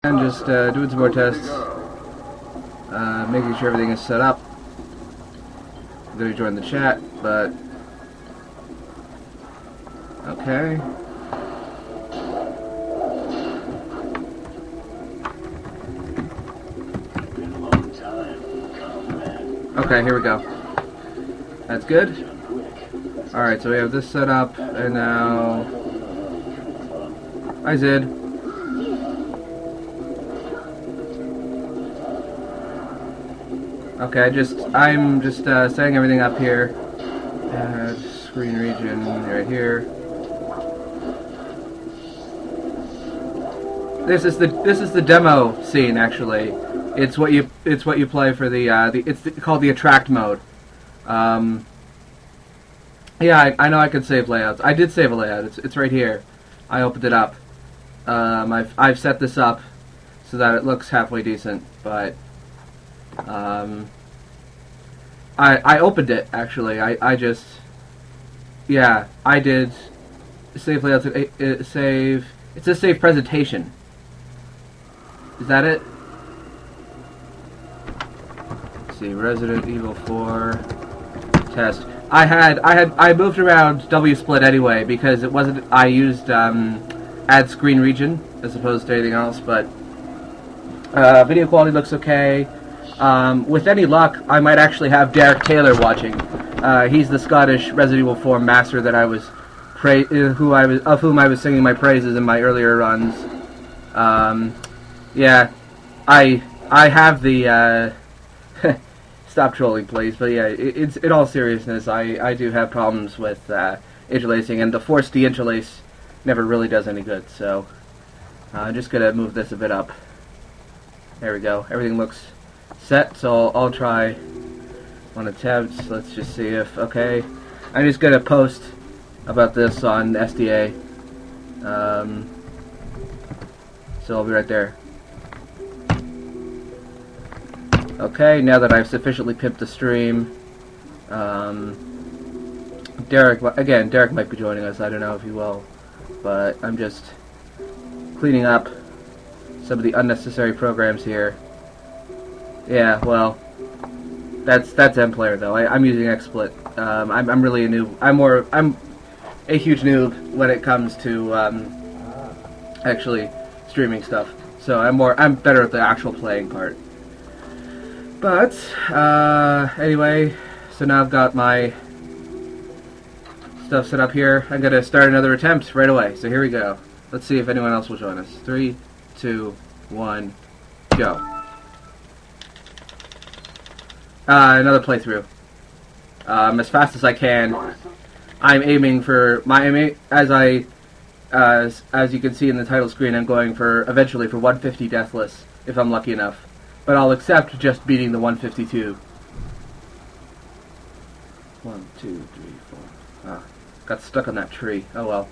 And just doing some more tests, making sure everything is set up. I'm going to join the chat, but okay. Okay, here we go. That's good. Alright, so we have this set up, and now... Hi, Zid. Okay, I'm just setting everything up here. Screen region right here. This is the demo scene actually. It's what you play for it's called the attract mode. Yeah, I know I could save layouts. I did save a layout. It's right here. I opened it up. I've set this up so that it looks halfway decent, but I opened it actually. I just I did save layouts. Save. It says save presentation. Is that it? Let's see, Resident Evil 4 test. I moved around WSplit anyway because it wasn't. I used add screen region as opposed to anything else, but video quality looks okay. With any luck, I might actually have Derek Taylor watching. He's the Scottish Resident Evil 4 master that I was of whom I was singing my praises in my earlier runs. Yeah, I have the stop trolling, please. But yeah, it's in all seriousness, I do have problems with interlacing, and the forced deinterlace never really does any good. So I'm just gonna move this a bit up. There we go. Everything looks set, so I'll try one attempt. Let's just see if okay. I'm just gonna post about this on SDA. So I'll be right there. Okay, now that I've sufficiently pimped the stream, Derek might be joining us. I don't know if he will, but I'm just cleaning up some of the unnecessary programs here. Yeah, well, that's MPlayer though. I'm using XSplit. I'm really a noob. I'm a huge noob when it comes to actually streaming stuff. So I'm better at the actual playing part. But anyway, so now I've got my stuff set up here. I'm gonna start another attempt right away. So here we go. Let's see if anyone else will join us. 3, 2, 1, go. Another playthrough. As fast as I can. I'm aiming for as you can see in the title screen. I'm going for eventually for 150 deathless if I'm lucky enough. But I'll accept just beating the 152. 1, 2, 3, 4. Ah, got stuck on that tree. Oh well.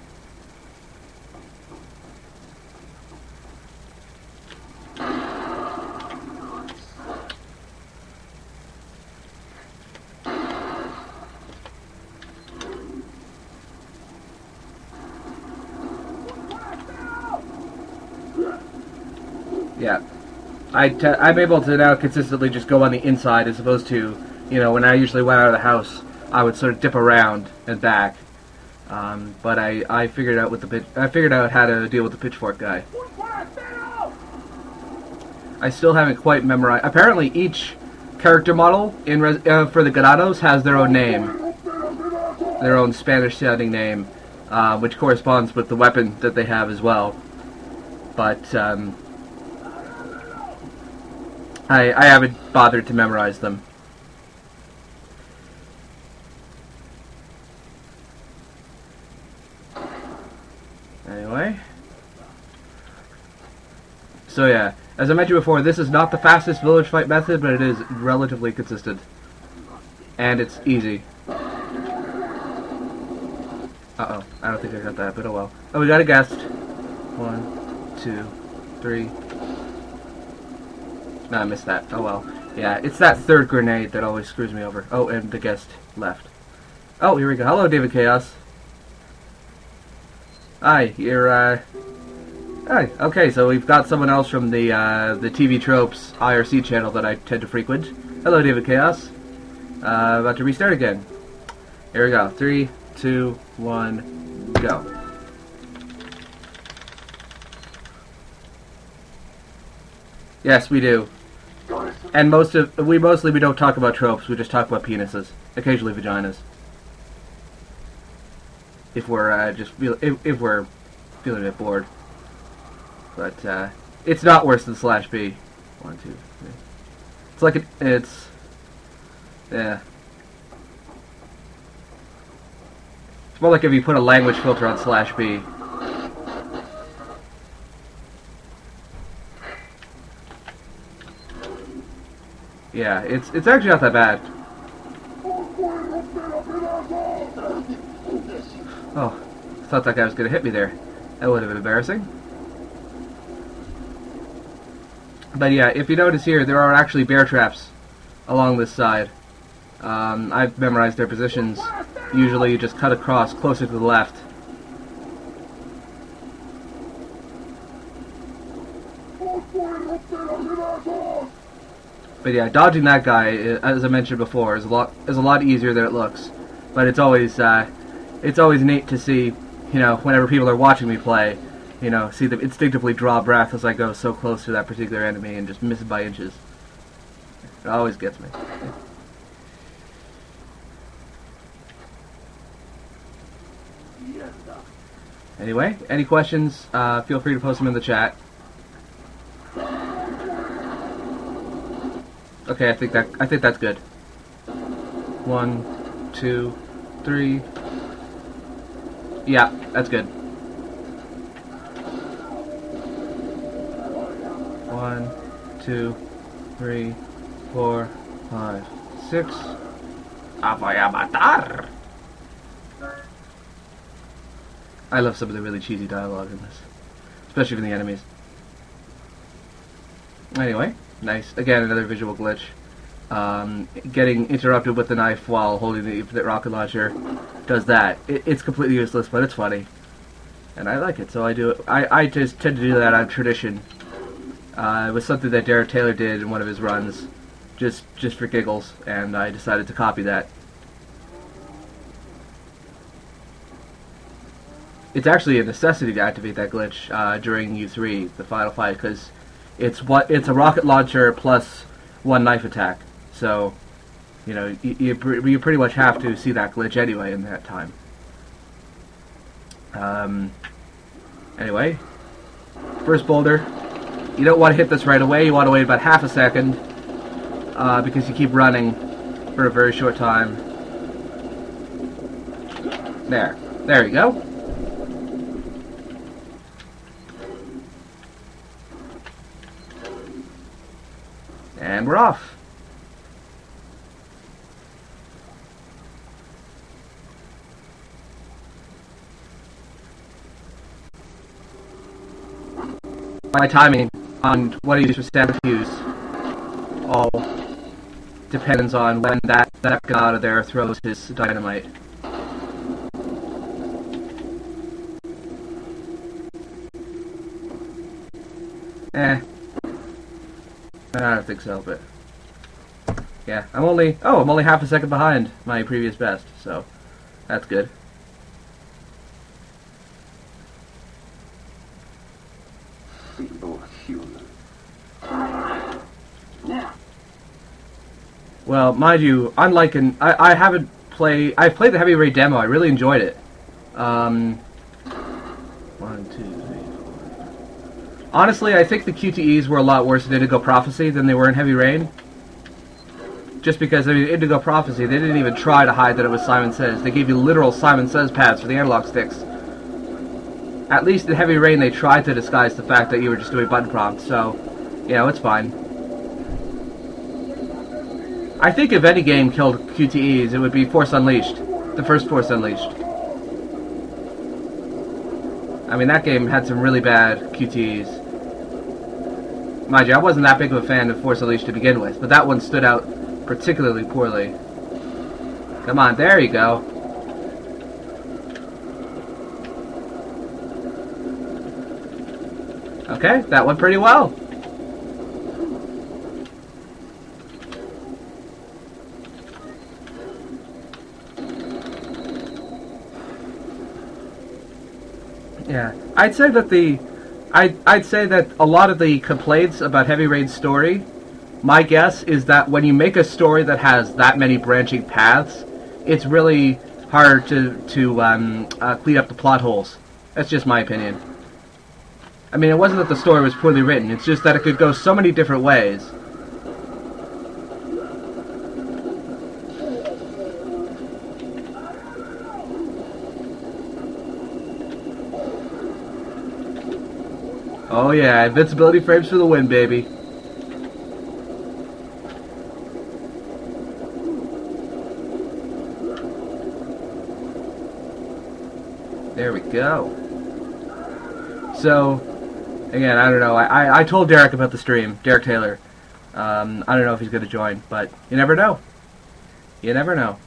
Yeah. I'm able to now consistently just go on the inside as opposed to, when I usually went out of the house, I would sort of dip around and back. But I figured out how to deal with the pitchfork guy. I still haven't quite memorized. Apparently, each character model for the Ganados has their own name, their own Spanish-sounding name, which corresponds with the weapon that they have as well. But I haven't bothered to memorize them. Anyway. So yeah, as I mentioned before, this is not the fastest village fight method, but it is relatively consistent. And it's easy. Uh-oh, I don't think I got that, but oh well. Oh, we got a guest. 1, 2, 3... No, I missed that. Oh well. Yeah, it's that third grenade that always screws me over. Oh, and the guest left. Oh, here we go. Hello, David Chaos. Hi, you're Hi. Okay, so we've got someone else from the TV Tropes IRC channel that I tend to frequent. Hello, David Chaos. About to restart again. Here we go. 3, 2, 1, go. Yes, we do. And we mostly don't talk about tropes. We just talk about penises, occasionally vaginas. If we're if we're feeling a bit bored. But it's not worse than /B. 1, 2, 3. It's like yeah. It's more like if you put a language filter on /B. Yeah, it's actually not that bad. Oh, I thought that guy was gonna hit me there. That would have been embarrassing. But yeah, if you notice here, there are actually bear traps along this side. I've memorized their positions. Usually you just cut across closer to the left. But yeah, dodging that guy, as I mentioned before, is a lot easier than it looks. But it's always neat to see, you know, whenever people are watching me play, you know, see them instinctively draw breath as I go so close to that particular enemy and just miss by inches. It always gets me. Anyway, any questions, feel free to post them in the chat. Okay, I think that's good. 1, 2, 3. Yeah, that's good. 1, 2, 3, 4, 5, 6. Voy a matar! I love some of the really cheesy dialogue in this, especially from the enemies. Anyway, nice. Again, another visual glitch. Getting interrupted with the knife while holding the rocket launcher does that. It's completely useless, but it's funny, and I like it, so I do it. I just tend to do that out of tradition. It was something that Derek Taylor did in one of his runs, just for giggles, and I decided to copy that. It's actually a necessity to activate that glitch during U3, the final fight, because it's a rocket launcher plus 1 knife attack. So, you know, you pretty much have to see that glitch anyway in that time. Anyway, first boulder. You don't want to hit this right away. You want to wait about half a second because you keep running for a very short time. There you go. And we're off. My timing on what I use for stab fuse all depends on when that guy out of there throws his dynamite. I don't think so, but yeah, I'm only half a second behind my previous best, so that's good. Well, mind you, unlike I've played the Heavy Rain demo. I really enjoyed it. 1, 2, 3, 4. Honestly, I think the QTEs were a lot worse in Indigo Prophecy than they were in Heavy Rain. Just because, I mean, Indigo Prophecy, they didn't even try to hide that it was Simon Says. They gave you literal Simon Says pads for the analog sticks. At least in Heavy Rain, they tried to disguise the fact that you were just doing button prompts, so, you know, it's fine. I think if any game killed QTEs, it would be Force Unleashed. The first Force Unleashed. I mean, that game had some really bad QTEs. Mind you, I wasn't that big of a fan of Force Unleashed to begin with, but that one stood out particularly poorly. Come on, there you go. Okay, that went pretty well. Yeah, I'd say that a lot of the complaints about Heavy Rain's story, my guess is that when you make a story that has that many branching paths, it's really hard to clean up the plot holes. That's just my opinion. I mean, it wasn't that the story was poorly written, it's just that it could go so many different ways. Oh yeah, invincibility frames for the win, baby. There we go. So, again, I don't know. I told Derek about the stream, Derek Taylor. I don't know if he's going to join, but you never know. You never know.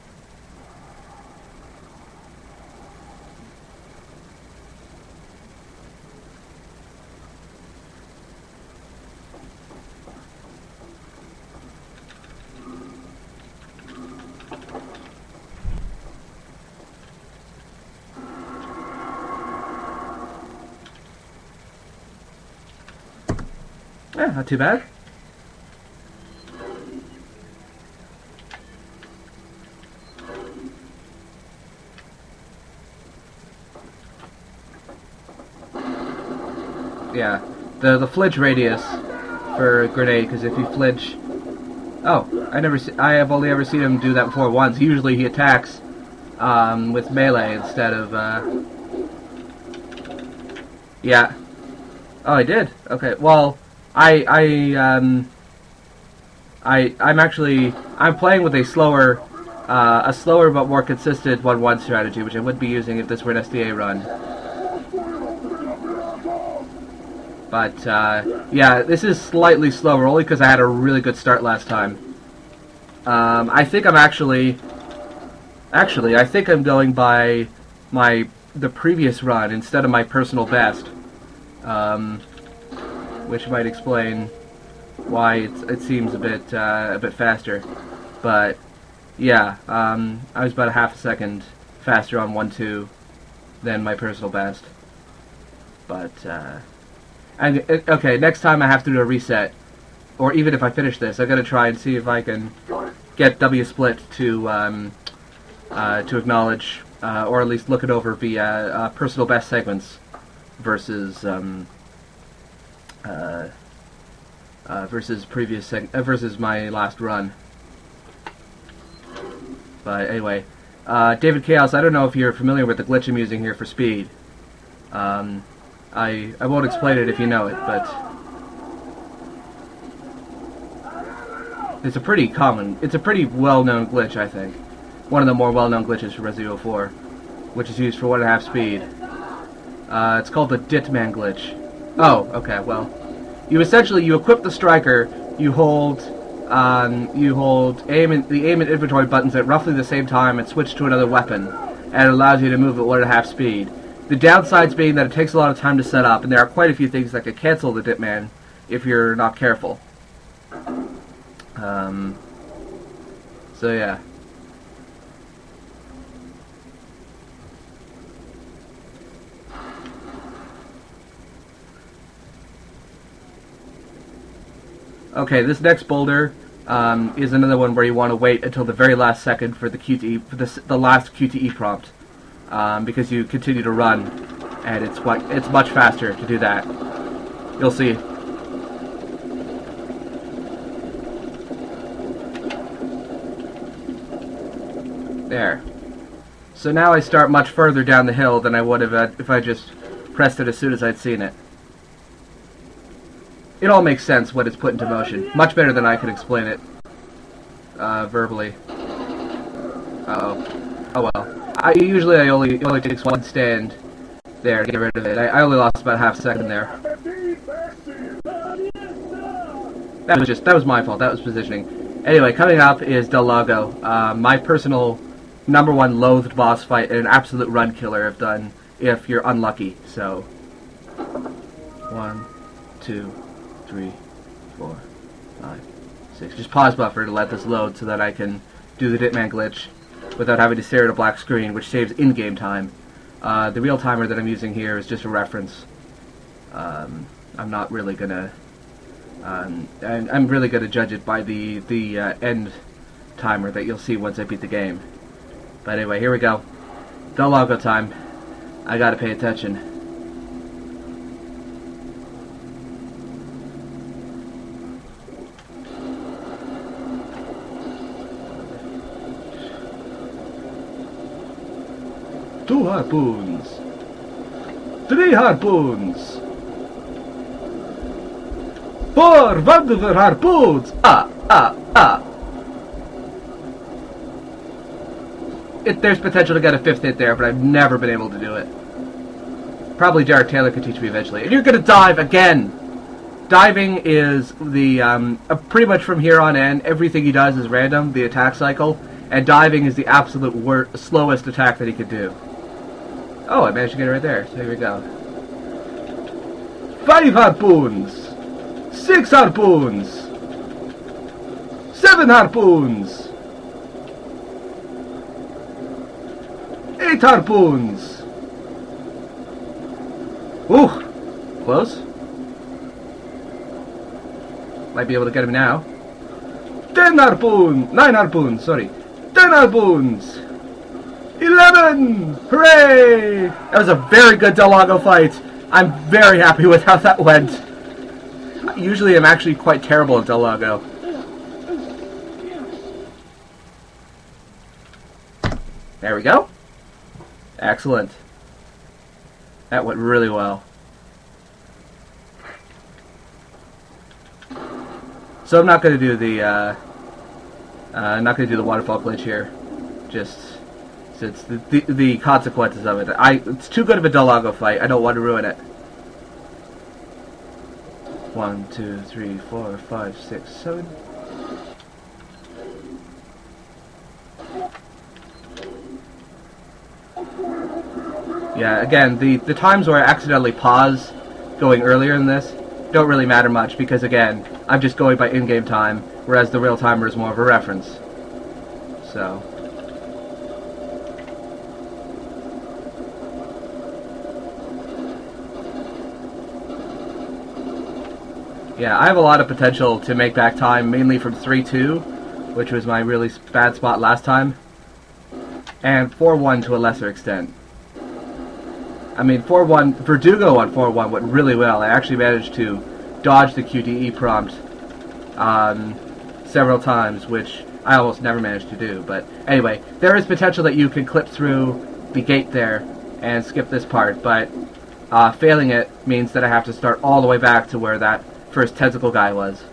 Yeah, not too bad. Yeah, the flinch radius for a grenade, because if you flinch... Oh, I have only ever seen him do that before once. Usually he attacks with melee instead of... Yeah. Oh, I did? Okay, well... I'm playing with a slower but more consistent 1-1 strategy, which I would be using if this were an SDA run. But yeah, this is slightly slower only because I had a really good start last time. I think I'm actually I think I'm going by the previous run instead of my personal best. Which might explain why it seems a bit faster, but yeah, I was about a half a second faster on 1-2 than my personal best. But okay, next time I have to do a reset, or even if I finish this, I gotta try and see if I can get W split to acknowledge or at least look it over via personal best segments versus. Versus my last run. But anyway, David Chaos, I don't know if you're familiar with the glitch I'm using here for speed. I won't explain it if you know it, but it's a pretty well-known glitch, I think. One of the more well-known glitches for Resident Evil 4, which is used for 1.5 speed. It's called the Ditman glitch. Oh, okay, well, you equip the striker, you hold the aim and inventory buttons at roughly the same time and switch to another weapon, and it allows you to move at 1.5 speed. The downsides being that it takes a lot of time to set up, and there are quite a few things that could cancel the Ditman if you're not careful. So yeah. Okay, this next boulder is another one where you want to wait until the very last second for the QTE, for the last QTE prompt, because you continue to run, and it's much faster to do that. You'll see. There. So now I start much further down the hill than I would have if I just pressed it as soon as I'd seen it. It all makes sense when it's put into motion. Much better than I could explain it verbally. Uh-oh. Oh well. It only takes one stand there to get rid of it. I only lost about half a second there. That was my fault. That was positioning. Anyway, coming up is Del Lago. My personal #1 loathed boss fight and an absolute run killer if you're unlucky. So 1, 2, 3, 4, 5, 6. Just pause buffer to let this load so that I can do the Ditman glitch without having to stare at a black screen, which saves in-game time. The real timer that I'm using here is just a reference. I'm not really gonna. I'm really gonna judge it by the end timer that you'll see once I beat the game. But anyway, here we go. Dolago time. I gotta pay attention. Two harpoons. 3 harpoons. 4 wonderful harpoons. There's potential to get a 5th hit there, but I've never been able to do it. Probably Derek Taylor could teach me eventually. And you're gonna dive again. Diving is the pretty much from here on in, everything he does is random, the attack cycle, and diving is the absolute slowest attack that he could do. Oh, I managed to get it right there. So here we go. 5 harpoons. 6 harpoons. 7 harpoons. 8 harpoons. Ooh, close. Might be able to get him now. 10 harpoons. 9 harpoons, sorry. 10 harpoons. 11! Hooray! That was a very good Dolago fight. I'm very happy with how that went. Usually I'm actually quite terrible at Dolago. There we go. Excellent. That went really well. So I'm not going to do the waterfall glitch here. Just it's the consequences of it. It's too good of a Dolago fight. I don't want to ruin it. 1, 2, 3, 4, 5, 6, 7. Yeah, again, the times where I accidentally pause going earlier in this don't really matter much because, again, I'm just going by in-game time, whereas the real timer is more of a reference. So. Yeah, I have a lot of potential to make back time, mainly from 3-2, which was my really bad spot last time, and 4-1 to a lesser extent. I mean, 4-1, Verdugo on 4-1 went really well. I actually managed to dodge the QTE prompt several times, which I almost never managed to do. But anyway, there is potential that you can clip through the gate there and skip this part, but failing it means that I have to start all the way back to where that first tentacle guy was.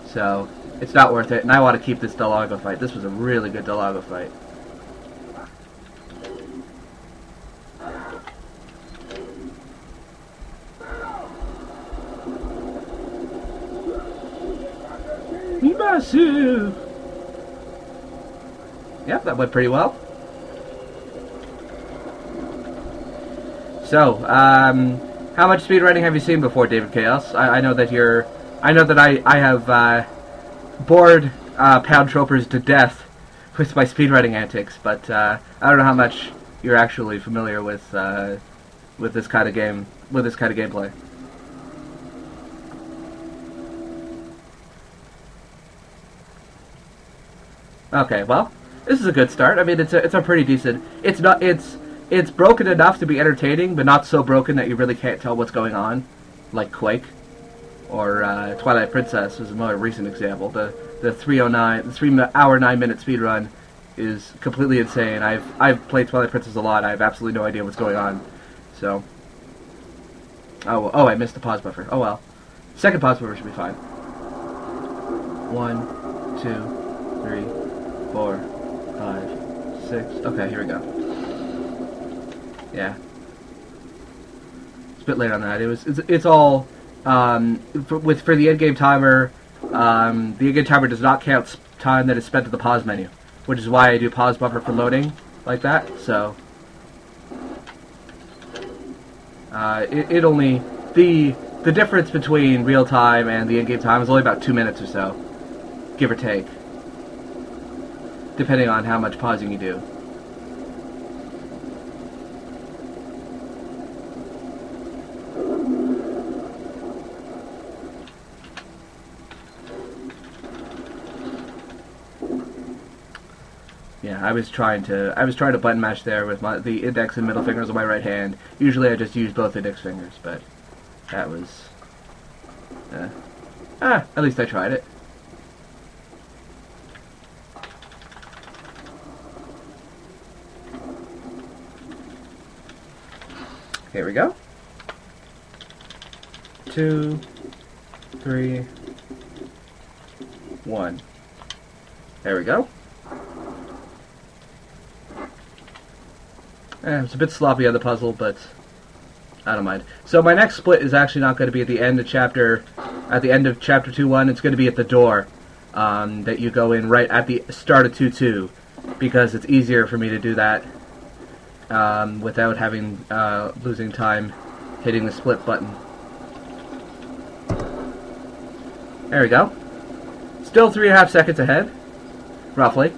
So, it's not worth it, and I want to keep this Dolago fight. This was a really good Dolago fight. Massive! Yep, that went pretty well. So, how much speedrunning have you seen before, David Chaos? I know that you're... I know that I have bored Pound Tropers to death with my speedrunning antics, but I don't know how much you're actually familiar with this kind of game, with this kind of gameplay. Okay, well, this is a good start. I mean, it's a pretty decent. It's broken enough to be entertaining, but not so broken that you really can't tell what's going on, like Quake, or Twilight Princess is a more recent example. The 3-hour 9-minute speedrun is completely insane. I've played Twilight Princess a lot. I have absolutely no idea what's going on. So, oh, I missed the pause buffer. Oh well, second pause buffer should be fine. 1, 2, 3. 4, 5, 6. Okay, here we go. Yeah, it's a bit late on that. It's all for the in-game timer. The in-game timer does not count time that is spent at the pause menu, which is why I do pause buffer for loading like that. So it only the the difference between real time and the in-game time is only about 2 minutes or so, give or take, depending on how much pausing you do. Yeah, I was trying to button mash there with the index and middle fingers on my right hand. Usually I just use both index fingers, but that was at least I tried it. Here we go. 2, 3, 1. There we go. It's a bit sloppy on the puzzle, but I don't mind. So my next split is actually not going to be at the end of chapter 2.1. It's going to be at the door that you go in right at the start of 2.2, because it's easier for me to do that without having losing time hitting the split button. There we go. Still 3.5 seconds ahead, roughly.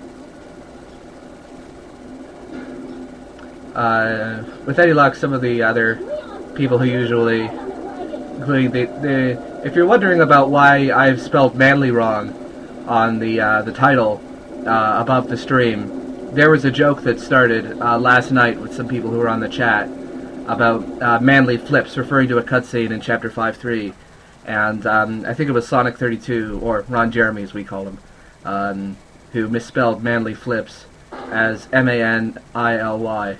With any luck, some of the other people who usually, including if you're wondering about why I've spelled manly wrong on the title above the stream, there was a joke that started last night with some people who were on the chat about manly flips, referring to a cutscene in Chapter 5.3, and I think it was Sonic32, or Ron Jeremy as we call him, who misspelled manly flips as M-A-N-I-L-Y.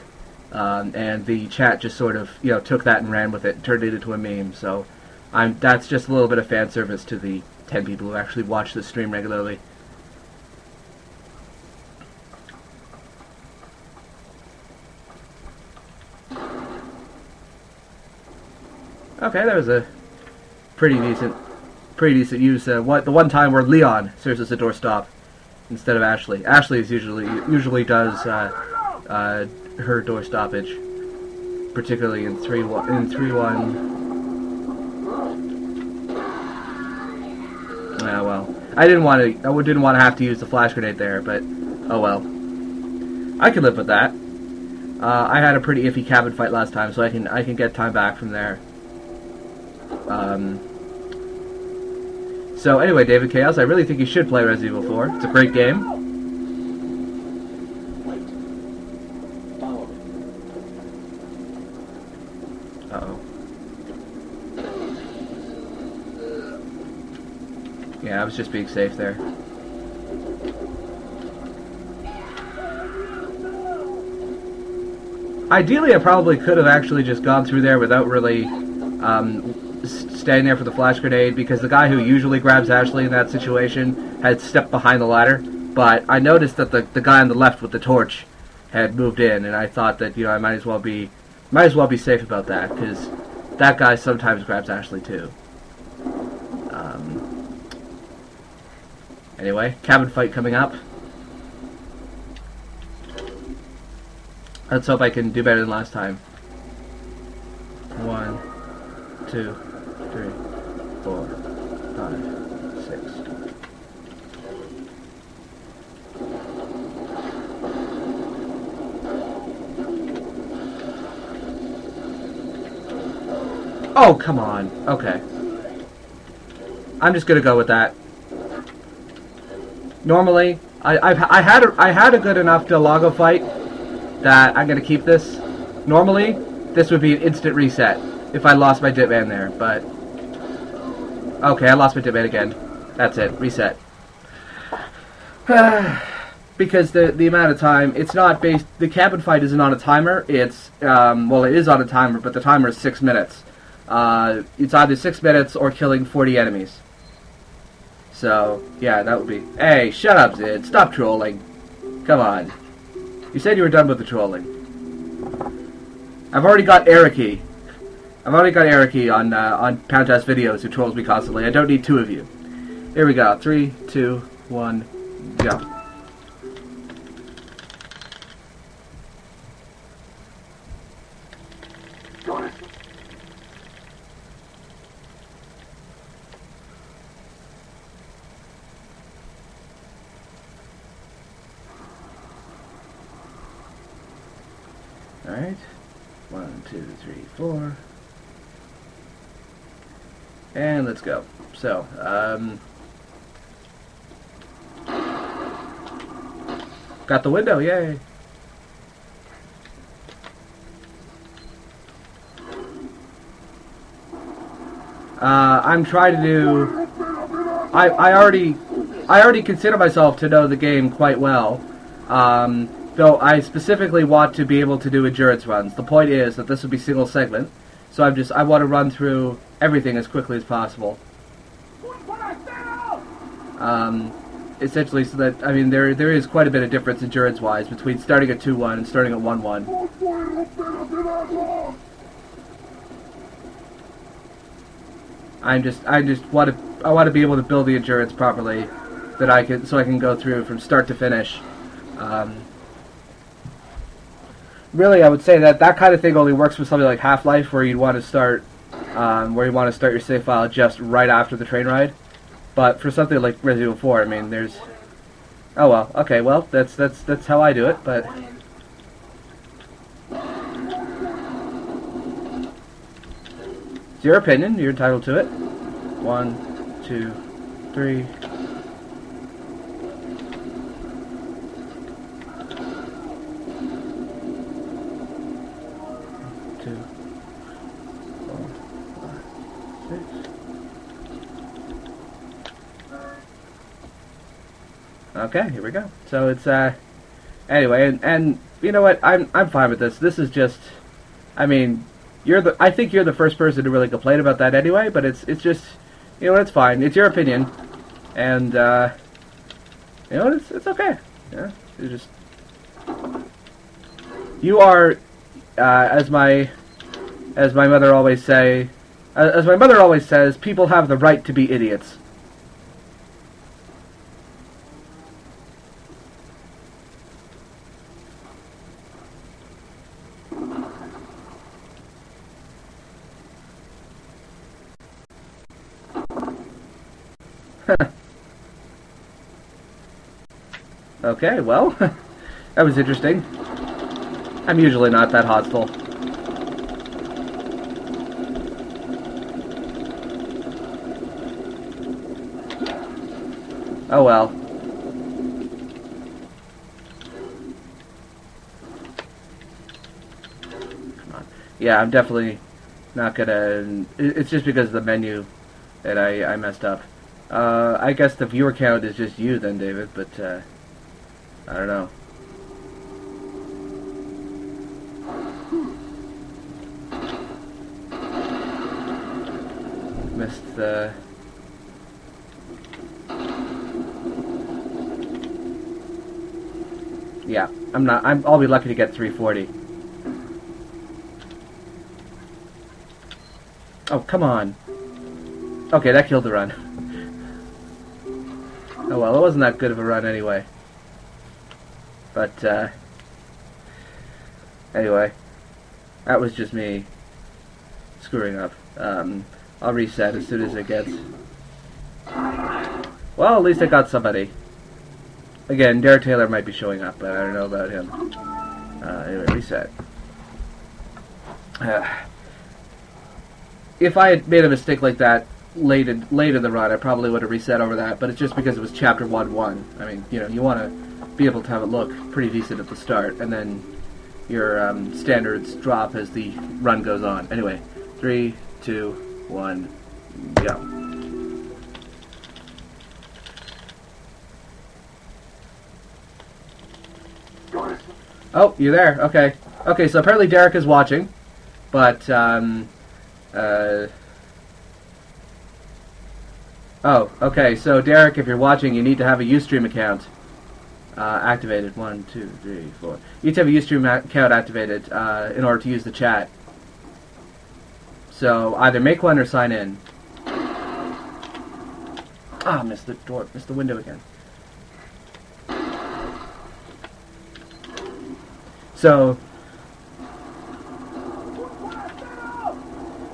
And the chat just sort of, took that and ran with it, turned it into a meme. So, that's just a little bit of fan service to the 10 people who actually watch the stream regularly. Okay, that was a pretty decent use. The one time where Leon serves as a doorstop instead of Ashley. Ashley is usually does her door stoppage, particularly in 3.1. Ah, well, I didn't want to have to use the flash grenade there, but oh well. I can live with that. I had a pretty iffy cabin fight last time, so I can get time back from there. So anyway, David Chaos, I really think you should play Resident Evil 4. It's a great game. Yeah, I was just being safe there. Ideally, I probably could have actually just gone through there without really staying there for the flash grenade, because the guy who usually grabs Ashley in that situation had stepped behind the ladder. But I noticed that the guy on the left with the torch had moved in, and I thought that I might as well be safe about that, because that guy sometimes grabs Ashley too. Anyway, cabin fight coming up. Let's hope I can do better than last time. 1, 2, 3, 4, 5, 6. Oh, come on. Okay. I'm just gonna go with that. Normally, I had a good enough Delago fight that I'm gonna keep this. Normally, this would be an instant reset if I lost my Ditman there, but okay, I lost my Ditman again. That's it, reset. Because the amount of time, it's not based. The cabin fight isn't on a timer. It's well, it is on a timer, but the timer is 6 minutes. It's either 6 minutes or killing 40 enemies. So, yeah, that would be... Hey, shut up, Zid. Stop trolling. Come on. You said you were done with the trolling. I've already got Eriki. on Poundcast videos who trolls me constantly. I don't need 2 of you. Here we go. 3, 2, 1, go. Alright. 1, 2, 3, 4. And let's go. So, got the window, yay! I'm trying to do... I already consider myself to know the game quite well. Though I specifically want to be able to do endurance runs. The point is that this would be single segment, so I want to run through everything as quickly as possible. Essentially, so that, I mean, there is quite a bit of difference endurance-wise between starting at 2-1 and starting at 1-1. I want to be able to build the endurance properly, so I can go through from start to finish. Really, I would say that kind of thing only works with something like Half-Life, where you want to start your save file just right after the train ride. But for something like Resident Evil 4, I mean, there's... Oh well, okay, well, that's how I do it, but... It's your opinion, you're entitled to it. 1, 2, 3... 2, 4, 5, 6... Okay, here we go. So it's anyway, and you know what? I'm fine with this. This is just, I mean, I think you're the first person to really complain about that anyway. But it's just, you know, it's fine. It's your opinion, and you know, it's okay. Yeah, you are, as my mother always says, people have the right to be idiots. Okay, well, that was interesting. I'm usually not that hostile. Oh well. Come on. Yeah, I'm definitely not gonna... It's just because of the menu that I messed up. I guess the viewer count is just you then, David, but, I don't know. Missed the... Yeah, I'll be lucky to get 340. Oh, come on. Okay, that killed the run. Oh well, it wasn't that good of a run anyway. But, anyway, that was just me screwing up. I'll reset as soon as it gets... Well, at least I got somebody. Again, Derek Taylor might be showing up, but I don't know about him. Anyway, reset. If I had made a mistake like that late in the run, I probably would have reset over that, but it's just because it was Chapter 1-1. I mean, you know, you want to be able to have it look pretty decent at the start, and then your standards drop as the run goes on. Anyway, 3, 2, 1, go. Oh, you're there. Okay. Okay, so apparently Derek is watching, but, oh, okay, so Derek, if you're watching, you need to have a Ustream account activated. 1, 2, 3, 4. You need to have a Ustream account activated in order to use the chat. So either make one or sign in. Ah, missed the door, missed the window again. So,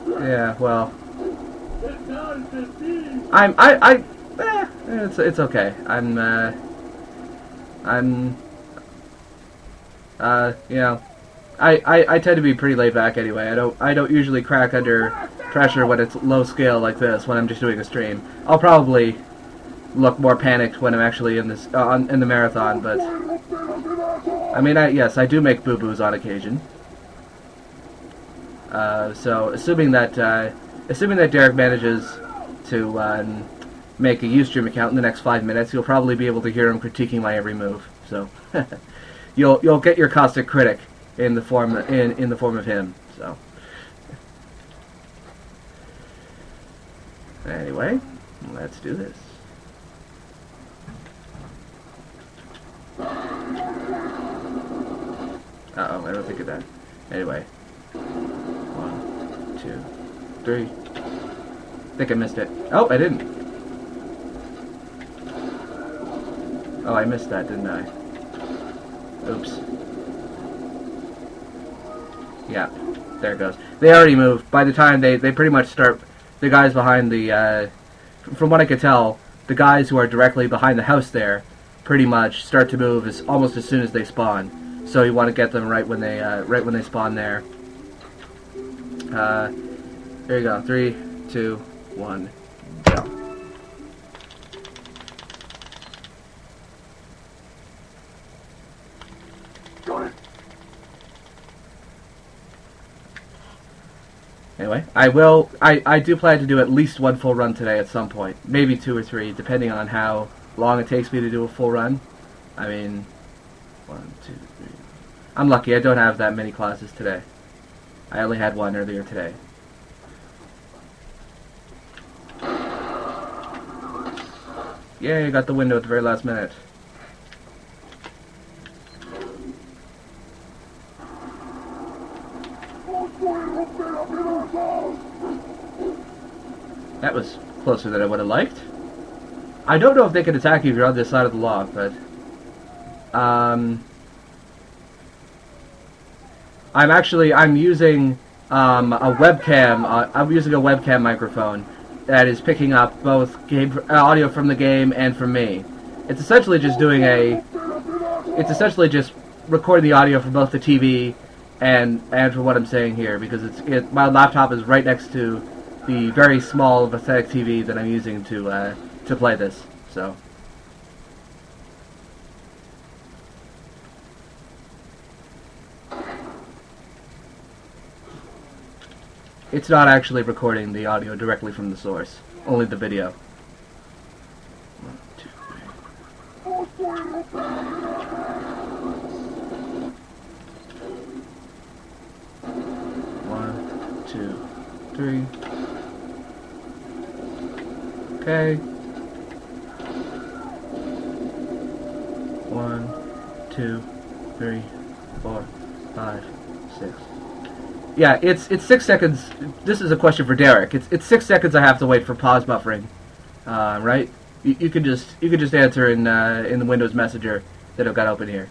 yeah, well, it's okay. You know, I tend to be pretty laid back anyway. I don't usually crack under pressure when it's low scale like this. When I'm just doing a stream, I'll probably look more panicked when I'm actually in this in the marathon. But I mean, yes, I do make boo boos on occasion. So assuming that Derek manages to make a Ustream account in the next 5 minutes, you'll probably be able to hear him critiquing my every move. So you'll get your caustic critic in the form of him. So anyway, let's do this. Uh-oh, I don't think of that. Anyway. 1, 2, 3. I think I missed it. Oh, I didn't. Oh, I missed that, didn't I? Oops. Yeah, there it goes. They already moved. By the time they pretty much start, the guys behind the, from what I could tell, the guys who are directly behind the house there pretty much start to move almost as soon as they spawn. So you want to get them right when they spawn there. There you go. 3, 2, 1, go. Anyway, I do plan to do at least one full run today at some point. Maybe 2 or 3, depending on how long it takes me to do a full run. I mean, 1, 2, 3. I'm lucky, I don't have that many classes today. I only had one earlier today. Yay, I got the window at the very last minute. That was closer than I would have liked. I don't know if they can attack you if you're on this side of the log, but I'm using a webcam. I'm using a webcam microphone that is picking up both audio from the game and from me. It's essentially just recording the audio from both the TV and from what I'm saying here, because my laptop is right next to the very small pathetic TV that I'm using to play this. So. It's not actually recording the audio directly from the source, only the video. 1, 2, 3. One, 2, 3. Okay. 1, 2, 3, 4, 5, 6. Yeah, it's 6 seconds. This is a question for Derek. It's 6 seconds I have to wait for pause buffering, right? You can just answer in the Windows Messenger that I've got open here,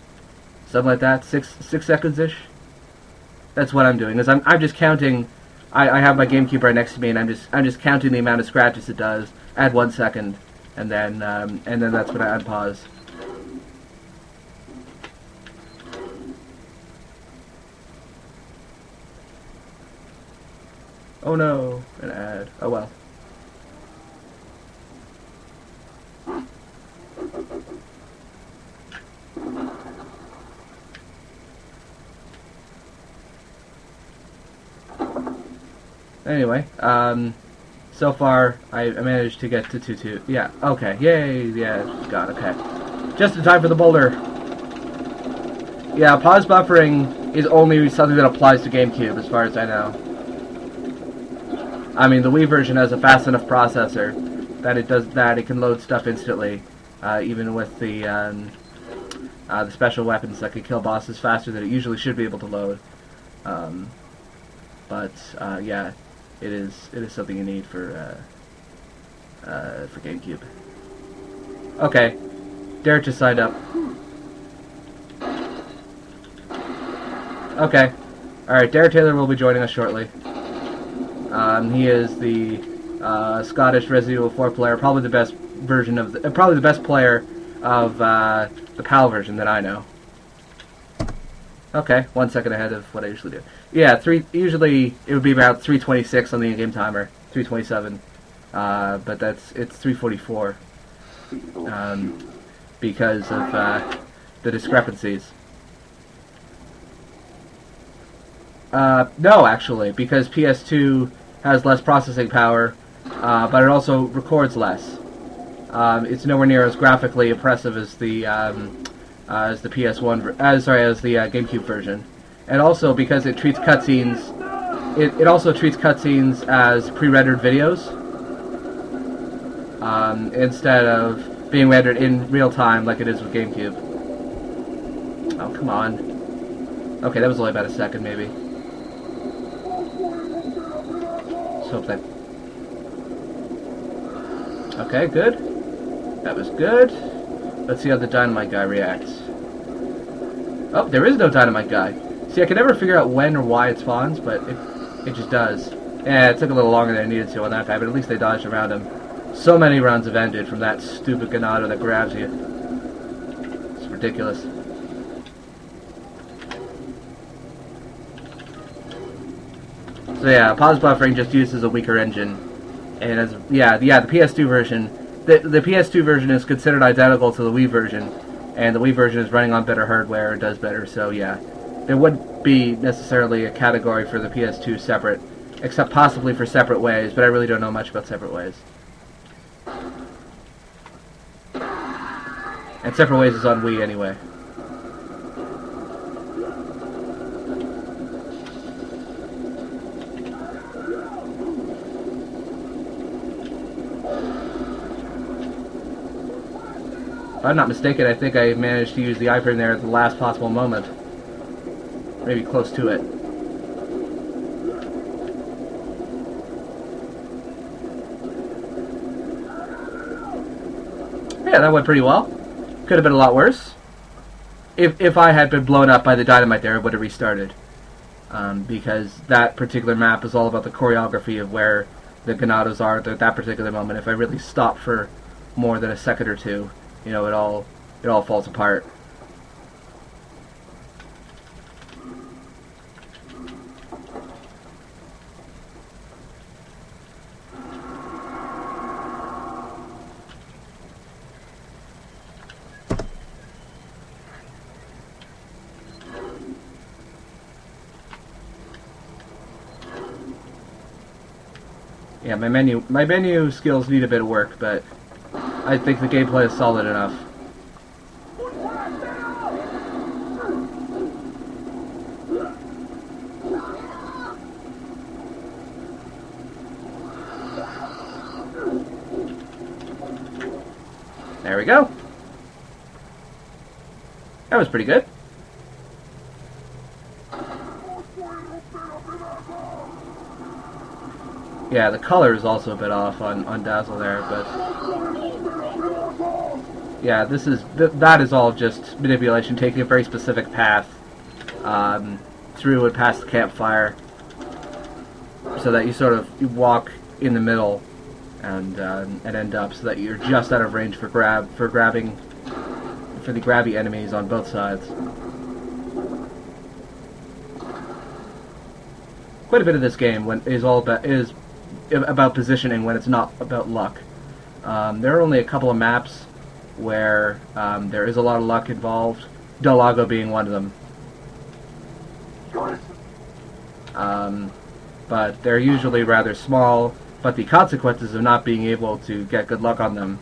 something like that. 6 seconds ish. That's what I'm doing. Is I'm just counting. I have my GameCube right next to me, and I'm just counting the amount of scratches it does. Add 1 second, and then that's when I unpause. Oh no, an ad. Oh well. Anyway, so far I managed to get to 2-2. Yeah, okay, yay, yeah, God, okay. Just in time for the boulder. Yeah, pause buffering is only something that applies to GameCube, as far as I know. I mean, the Wii version has a fast enough processor that it can load stuff instantly, even with the special weapons that can kill bosses faster than it usually should be able to load. Yeah, it is something you need for GameCube. Okay, Derek just signed up. Okay, all right, Derek Taylor will be joining us shortly. He is the Scottish Resident Evil 4 player, probably the best version of probably the best player of the PAL version that I know. Okay, 1 second ahead of what I usually do. Yeah, usually it would be about 3:26 on the in-game timer, 3:27, but it's 3:44 because of the discrepancies. No, actually, because PS2 has less processing power, but it also records less. It's nowhere near as graphically impressive as the PS1, as the GameCube version, and also because it treats cutscenes, it also treats cutscenes as pre-rendered videos instead of being rendered in real time like it is with GameCube. Oh, come on. Okay, that was only about a second, maybe. Let's hope that. Okay, good. That was good. Let's see how the dynamite guy reacts. Oh, there is no dynamite guy. See, I can never figure out when or why it spawns, but it just does. Yeah, it took a little longer than I needed to on that guy, but at least they dodged around him. So many rounds have ended from that stupid Ganado that grabs you. It's ridiculous. So yeah, pause buffering just uses a weaker engine, and as the PS2 version, the PS2 version is considered identical to the Wii version, and the Wii version is running on better hardware and does better. So yeah, there wouldn't be necessarily a category for the PS2 separate, except possibly for Separate Ways, but I really don't know much about Separate Ways. And Separate Ways is on Wii anyway. If I'm not mistaken, I think I managed to use the iframe there at the last possible moment. Maybe close to it. Yeah, that went pretty well. Could have been a lot worse. If I had been blown up by the dynamite there, it would have restarted. Because that particular map is all about the choreography of where the Ganados are at that particular moment. If I really stop for more than a second or two, you know, it all falls apart. Yeah, my menu skills need a bit of work, but I think the gameplay is solid enough. There we go. That was pretty good. Yeah, the color is also a bit off on Dazzle there, but yeah, that is all just manipulation, taking a very specific path through and past the campfire, so that you walk in the middle and end up so that you're just out of range for the grabby enemies on both sides. Quite a bit of this game is about positioning when it's not about luck. There are only a couple of maps where there is a lot of luck involved, Del Lago being one of them. But they're usually rather small, but the consequences of not being able to get good luck on them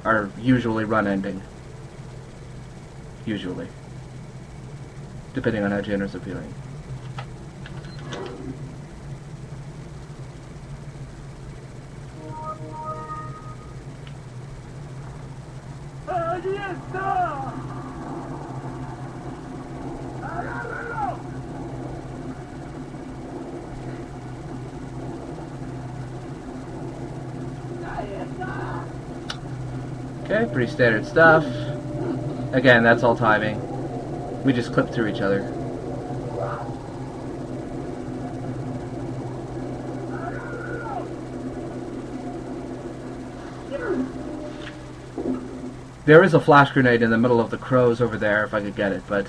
are usually run-ending. Usually. Depending on how generous I'm feeling. Okay, pretty standard stuff. Again, that's all timing. We just clip through each other. There is a flash grenade in the middle of the crows over there if I could get it, but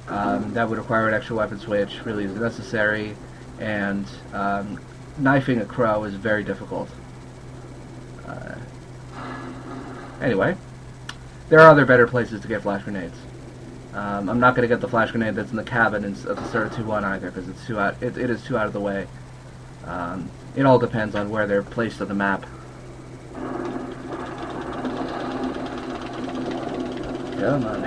that would require an extra weapon switch, really is necessary, and knifing a crow is very difficult. Anyway, there are other better places to get flash grenades. I'm not going to get the flash grenade that's in the cabin at the start of 2-1 either, because it's too out. It is too out of the way. It all depends on where they're placed on the map. Come on.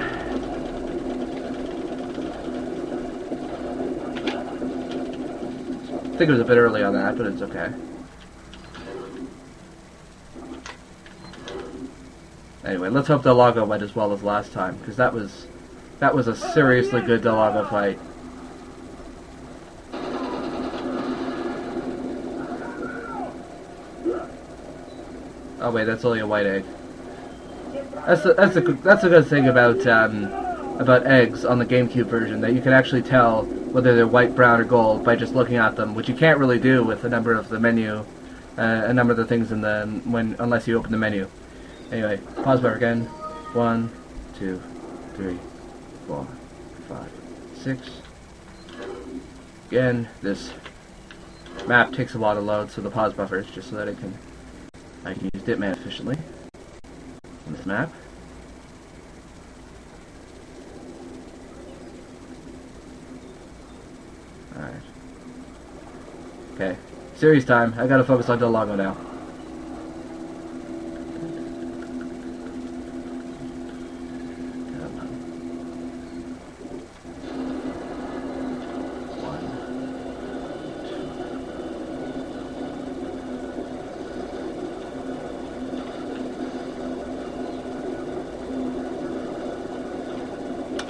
I think it was a bit early on that, but it's okay. Anyway, let's hope Delago went as well as last time, because that was a seriously good Delago fight. Oh wait, that's only a white egg. That's a good thing about eggs on the GameCube version, that you can actually tell whether they're white, brown, or gold by just looking at them, which you can't really do with a number of the menu, a number of the things unless you open the menu. Anyway, pause bar again. 1, 2, 3, 4, 5, 6. Again, this map takes a lot of load, so the pause buffers, just so that I can use Ditman efficiently on this map. Alright. Okay. Series time. I gotta focus on Delago now.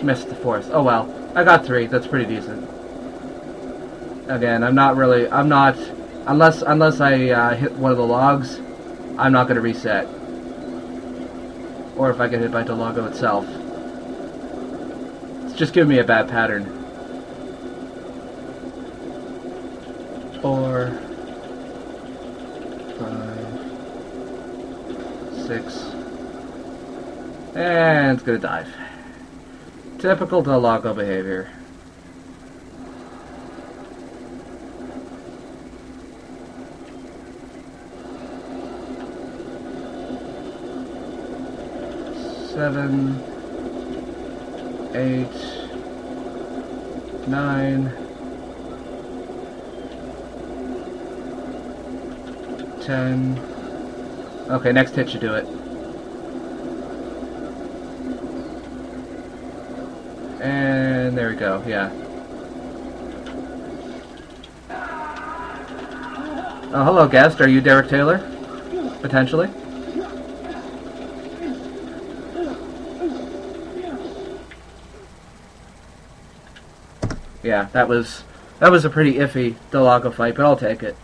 Missed the fourth. Oh well. I got 3. That's pretty decent. Again, unless I hit one of the logs, I'm not going to reset. Or if I get hit by Delago itself. It's just giving me a bad pattern. 4, 5, 6, and it's going to dive. Typical Delago behavior. Seven, 8, 9, 10. Okay, next hit should do it. And there we go, yeah. Oh, hello, guest. Are you Derek Taylor? Potentially? Yeah, that was a pretty iffy Delago fight, but I'll take it.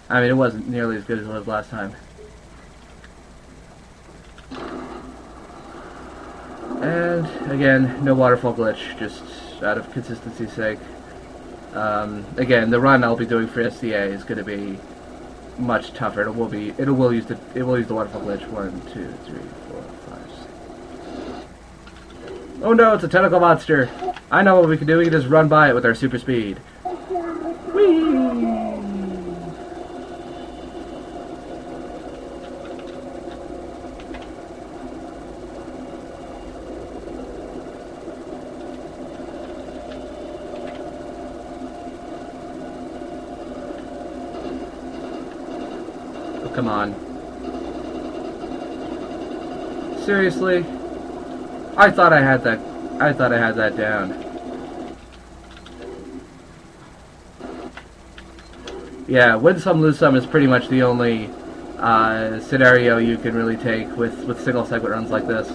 I mean, it wasn't nearly as good as it was last time. And, again, no waterfall glitch, just out of consistency's sake. Again, the run I'll be doing for SDA is going to be much tougher. It will use the waterfall glitch. 1, 2, 3, 4, 5, 6. Oh no, it's a tentacle monster! I know what we can do. We can just run by it with our super speed. Whee! Come on. Seriously? I thought I had that down. Yeah, win some, lose some is pretty much the only scenario you can really take with single segment runs like this.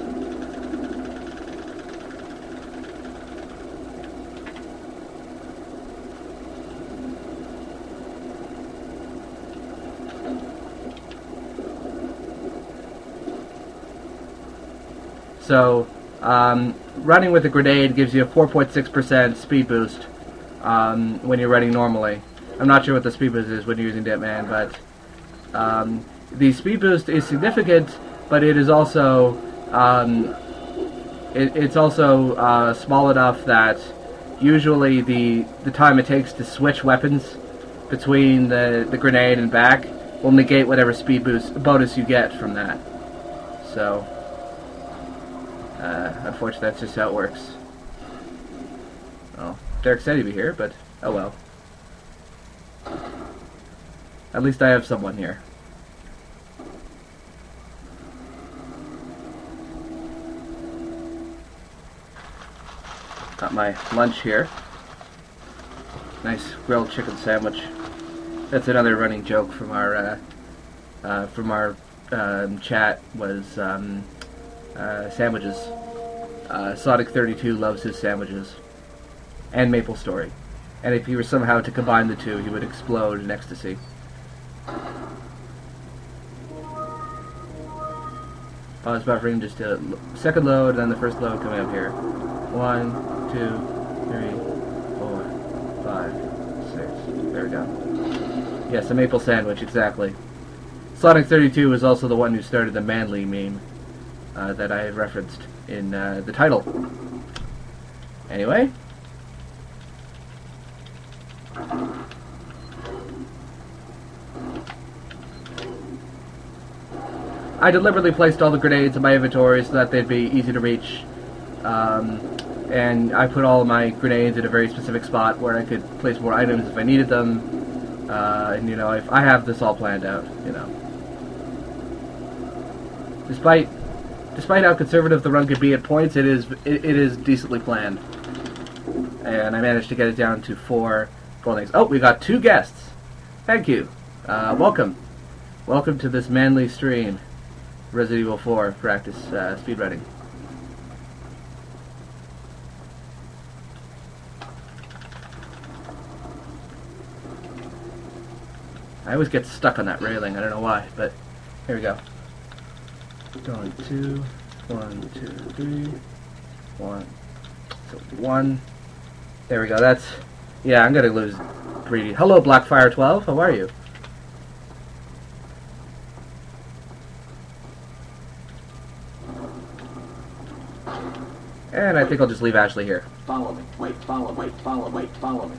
So, running with a grenade gives you a 4.6% speed boost when you're running normally. I'm not sure what the speed boost is when you're using Ditman, but the speed boost is significant, but it is also it's also small enough that usually the time it takes to switch weapons between the grenade and back will negate whatever speed bonus you get from that. So, unfortunately, that's just how it works. Well, Derek said he'd be here, but oh well. At least I have someone here. Got my lunch here. Nice grilled chicken sandwich. That's another running joke from our chat was sandwiches. Sonic 32 loves his sandwiches, and Maple Story. And if he were somehow to combine the two, he would explode in ecstasy. Pause buffering just to second load, and then the first load coming up here. 1, 2, 3, 4, 5, 6. There we go. Yes, a maple sandwich, exactly. Sonic 32 was also the one who started the manly meme that I referenced in the title. Anyway. I deliberately placed all the grenades in my inventory so that they'd be easy to reach. And I put all of my grenades in a very specific spot where I could place more items if I needed them. And you know, I have this all planned out, you know. Despite how conservative the run could be at points, it is decently planned. And I managed to get it down to 4 gold eggs. Oh, we got 2 guests. Thank you. Welcome. Welcome to this manly stream. Resident Evil 4 practice speedrunning. I always get stuck on that railing. I don't know why, but here we go. 1, 2, 1, 2, 3, 1. So 1. There we go. That's, yeah. I'm gonna lose greedy. Hello, Blackfire12. How are you? And I think I'll just leave Ashley here. Follow me. Wait, follow me. Wait, follow me. Follow me.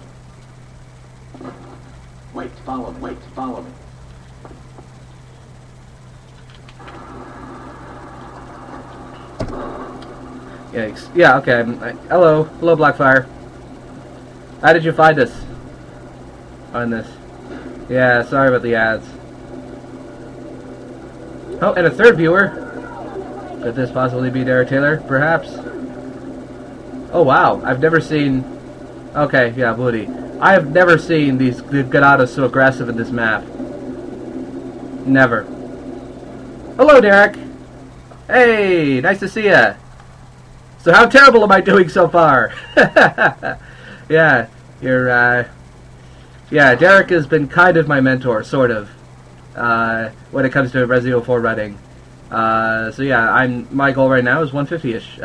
Wait, follow me. Wait, follow me. Yikes. Yeah, okay. Hello. Hello, Blackfire. How did you find us on this? Yeah, sorry about the ads. Oh, and a third viewer. Could this possibly be Derek Taylor? Perhaps. Oh, wow. I've never seen... Okay, yeah, Woody. I have never seen the Ganados so aggressive in this map. Never. Hello, Derek. Hey, nice to see ya. So how terrible am I doing so far? Yeah, you're, yeah, Derek has been kind of my mentor, sort of, when it comes to Resident Evil 4 running. So yeah, my goal right now is 150-ish.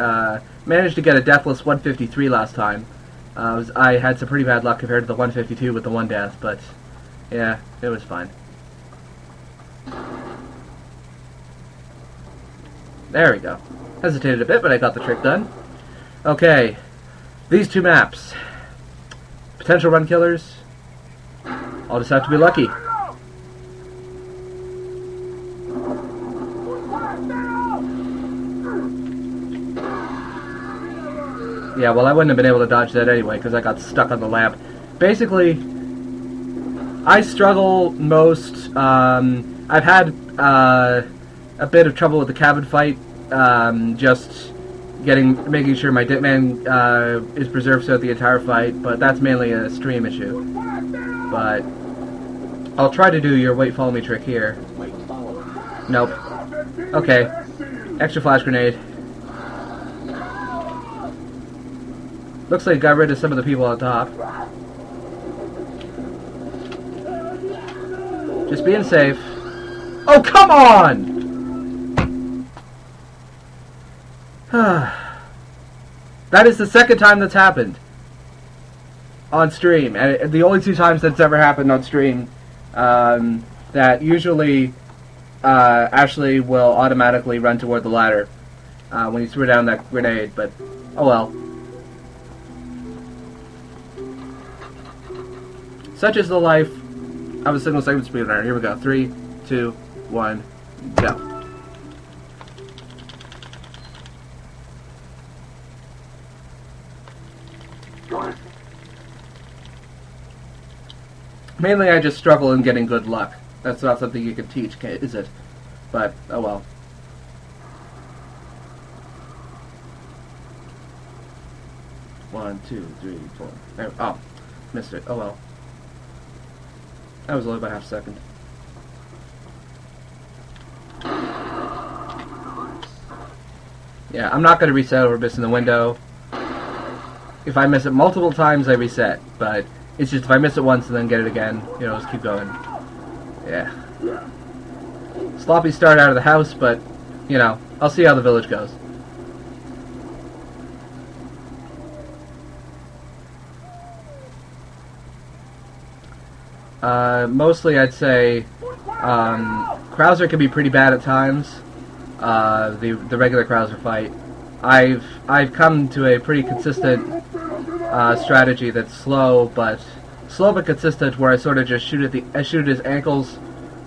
Managed to get a deathless 153 last time. I had some pretty bad luck compared to the 152 with the 1 death, but yeah, it was fine. There we go. Hesitated a bit, but I got the trick done. Okay, these 2 maps. Potential run killers. I'll just have to be lucky. Yeah, well, I wouldn't have been able to dodge that anyway, because I got stuck on the lamp. Basically, I struggle most... I've had a bit of trouble with the cabin fight, just making sure my Ditman is preserved throughout the entire fight, but that's mainly a stream issue. But I'll try to do your wait, follow me trick here. Nope. Okay. Extra flash grenade. Looks like I got rid of some of the people on top. Just being safe. Oh, come on! That is the second time that's happened on stream, and the only 2 times that's ever happened on stream. That usually Ashley will automatically run toward the ladder when you throw down that grenade, but oh well. Such is the life of a single segment speedrunner. Here we go. 3, 2, 1, go. Mainly I just struggle in getting good luck. That's not something you can teach, is it? But, oh well. One, two, three, four. There, oh, missed it. Oh well. That was only about half a second. Yeah, I'm not going to reset over missing the window. If I miss it multiple times, I reset. But it's just if I miss it once and then get it again, you know, just keep going. Yeah. Sloppy start out of the house, but, you know, I'll see how the village goes. Mostly I'd say Krauser can be pretty bad at times. The regular Krauser fight. I've come to a pretty consistent strategy that's slow but consistent, where I sort of just shoot at his ankles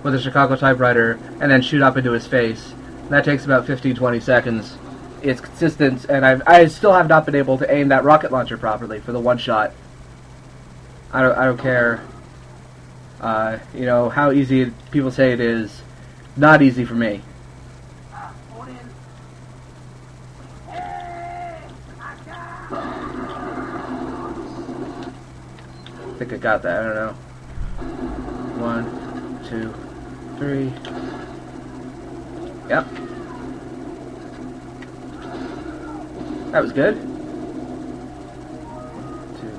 with a Chicago typewriter and then shoot up into his face. That takes about 15-20 seconds. It's consistent, and I still have not been able to aim that rocket launcher properly for the one shot. I don't care. You know how easy people say it is. Not easy for me. I think I got that. I don't know. 1, 2, 3. Yep. That was good. 1, 2,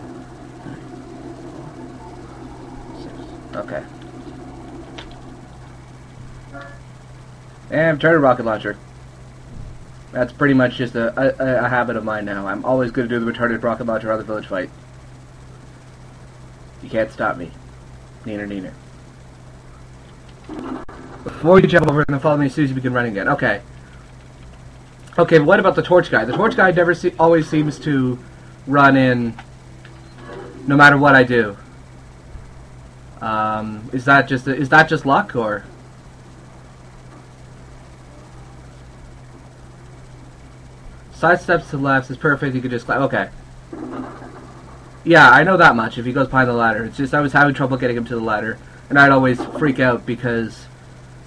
3, 4, 5, 6. Okay. And return a rocket launcher. That's pretty much just a habit of mine now. I'm always going to do the retarded rocket launcher on the village fight. You can't stop me. Neener, neener. Before you jump over and then follow me as soon as you begin running again. Okay. Okay, but what about the torch guy? The torch guy always seems to run in no matter what I do. Is that just luck, or? Side steps to the left is perfect. You could just climb. Okay. Yeah, I know that much. If he goes behind the ladder, it's just I was having trouble getting him to the ladder, and I'd always freak out because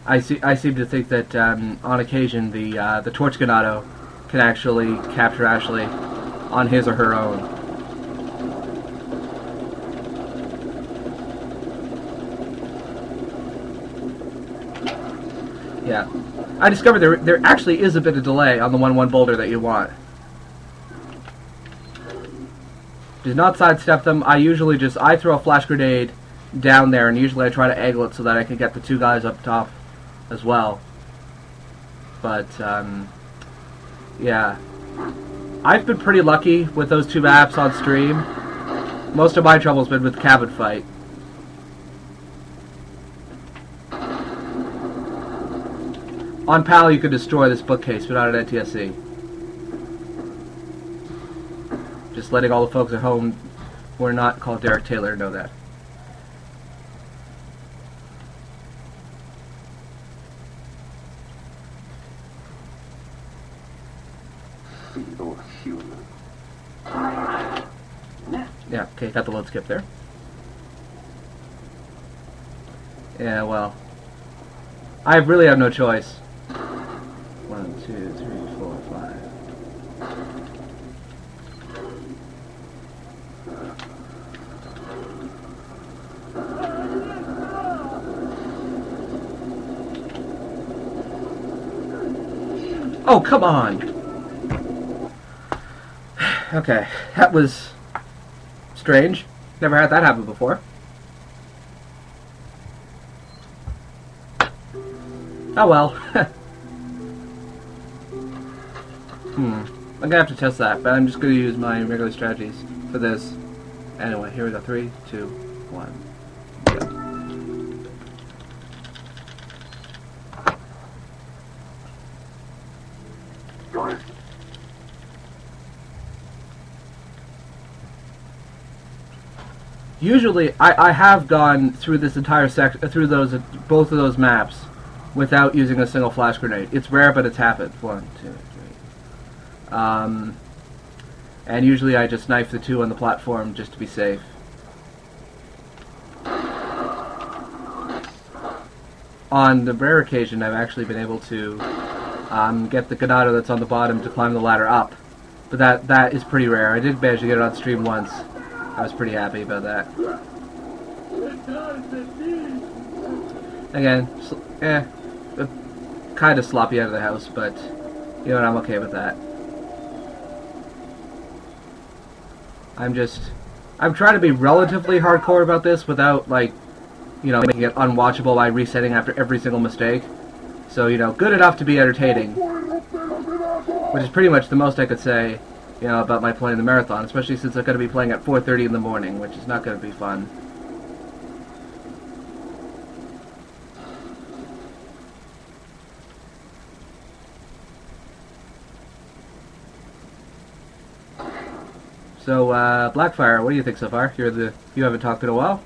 I seem to think that on occasion the torch Ganado can actually capture Ashley on his or her own. Yeah, I discovered there actually is a bit of delay on the 1-1 boulder that you want. Do not sidestep them. I throw a flash grenade down there, and usually I try to angle it so that I can get the two guys up top as well. But, yeah. I've been pretty lucky with those two maps on stream. Most of my trouble's been with Cabin Fight. On PAL you could destroy this bookcase, but not on NTSC. Just letting all the folks at home who are not called Derek Taylor know that. Feeble human. Yeah, okay, got the load skip there. Yeah, well, I really have no choice. 1, 2, 3, 4, 5. Oh, come on! Okay, that was strange. Never had that happen before. Oh well. I'm gonna have to test that, but I'm just gonna use my regular strategies for this. Anyway, here we go. 3, 2, 1, go. Usually, I have gone through this entire through both of those maps without using a single flash grenade. It's rare, but it's happened. 1, 2, 3. And usually I just knife the 2 on the platform just to be safe. On the rare occasion, I've actually been able to get the Ganado that's on the bottom to climb the ladder up. But that is pretty rare. I did manage to get it on stream once. I was pretty happy about that. Again, kind of sloppy out of the house, but you know what, I'm okay with that. I'm trying to be relatively hardcore about this without, like, you know, making it unwatchable by resetting after every single mistake. So, you know, good enough to be entertaining, which is pretty much the most I could say, you know, about my playing the marathon, especially since I'm going to be playing at 4:30 in the morning, which is not going to be fun. So, Blackfire, what do you think so far? You haven't talked in a while?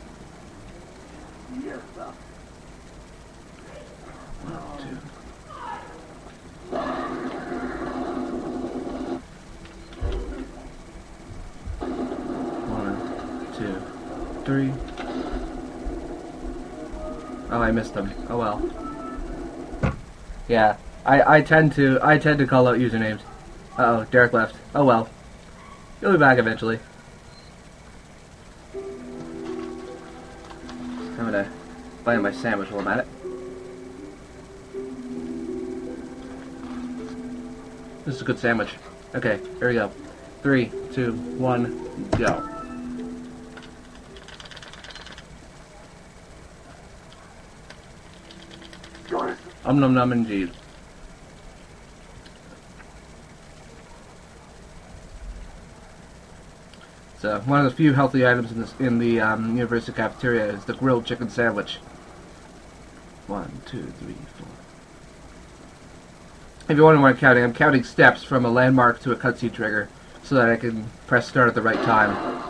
Yes, sir. 1, 2, 3. Oh, I missed them. Oh well. Yeah, I tend to call out usernames. Uh oh, Derek left. Oh well. He'll be back eventually. I'm gonna bite my sandwich while I'm at it. This is a good sandwich. Okay, here we go. 3, 2, 1, go. Num num indeed. So one of the few healthy items in the university cafeteria is the grilled chicken sandwich. 1, 2, 3, 4. If you're wondering what I'm counting steps from a landmark to a cutscene trigger, so that I can press start at the right time.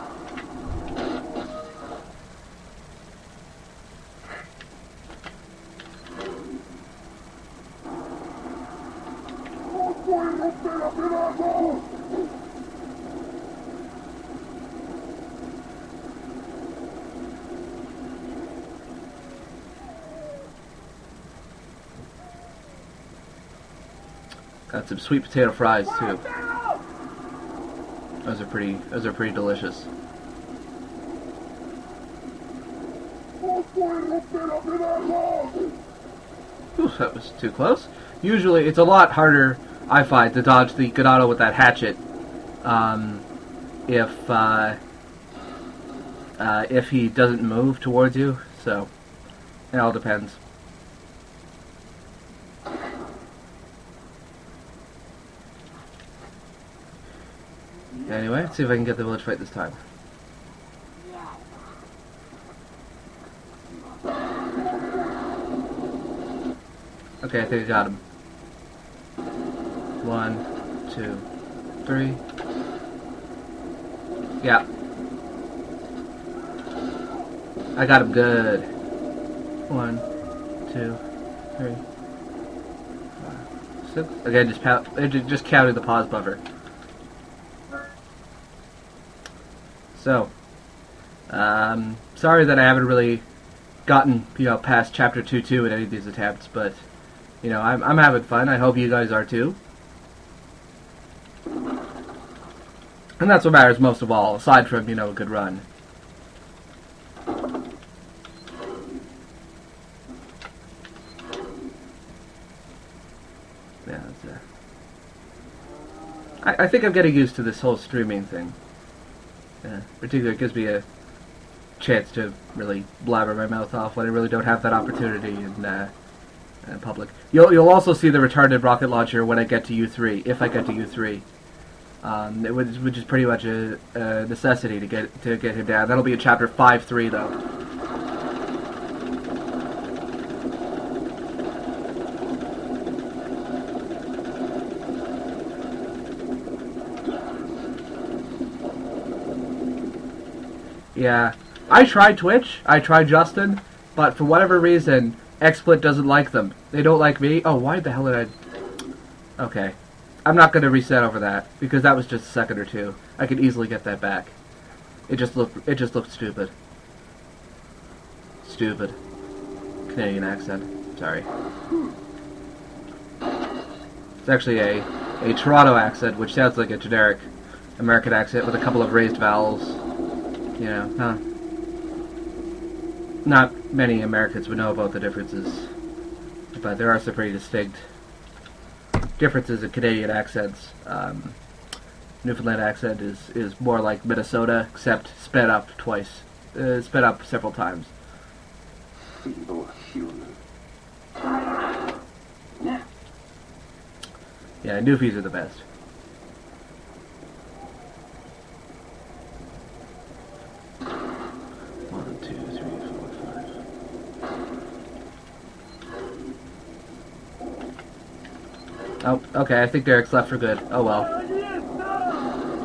Got some sweet potato fries too. Those are pretty delicious. Ooh, that was too close. Usually, it's a lot harder, I find, to dodge the Ganado with that hatchet. If he doesn't move towards you, so it all depends. Anyway, let's see if I can get the village fight this time. Okay, I think I got him. 1, 2, 3. Yeah. I got him good. 1, 2, 3, 4, 6. Again, just counting the pause buffer. So, sorry that I haven't really gotten, past chapter 2.2 in any of these attempts, but, I'm having fun. I hope you guys are too. And that's what matters most of all, aside from, a good run. Yeah, I think I'm getting used to this whole streaming thing. Particularly, it gives me a chance to really blabber my mouth off when I really don't have that opportunity in public. You'll also see the retarded rocket launcher when I get to U3, if I get to U3, which is pretty much a necessity to get him down. That'll be in chapter 5.3 though. Yeah, I tried Twitch, I tried Justin, but for whatever reason, XSplit doesn't like them. They don't like me. Oh, why the hell did I... Okay. I'm not going to reset over that, because that was just a second or two. I could easily get that back. It just looked stupid. Stupid. Canadian accent. Sorry. It's actually a Toronto accent, which sounds like a generic American accent with a couple of raised vowels. You know, huh? Not many Americans would know about the differences, but there are some pretty distinct differences in Canadian accents. Newfoundland accent is more like Minnesota, except sped up twice. Sped up several times. Feeble human. Yeah, Newfies are the best. One, two, three, four, five. Oh, okay, I think Derek's left for good. Oh well.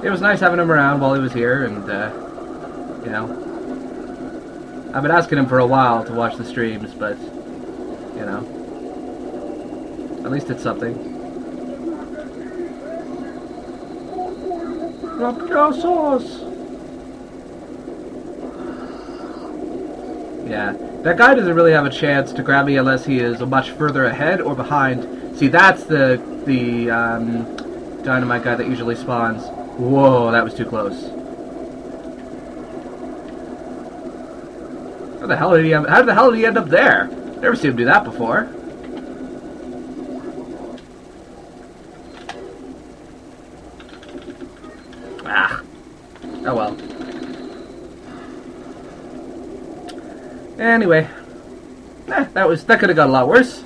It was nice having him around while he was here, and, you know. I've been asking him for a while to watch the streams, but, you know. At least it's something. Drop your sauce! Yeah, that guy doesn't really have a chance to grab me unless he is much further ahead or behind. See, that's the dynamite guy that usually spawns. Whoa, that was too close. How the hell did he end up there? Never seen him do that before. Ah. Oh well. Anyway. That could have got a lot worse.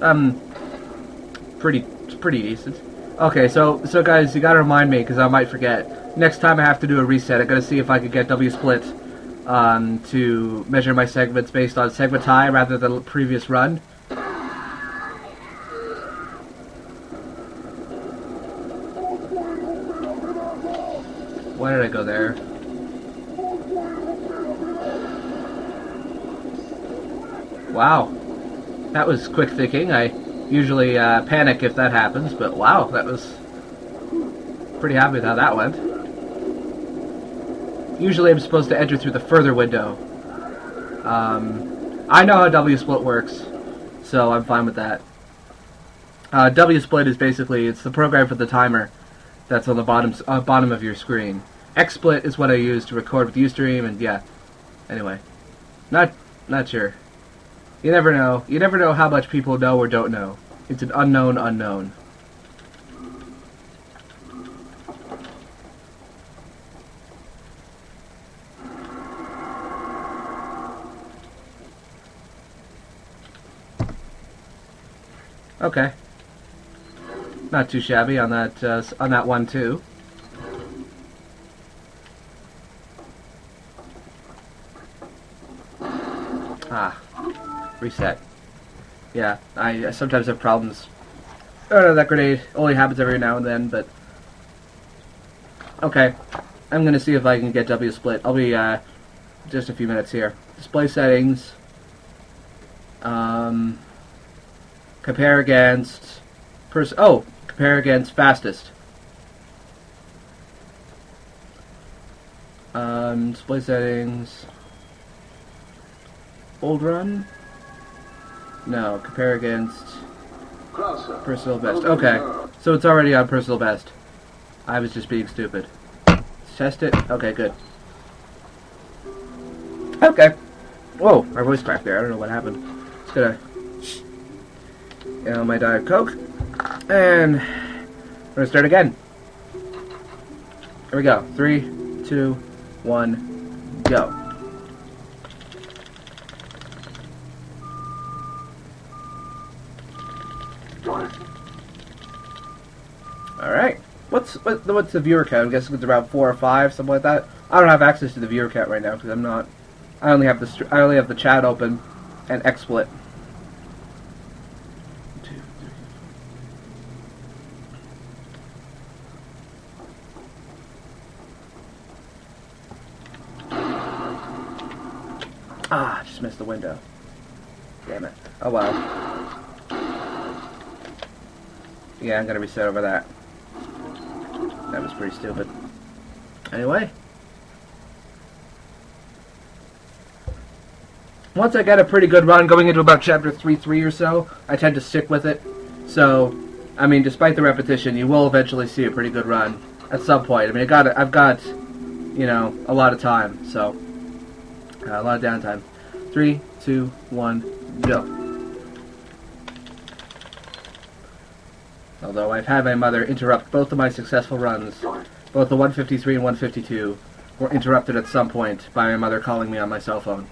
Pretty decent. Okay, so guys, you gotta remind me, because I might forget. Next time I have to do a reset, I gotta see if I could get W-split to measure my segments based on segment time rather than the previous run. Why did I go there? Wow. That was quick thinking. I usually panic if that happens, but wow, that was pretty happy with how that went. Usually I'm supposed to enter through the further window. I know how W-split works, so I'm fine with that. W-split is basically, it's the program for the timer that's on the bottom of your screen. XSplit is what I use to record with Ustream, and yeah. Anyway, not sure. You never know. You never know how much people know or don't know. It's an unknown unknown. Okay. Not too shabby on that one too. Ah, reset. Yeah, I sometimes have problems. I don't know, that grenade only happens every now and then, but okay. I'm gonna see if I can get W-split. I'll be just a few minutes here. Display settings. Compare against compare against fastest. Display settings. Old run? No, compare against personal best. Okay, so it's already on personal best. I was just being stupid. Let's test it. Okay, good. Okay. Whoa, my voice cracked there. I don't know what happened. Just gonna get on my Diet Coke. And we're gonna start again. Here we go. 3, 2, 1, go. Alright. What's the viewer count? I'm guessing it's around 4 or 5, something like that. I don't have access to the viewer count right now because I'm not. I only have the chat open and XSplit. 2, 3. Ah, just missed the window. Damn it. Oh well. Yeah, I'm gonna reset over that. That was pretty stupid. Anyway. Once I get a pretty good run going into about chapter 3 or so, I tend to stick with it. So, I mean, despite the repetition, you will eventually see a pretty good run at some point. I mean, I've got, you know, a lot of time, so a lot of downtime. 3, 2, 1, go. Although I've had my mother interrupt both of my successful runs, both the 153 and 152 were interrupted at some point by my mother calling me on my cell phone.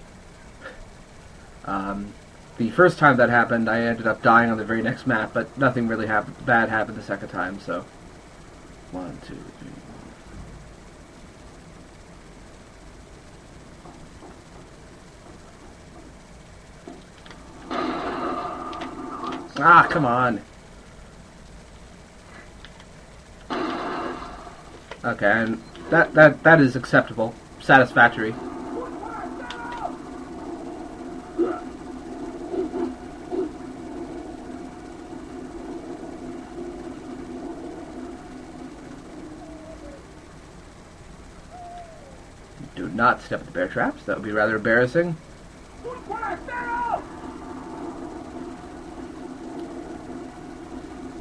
The first time that happened, I ended up dying on the very next map, but nothing really bad happened the second time, so 1, 2, 3. Ah, come on. Okay, and that is acceptable, satisfactory. Do not step in the bear traps. That would be rather embarrassing.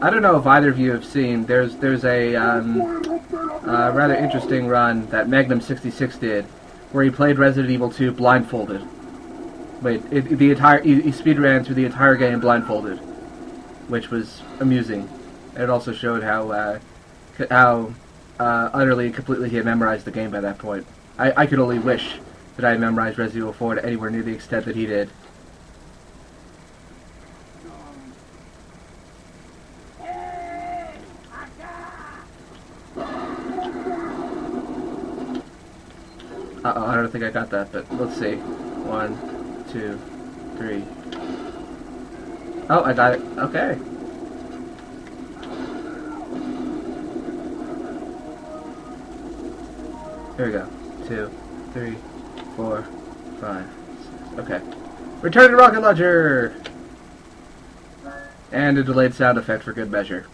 I don't know if either of you have seen. There's a rather interesting run that Magnum66 did, where he played Resident Evil 2 blindfolded. Wait, he speed ran through the entire game blindfolded, which was amusing. It also showed how utterly and completely he had memorized the game by that point. I could only wish that I had memorized Resident Evil 4 to anywhere near the extent that he did. Uh-oh, I don't think I got that, but let's see. 1, 2, 3. Oh, I got it. Okay. Here we go. 2, 3, 4, 5, 6. Okay. Return to rocket launcher! And a delayed sound effect for good measure.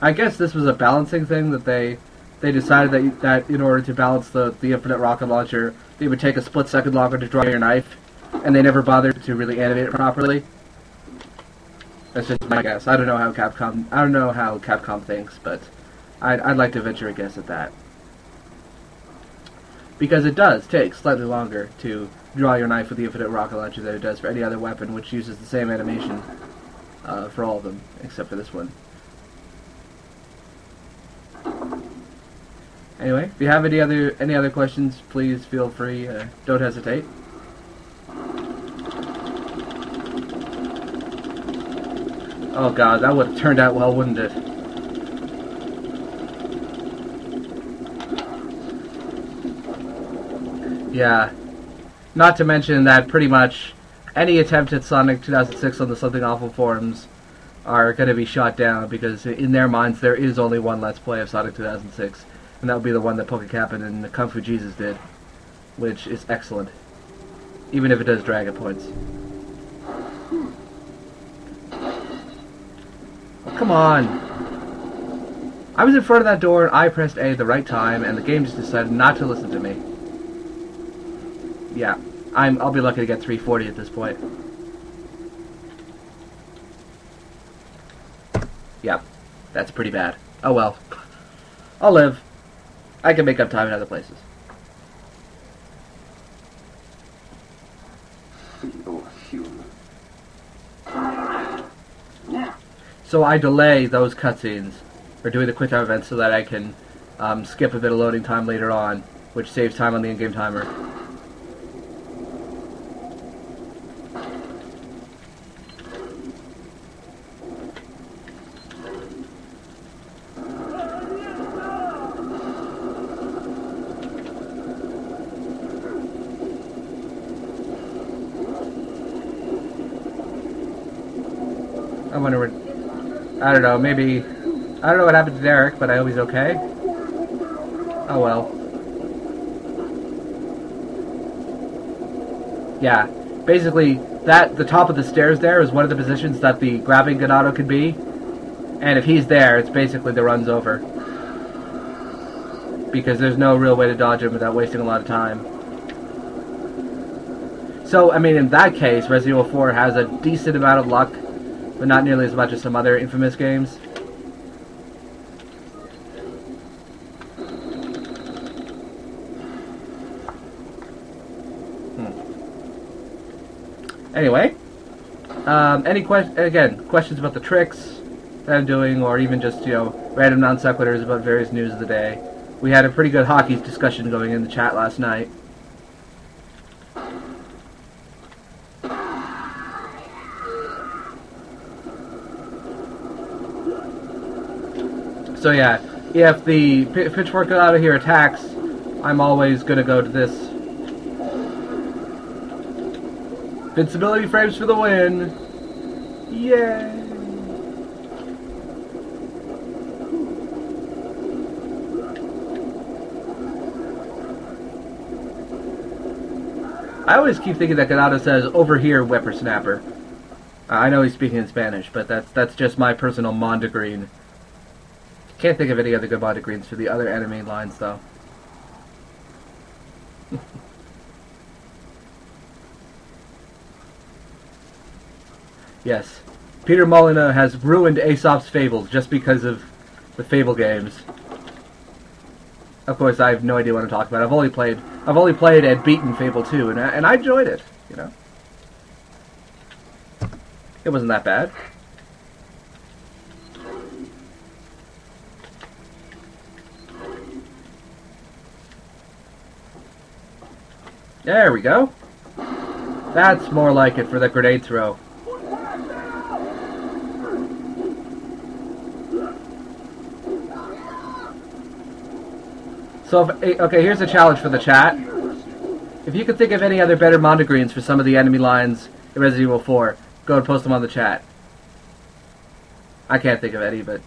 I guess this was a balancing thing that they decided that in order to balance the infinite rocket launcher, they would take a split second longer to draw your knife, and they never bothered to really animate it properly. That's just my guess. I don't know how Capcom thinks, but I'd like to venture a guess at that. Because it does take slightly longer to draw your knife with the infinite rocket launcher than it does for any other weapon, which uses the same animation for all of them, except for this one. Anyway, if you have any other questions, please feel free. Don't hesitate. Oh god, that would have turned out well, wouldn't it? Yeah. Not to mention that pretty much any attempt at Sonic 2006 on the Something Awful forums are going to be shot down, because in their minds there is only one Let's Play of Sonic 2006, and that would be the one that PokeCaptain and Kung Fu Jesus did, which is excellent, even if it does drag at points. Oh, come on! I was in front of that door, and I pressed A at the right time, and the game just decided not to listen to me. Yeah, I'll be lucky to get 340 at this point. Yeah, that's pretty bad. Oh well. I'll live. I can make up time in other places. You're human. So I delay those cutscenes, or doing the quick time events, so that I can skip a bit of loading time later on, which saves time on the in-game timer. I wonder what... I don't know, maybe I don't know what happened to Derek, but I hope he's okay. Oh well. Yeah, basically, the top of the stairs there is one of the positions that the grabbing Ganado could be. And if he's there, it's basically the run's over. Because there's no real way to dodge him without wasting a lot of time. So, I mean, in that case, Resident Evil 4 has a decent amount of luck, but not nearly as much as some other Infamous games. Anyway, any questions about the tricks that I'm doing, or even just, random non sequiturs about various news of the day? We had a pretty good hockey discussion going in the chat last night. So yeah, if the pitchfork out of here attacks, I'm always going to go to this. Invincibility frames for the win! Yay! I always keep thinking that Ganado says, "Over here, whippersnapper." I know he's speaking in Spanish, but that's just my personal Mondegreen. Can't think of any other good Mondegreens for the other enemy lines, though. Yes. Peter Molyneux has ruined Aesop's Fables just because of the Fable games. Of course, I have no idea what I'm talking about. I've only played and beaten Fable 2, and I enjoyed it, It wasn't that bad. There we go. That's more like it for the grenade throw. So, okay, here's a challenge for the chat. If you could think of any other better Mondegreens for some of the enemy lines in Resident Evil 4, go and post them on the chat. I can't think of any, but...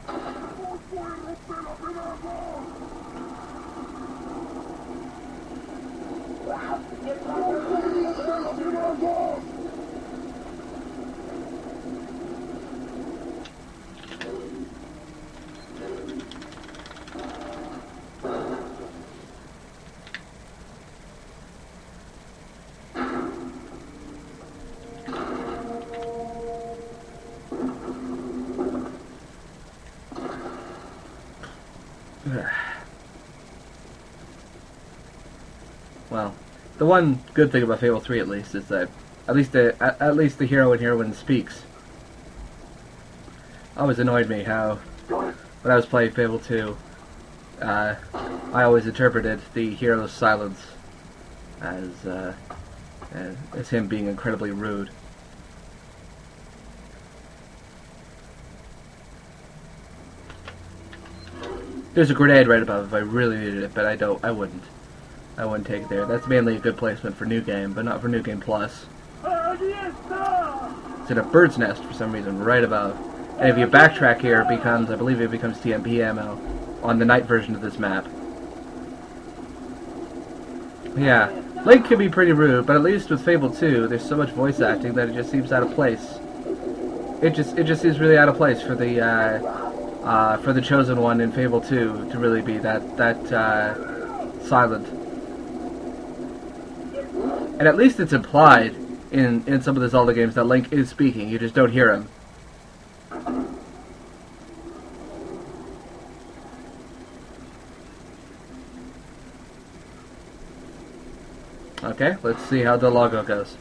Well, the one good thing about Fable 3, at least, is that at least the hero and heroine speaks. Always annoyed me how, when I was playing Fable 2, I always interpreted the hero's silence as him being incredibly rude. There's a grenade right above if I really needed it, but I wouldn't take it there. That's mainly a good placement for New Game, but not for New Game Plus. It's in a bird's nest for some reason, right above. And if you backtrack here, I believe it becomes TMP ammo on the night version of this map. Yeah, Link can be pretty rude, but at least with Fable 2, there's so much voice acting that it just seems out of place. It just seems really out of place for the chosen one in Fable 2 to really be that silent. And at least it's implied in some of the Zelda games that Link is speaking, you just don't hear him. Okay, let's see how the logo goes.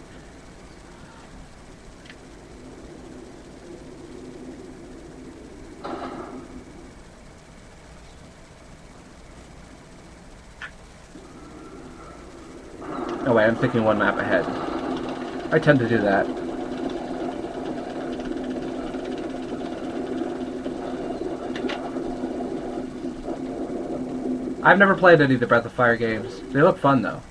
Oh wait, I'm thinking one map ahead. I tend to do that. I've never played any of the Breath of Fire games. They look fun though.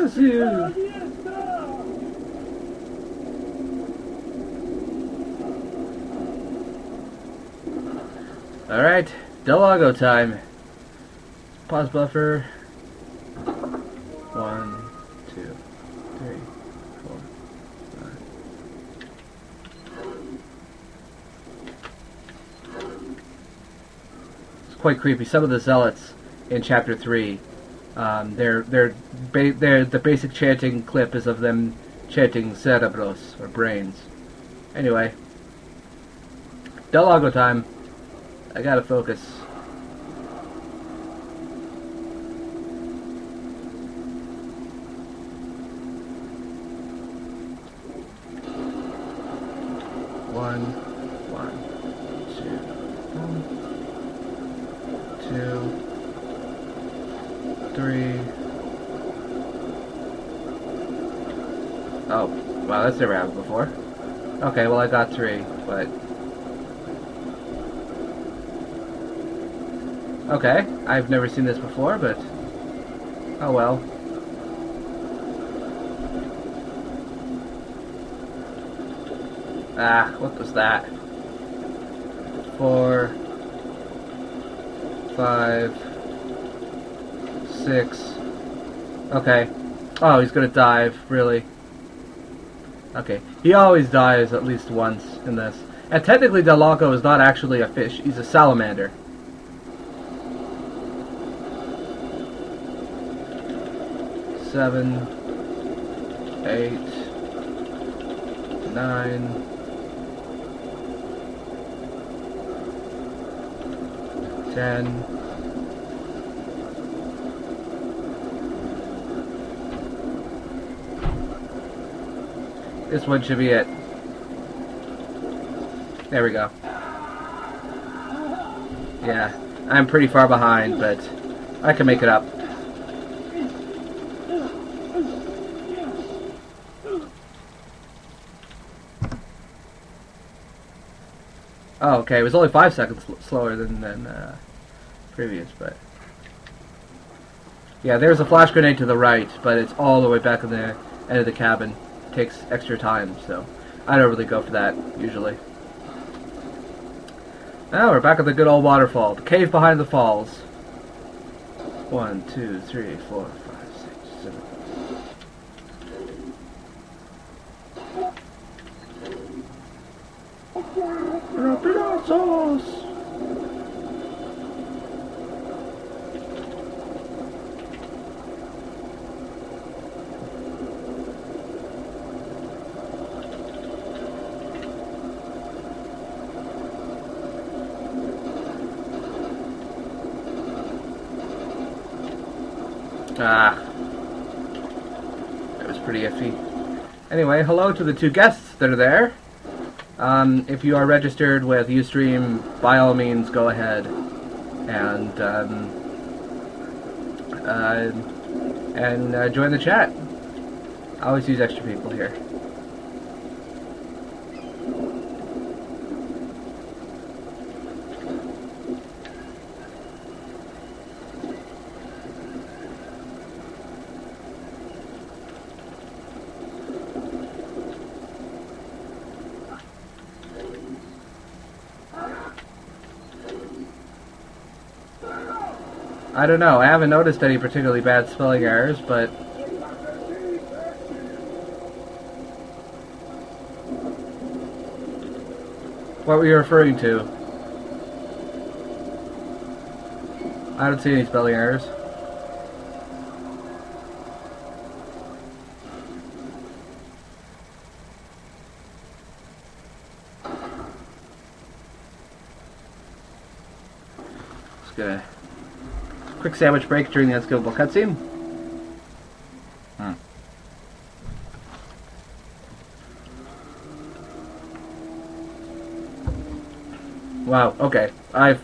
miss you. Alright, Del Lago time. Pause buffer. 1, 2, 3, 4, 5. It's quite creepy. Some of the zealots in chapter 3, the basic chanting clip is of them chanting cerebros, or brains. Anyway, Del Lago time. I gotta focus. One, 2, 3. Oh, wow, that's never happened before. Okay, well I got 3, but... Okay, I've never seen this before, but... Oh well. Ah, what was that? 4, 5, 6. Okay. Oh, he's gonna dive, really. Okay. He always dies at least once in this. And technically Del Lago is not actually a fish, he's a salamander. 7, 8, 9, 10. This one should be it. There we go. Yeah, I'm pretty far behind, but I can make it up. Oh, okay. It was only 5 seconds slower than previous, but yeah, there's a flash grenade to the right, but it's all the way back in the end of the cabin. It takes extra time, so I don't really go for that usually. Now we're back at the good old waterfall, the cave behind the falls. 1, 2, 3, 4, 5, 6, 7. Sauce. Ah, that was pretty iffy. Anyway, hello to the 2 guests that are there. If you are registered with Ustream, by all means, go ahead and join the chat. I always use extra people here. I don't know. I haven't noticed any particularly bad spelling errors, but what were you referring to? I don't see any spelling errors. Just gonna quick sandwich break during the unskippable cutscene. Wow, okay. That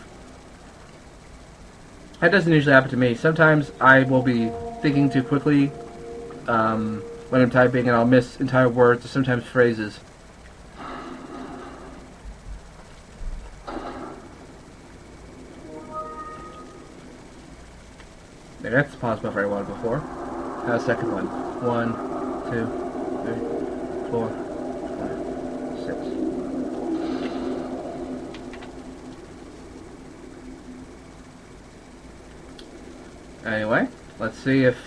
doesn't usually happen to me. Sometimes I will be thinking too quickly when I'm typing and I'll miss entire words or sometimes phrases. There, that's the pause buffer I wanted before. Now second one. 1, 2, 3, 4, 5, 6. Anyway, let's see if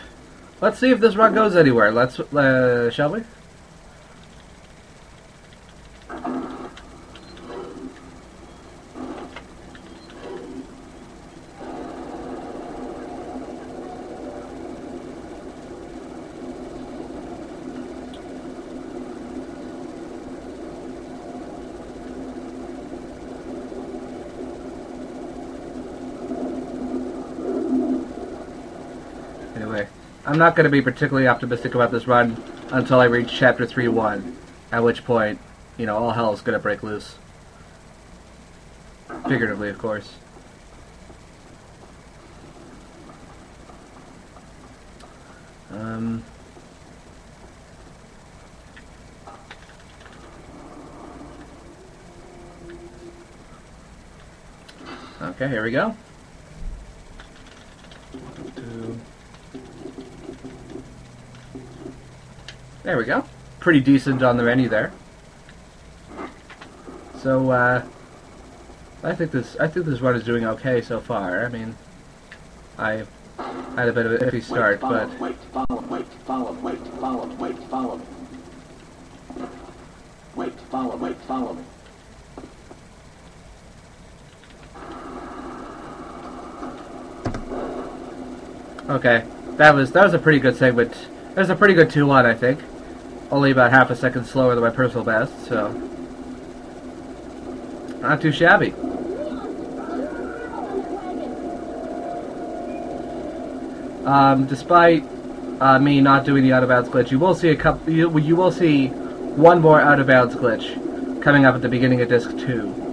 this run goes anywhere. Shall we? Anyway, I'm not going to be particularly optimistic about this run until I reach Chapter 3-1, at which point, you know, all hell is going to break loose. Figuratively, of course. Okay, here we go. 2. There we go. Pretty decent on the menu there. So I think this run is doing okay so far. I mean, I had a bit of an iffy start, but Follow me. okay, that was a pretty good segment. That was a pretty good 2-1, I think. Only about half a second slower than my personal best, so not too shabby. Despite me not doing the out of bounds glitch, you will see you will see one more out of bounds glitch coming up at the beginning of disc 2.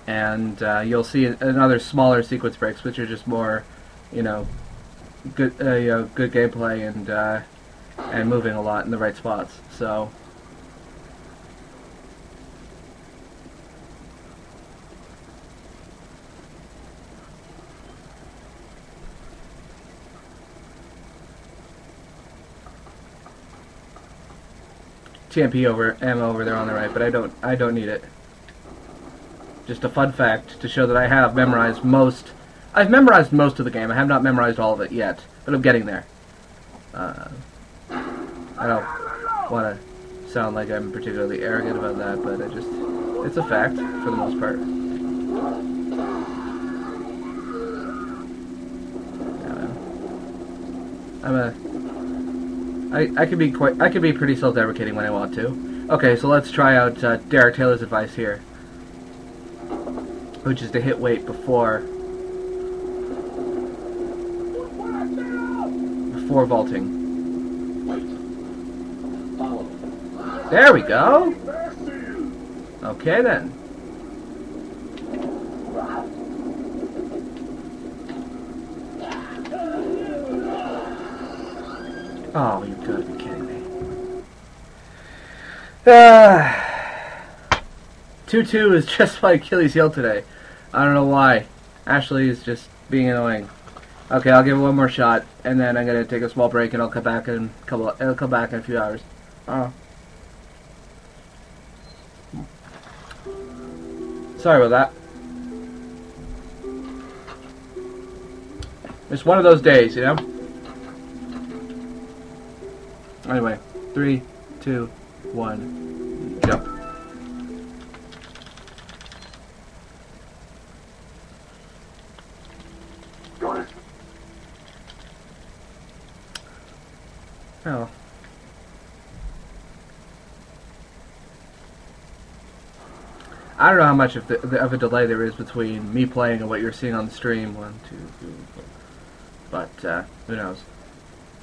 And you'll see another smaller sequence breaks, which are just more, you know, good gameplay and moving a lot in the right spots. So. TMP ammo over there on the right, but I don't need it. Just a fun fact to show that I have memorized most. I've memorized most of the game. I have not memorized all of it yet, but I'm getting there. I don't want to sound like I'm particularly arrogant about that, but it's a fact for the most part. I can be pretty self-deprecating when I want to. Okay, so let's try out Derek Taylor's advice here, which is to hit weight before vaulting. There we go. Okay then. Oh, you gotta be kidding me. 2-2 is just my Achilles heel today. I don't know why. Ashley is just being annoying. Okay, I'll give it one more shot, and then I'm gonna take a small break, and I'll come back in a few hours. Sorry about that. It's one of those days, you know? Anyway, 3, 2, 1, go. Got it. Oh. I don't know how much of a delay there is between me playing and what you're seeing on the stream. 1, 2, 3, 4. But who knows?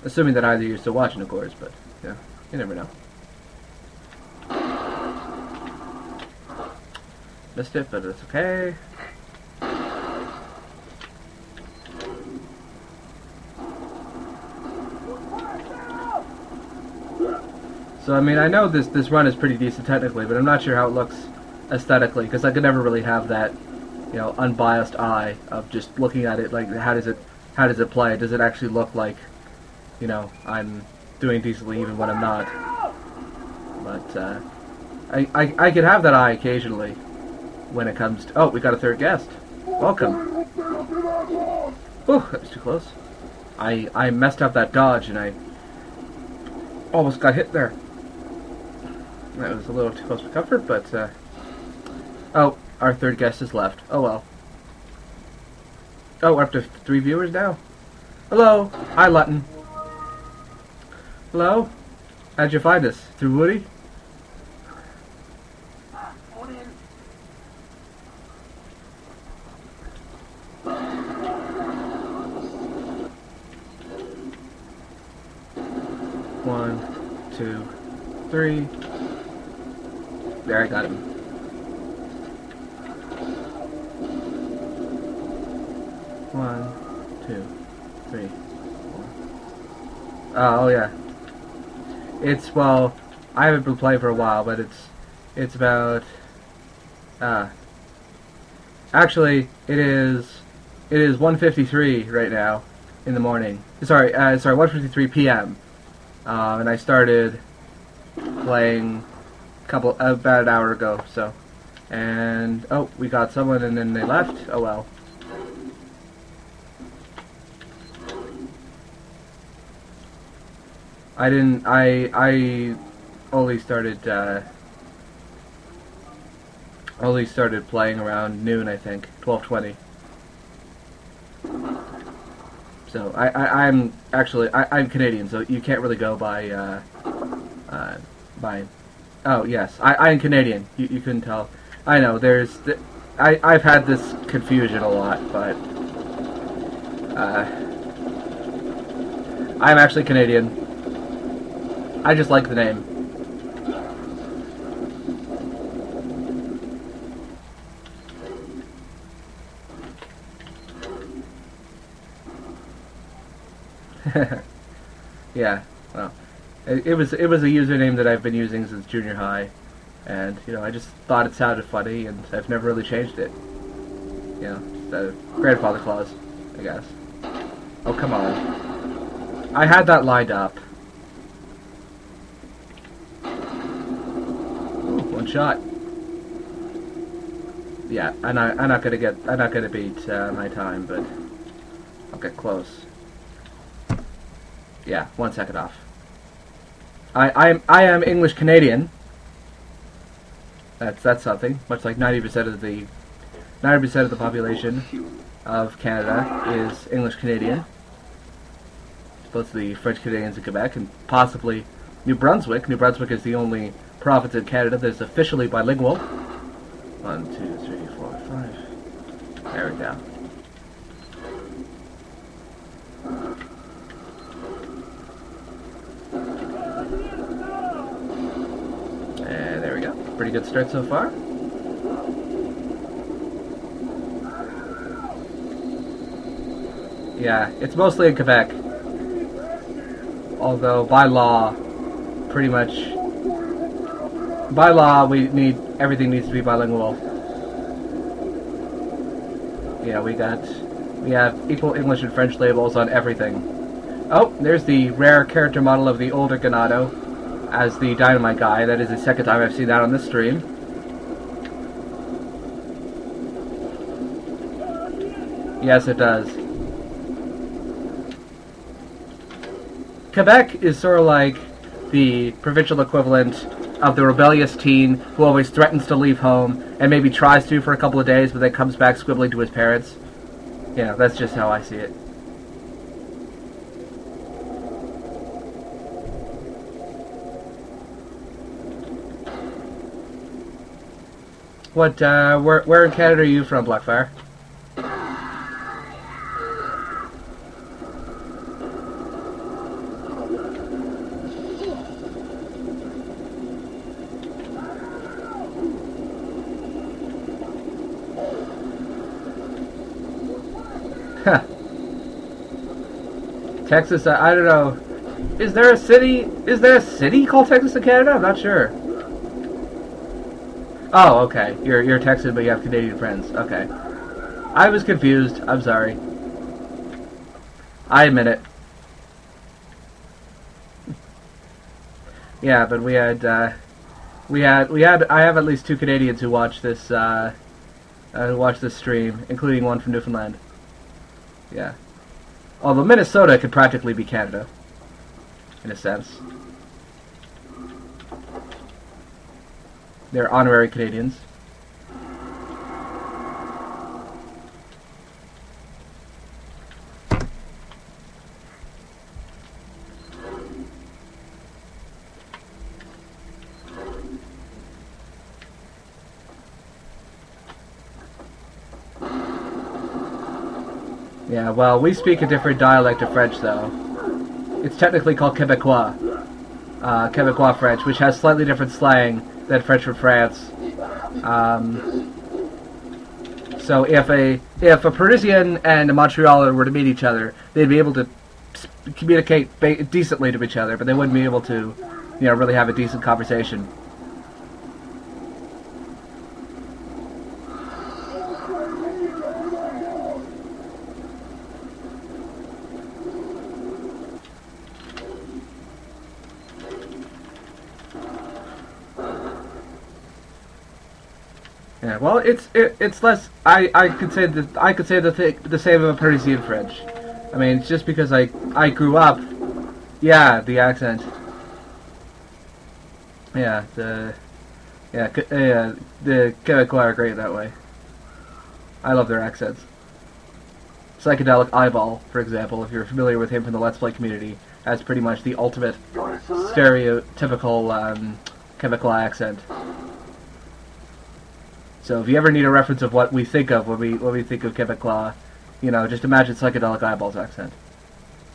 Assuming that either you're still watching, of course. But yeah, you never know. Missed it, but it's okay. So I mean, I know this run is pretty decent technically, but I'm not sure how it looks aesthetically, because I could never really have that, you know, unbiased eye of just looking at it like, how does it how does it play? Does it actually look like, you know, I'm doing decently even when I'm not? But I could have that eye occasionally when it comes to... Oh, we got a third guest. Welcome. Oh, that was too close. I messed up that dodge and I almost got hit there. That was a little too close for comfort, but... Oh, our third guest has left. Oh well. Oh, we're up to 3 viewers now. Hello. Hi, Lutton. Hello. How'd you find us? Through Woody? One, two, three. There, I got him. One, two, three, four. Oh yeah. It's, well, I haven't been playing for a while, but it's about, actually, it is 1:53 right now in the morning. Sorry, 1:53 p.m. And I started playing about an hour ago, so. And, oh, we got someone and then they left. Oh well. I only started playing around noon, I think, 12:20. So I'm actually I'm Canadian, so you can't really go by oh yes, I'm Canadian. You couldn't tell. I know I've had this confusion a lot, but I'm actually Canadian. I just like the name. Yeah, well, it was a username that I've been using since junior high, and you know I just thought it sounded funny, and I've never really changed it. You know, the grandfather clause, I guess. Oh come on! I had that lined up. Ooh, one shot. Yeah, I'm not gonna beat my time, but I'll get close. Yeah, 1 second off. I am English Canadian. That's something. Much like 90% of the population of Canada is English Canadian. Both the French Canadians in Quebec and possibly New Brunswick. New Brunswick is the only province in Canada that is officially bilingual. 1, 2, 3, 4, 5. There we go. And there we go. Pretty good start so far. Yeah, it's mostly in Quebec. Although by law, pretty much by law everything needs to be bilingual. Yeah, we have equal English and French labels on everything. Oh, there's the rare character model of the older Ganado as the Dynamite guy. That is the second time I've seen that on this stream. Yes, it does. Quebec is sort of like the provincial equivalent of the rebellious teen who always threatens to leave home and maybe tries to for a couple of days, but then comes back squibbling to his parents. Yeah, that's just how I see it. What, where in Canada are you from, Blackfire? Texas, I don't know. Is there a city called Texas in Canada? I'm not sure. Oh, okay. You're Texan, but you have Canadian friends. Okay. I was confused. I'm sorry. I admit it. Yeah, but I have at least 2 Canadians who watch this stream, including one from Newfoundland. Yeah. Although Minnesota could practically be Canada, in a sense. They're honorary Canadians. Yeah, well, we speak a different dialect of French, though. It's technically called Quebecois. Quebecois French, which has slightly different slang than French from France. So if a Parisian and a Montrealer were to meet each other, they'd be able to communicate decently to each other, but they wouldn't be able to, really have a decent conversation. Yeah, well, it's less. I could say the same of a Parisian French. I mean, it's just because I grew up. Yeah, the accent. Yeah, the Quebecois are great that way. I love their accents. Psychedelic Eyeball, for example, if you're familiar with him from the Let's Play community, has pretty much the ultimate stereotypical Quebecois accent. So if you ever need a reference of what we think of when we think of Quebecois, just imagine Psychedelic Eyeball's accent.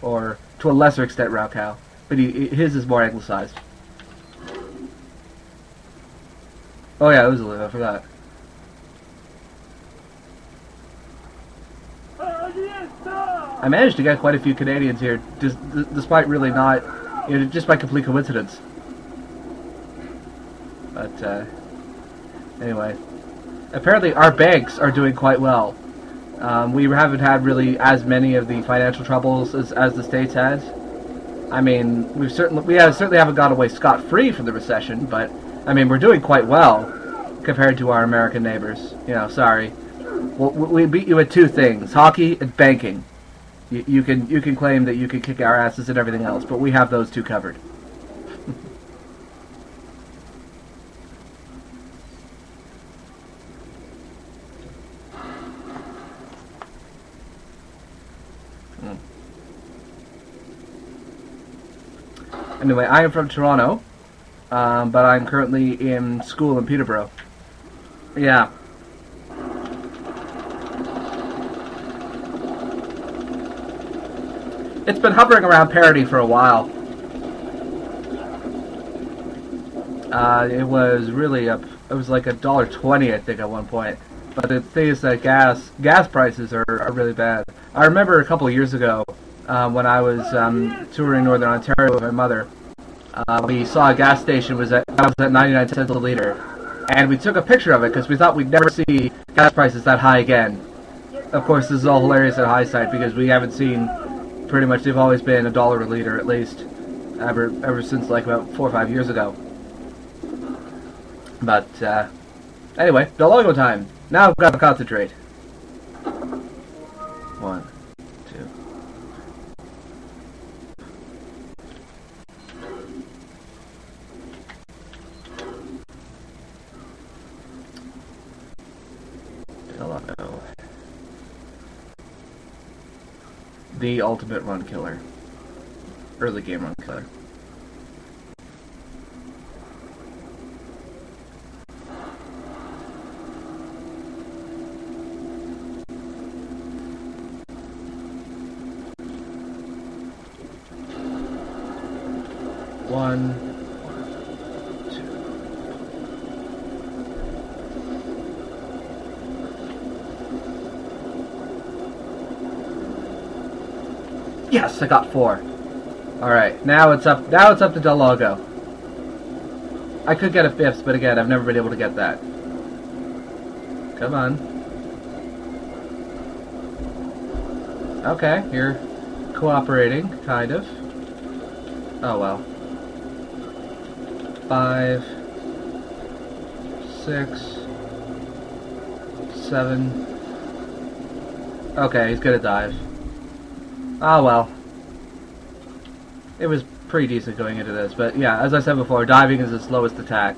Or, to a lesser extent, Raocow. But his is more anglicized. Oh yeah, Uzulu, I forgot. I managed to get quite a few Canadians here, despite really not, just by complete coincidence. But, anyway. Apparently our banks are doing quite well. We haven't had really as many of the financial troubles as the States has. I mean, we certainly haven't got away scot-free from the recession, but I mean, we're doing quite well compared to our American neighbors. Sorry. Well, we beat you at 2 things: hockey and banking. You can claim that you can kick our asses and everything else, but we have those 2 covered. Anyway, I am from Toronto, but I'm currently in school in Peterborough. Yeah. It's been hovering around parity for a while. It was really up. It was like $1.20, I think, at one point. But the thing is that gas prices are really bad. I remember a couple of years ago, when I was touring Northern Ontario with my mother, we saw a gas station was at 99 cents a liter, and we took a picture of it because we thought we'd never see gas prices that high again. Of course, this is all hilarious at hindsight because we haven't seen, pretty much, they've always been $1 a liter at least, ever since like about 4 or 5 years ago. But anyway, Dologo time. Now I've got to concentrate. 1, 2. Dologo. The ultimate run killer. Early game run killer. One, 2. Yes, I got 4. All right, now it's up. Now it's up to Dologo. I could get a 5th, but again, I've never been able to get that. Come on. Okay, you're cooperating, kind of. Oh well. 5, 6, 7. Okay, he's gonna dive. Oh well. It was pretty decent going into this, but yeah, as I said before, diving is the slowest attack.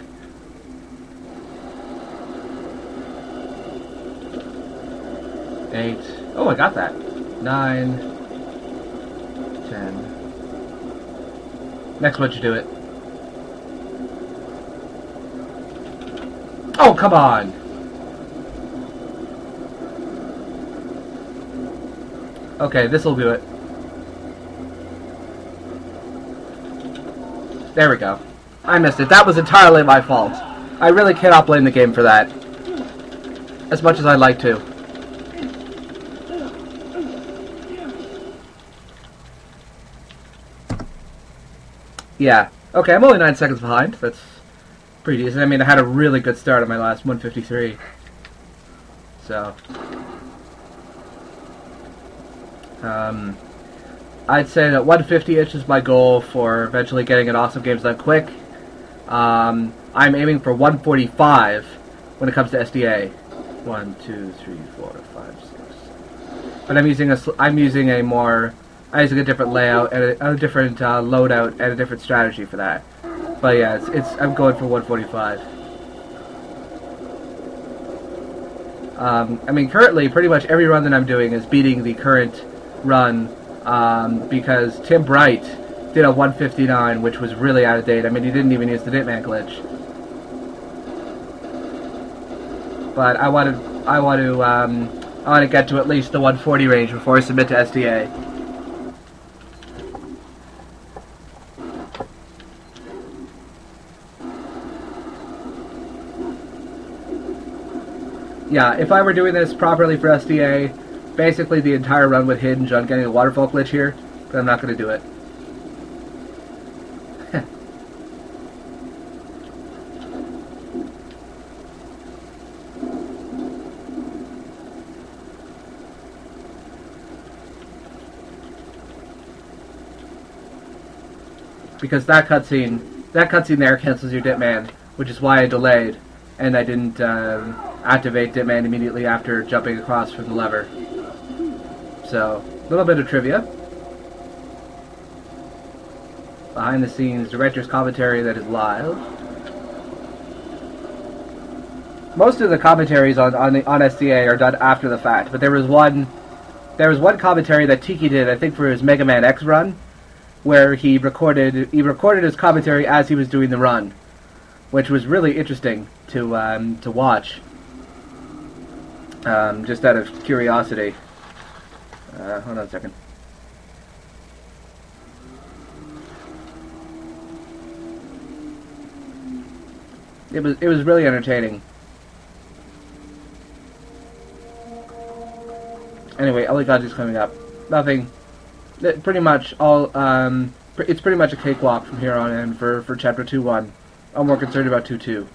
Eight. Oh, I got that. 9, 10. Next one, you do it. Oh, come on! Okay, this'll do it. There we go. I missed it. That was entirely my fault. I really cannot blame the game for that. As much as I'd like to. Yeah. Okay, I'm only 9 seconds behind. That's pretty decent. I mean, I had a really good start on my last 153. So... I'd say that 150-ish is my goal for eventually getting an Awesome Games Done Quick. I'm aiming for 145 when it comes to SDA. 1, 2, 3, 4, 5, 6. But I'm using a different layout and a different loadout and a different strategy for that. But yeah, I'm going for 145. I mean, currently, pretty much every run that I'm doing is beating the current run, because Tim Bright did a 159, which was really out of date. I mean, he didn't even use the Ditman glitch. But I want to get to at least the 140 range before I submit to SDA. Yeah, if I were doing this properly for SDA, basically the entire run would hinge on getting a waterfall glitch here, but I'm not going to do it. Because that cutscene there cancels your Ditman, which is why I delayed, and I didn't activate Ditman immediately after jumping across from the lever. So, a little bit of trivia. Behind the scenes director's commentary that is live. Most of the commentaries on SDA are done after the fact, but there was one commentary that Tiki did, I think for his Mega Man X run, where he recorded his commentary as he was doing the run, which was really interesting to watch. Just out of curiosity. Hold on a second. It was really entertaining. Anyway, Eligaji's coming up. Nothing. Pretty much all. It's pretty much a cakewalk from here on in for chapter 2-1. I'm more concerned about 2-2.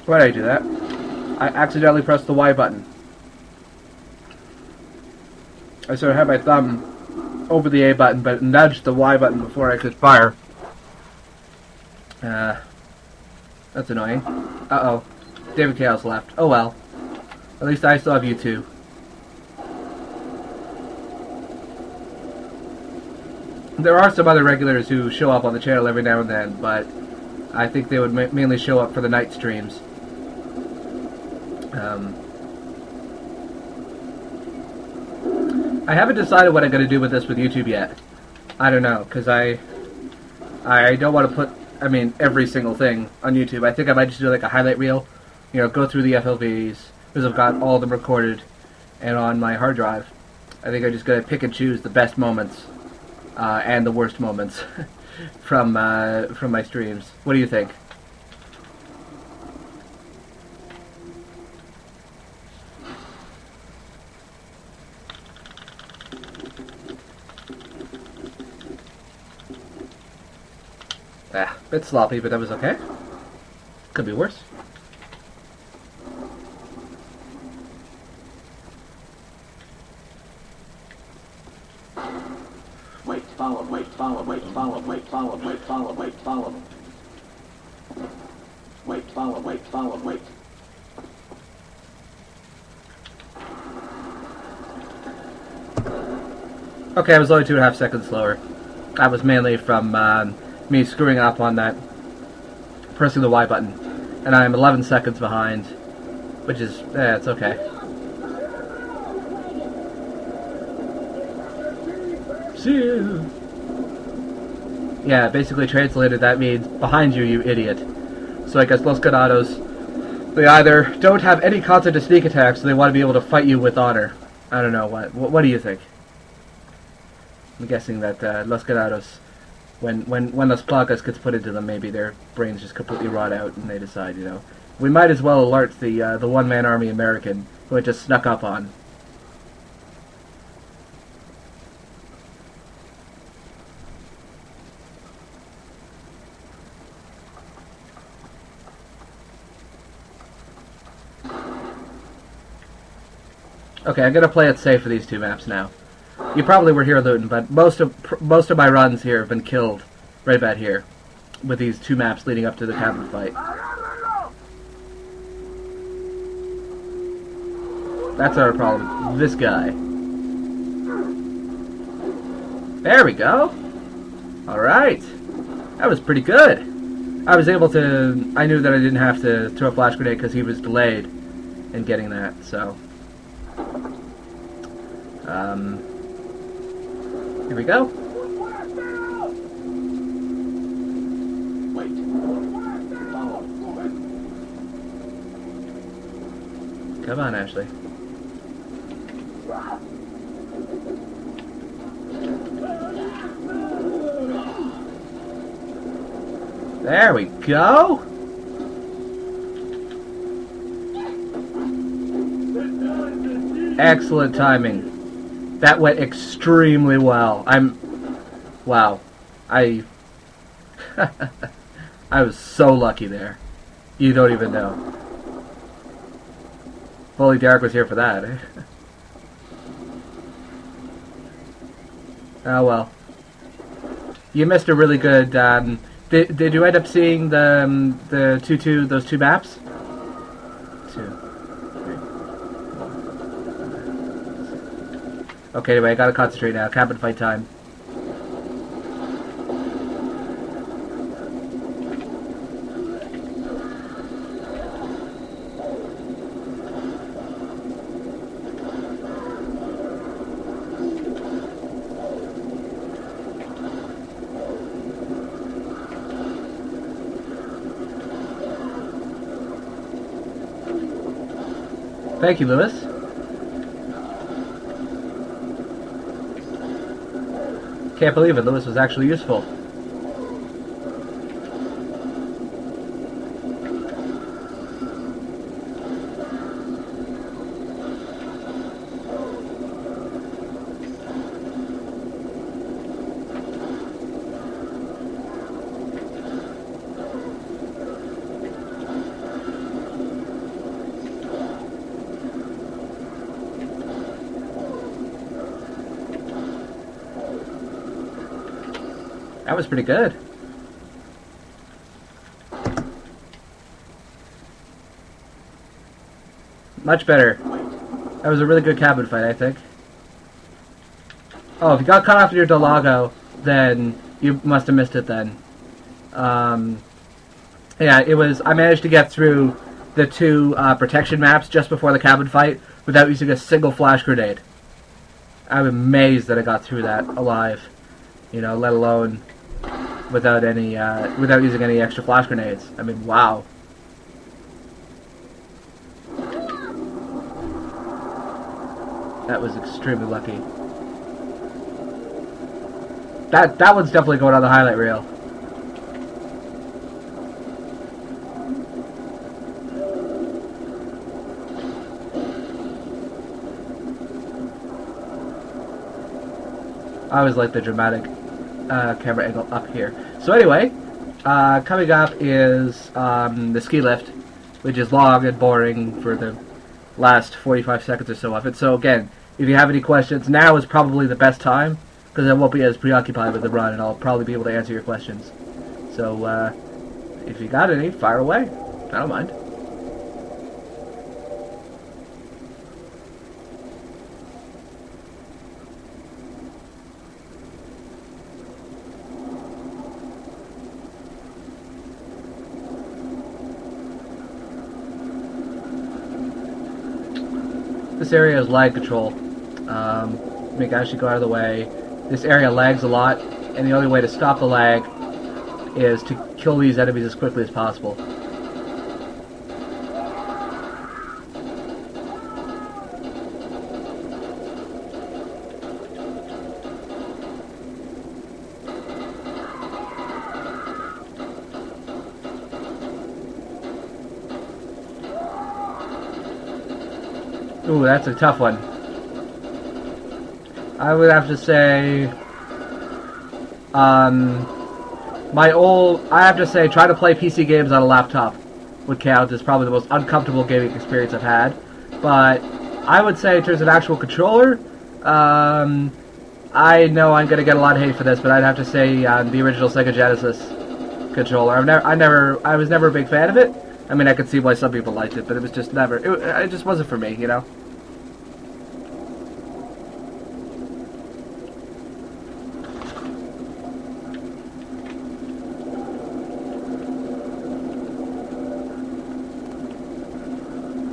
Why did I do that? I accidentally pressed the Y button. I sort of had my thumb over the A button, but nudged the Y button before I could fire. That's annoying. Uh-oh. David Chaos left. Oh well. At least I still have you two. There are some other regulars who show up on the channel every now and then, but I think they would mainly show up for the night streams. I haven't decided what I'm going to do with this with YouTube yet. I don't know, because I don't want to put, every single thing on YouTube. I think I might just do like a highlight reel, go through the FLVs, because I've got all of them recorded and on my hard drive. I think I'm just going to pick and choose the best moments and the worst moments from my streams. What do you think? Ah, bit sloppy, but that was okay. Could be worse. Wait, follow, wait, follow, wait, follow, wait, follow, wait, follow, wait, follow. Wait, follow, wait, follow, wait. Okay, I was only 2.5 seconds slower. That was mainly from me screwing up on that, pressing the Y button. And I'm 11 seconds behind, which is, it's okay. See you. Yeah, basically translated, that means behind you, you idiot. So I guess Los Ganados, they either don't have any concept of sneak attacks, so they want to be able to fight you with honor. I don't know, what do you think? I'm guessing that Los Ganados, when Las Placas gets put into them, maybe their brains just completely rot out and they decide, you know, we might as well alert the one-man army American who had just snuck up on. Okay, I'm gonna play it safe for these two maps now. You probably were here looting, but most of my runs here have been killed right about here, with these two maps leading up to the cabin fight. That's our problem. This guy. There we go. All right, that was pretty good. I was able to. I knew that I didn't have to throw a flash grenade because he was delayed in getting that. So. Here we go. Wait. Follow. Come on, Ashley. There we go. Excellent timing. That went extremely well. Wow. I was so lucky there. You don't even know. If only Derek was here for that. Eh? Oh well. You missed a really good. Did you end up seeing those two maps? 2, 3. Okay, anyway, I gotta concentrate now. Cabin fight time. Thank you, Lewis. Can't believe it. Lewis was actually useful. That was pretty good. Much better. That was a really good cabin fight, I think. Oh, if you got caught after your Delago, then you must have missed it then. Yeah, it was... I managed to get through the 2 protection maps just before the cabin fight without using a single flash grenade. I'm amazed that I got through that alive. You know, let alone without any, without using any extra flash grenades. I mean, wow. That was extremely lucky. That one's definitely going on the highlight reel. I always like the dramatic camera angle up here. So anyway, Coming up is the ski lift, which is long and boring for the last 45 seconds or so of it. So again, if you have any questions, now is probably the best time, because I won't be as preoccupied with the run, and I'll probably be able to answer your questions. So, if you got any, fire away. I don't mind. This area is lag control. Make Ashley go out of the way. This area lags a lot, and the only way to stop the lag is to kill these enemies as quickly as possible. Ooh, that's a tough one. I would have to say, I have to say, trying to play PC games on a laptop would count as probably the most uncomfortable gaming experience I've had. But I would say, in terms of actual controller, I know I'm gonna get a lot of hate for this, but I'd have to say the original Sega Genesis controller. I was never a big fan of it. I mean, I could see why some people liked it, but it was just never. It just wasn't for me, you know.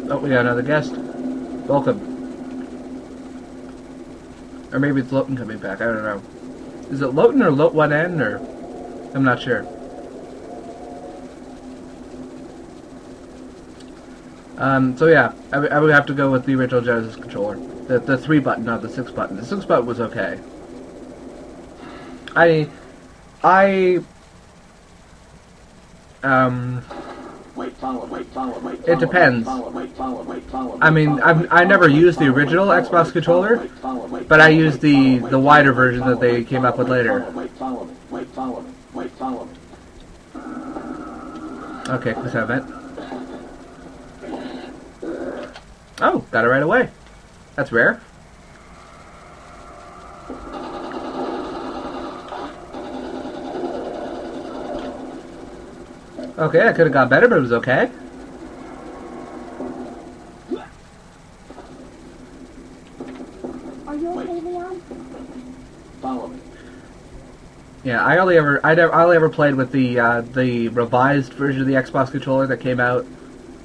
Oh, we got another guest. Welcome. Or maybe it's Lowton coming back. I don't know. Is it Lowton or Lot1N, or I'm not sure. So yeah, I would have to go with the original Genesis controller. The 3 button, not the 6 button. The 6 button was okay. It depends. I mean, I never used the original Xbox controller, but I used the wider version that they came up with later. Okay, quick event. Oh, got it right away. That's rare. Okay, I could have got better, but it was okay. Are you okay, Leon? Follow me. Yeah, I only ever played with the revised version of the Xbox controller that came out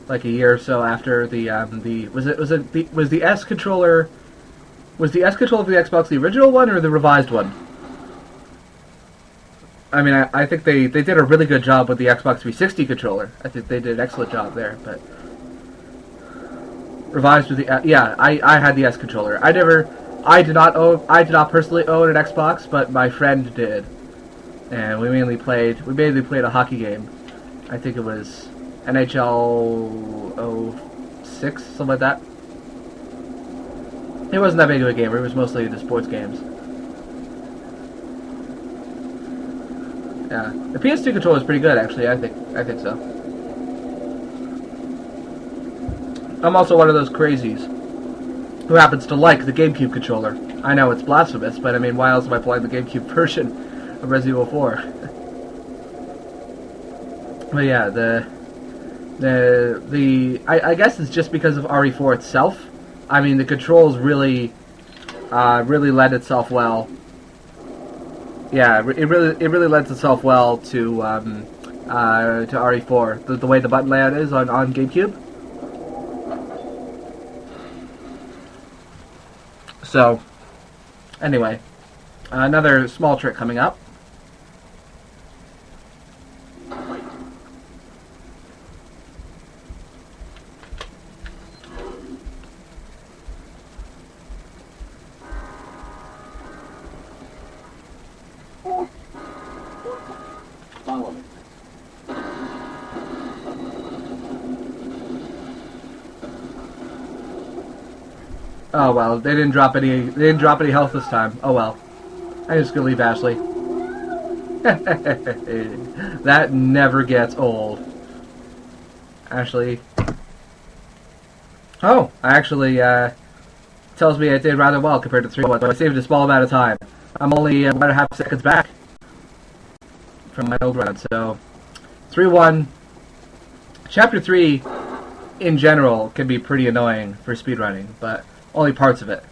like a year or so after the was the S controller for the Xbox the original one or the revised one? I mean, I think they did a really good job with the Xbox 360 controller. I think they did an excellent job there, but revised with the yeah, I had the S controller. I did not personally own an Xbox, but my friend did, and we mainly played a hockey game. I think it was NHL 06, something like that. It wasn't that big of a game. It was mostly the sports games. Yeah, the PS2 controller is pretty good, actually. I think so. I'm also one of those crazies who happens to like the GameCube controller. I know it's blasphemous, but I mean, why else am I playing the GameCube version of Resident Evil 4? But yeah, I guess it's just because of RE4 itself. I mean, the controls really lend itself well. Yeah, it really lends itself well to RE4. The way the button layout is on GameCube. So, anyway, another small trick coming up. Follow me. Oh well, they didn't drop any health this time. Oh well. I'm just gonna leave Ashley. That never gets old. Actually... Oh, actually, tells me I did rather well compared to 3-1, so I saved a small amount of time. I'm only 1.5 seconds back from my old run, so 3-1. Chapter 3, in general, can be pretty annoying for speedrunning, but only parts of it.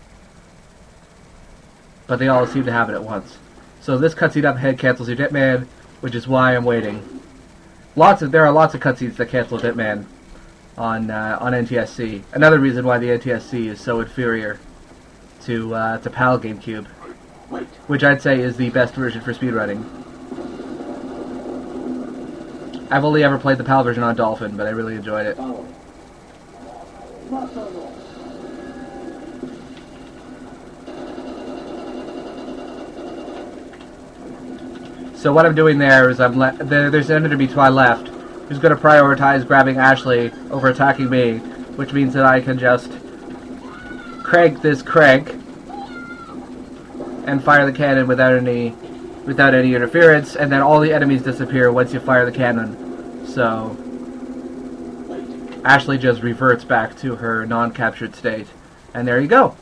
But they all seem to have it at once. So this cutscene up ahead cancels your Hitman, which is why I'm waiting. There are lots of cutscenes that cancel Hitman on NTSC. Another reason why the NTSC is so inferior to PAL GameCube, which I'd say is the best version for speedrunning. I've only ever played the PAL version on Dolphin, but I really enjoyed it. So what I'm doing there is there's an enemy to my left who's going to prioritize grabbing Ashley over attacking me, which means that I can just crank this crank and fire the cannon without any interference, and then all the enemies disappear once you fire the cannon. So Ashley just reverts back to her non-captured state, and there you go.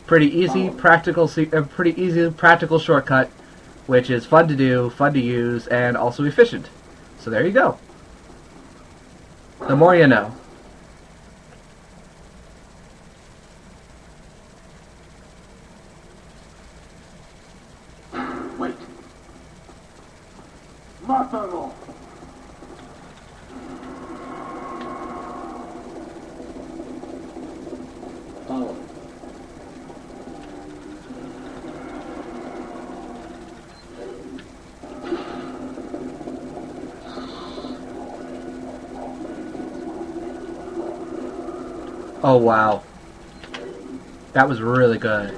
Pretty easy, practical shortcut, which is fun to do, fun to use, and also efficient. So there you go. The more you know. Wait. Mátalo. Follow. Oh wow. That was really good.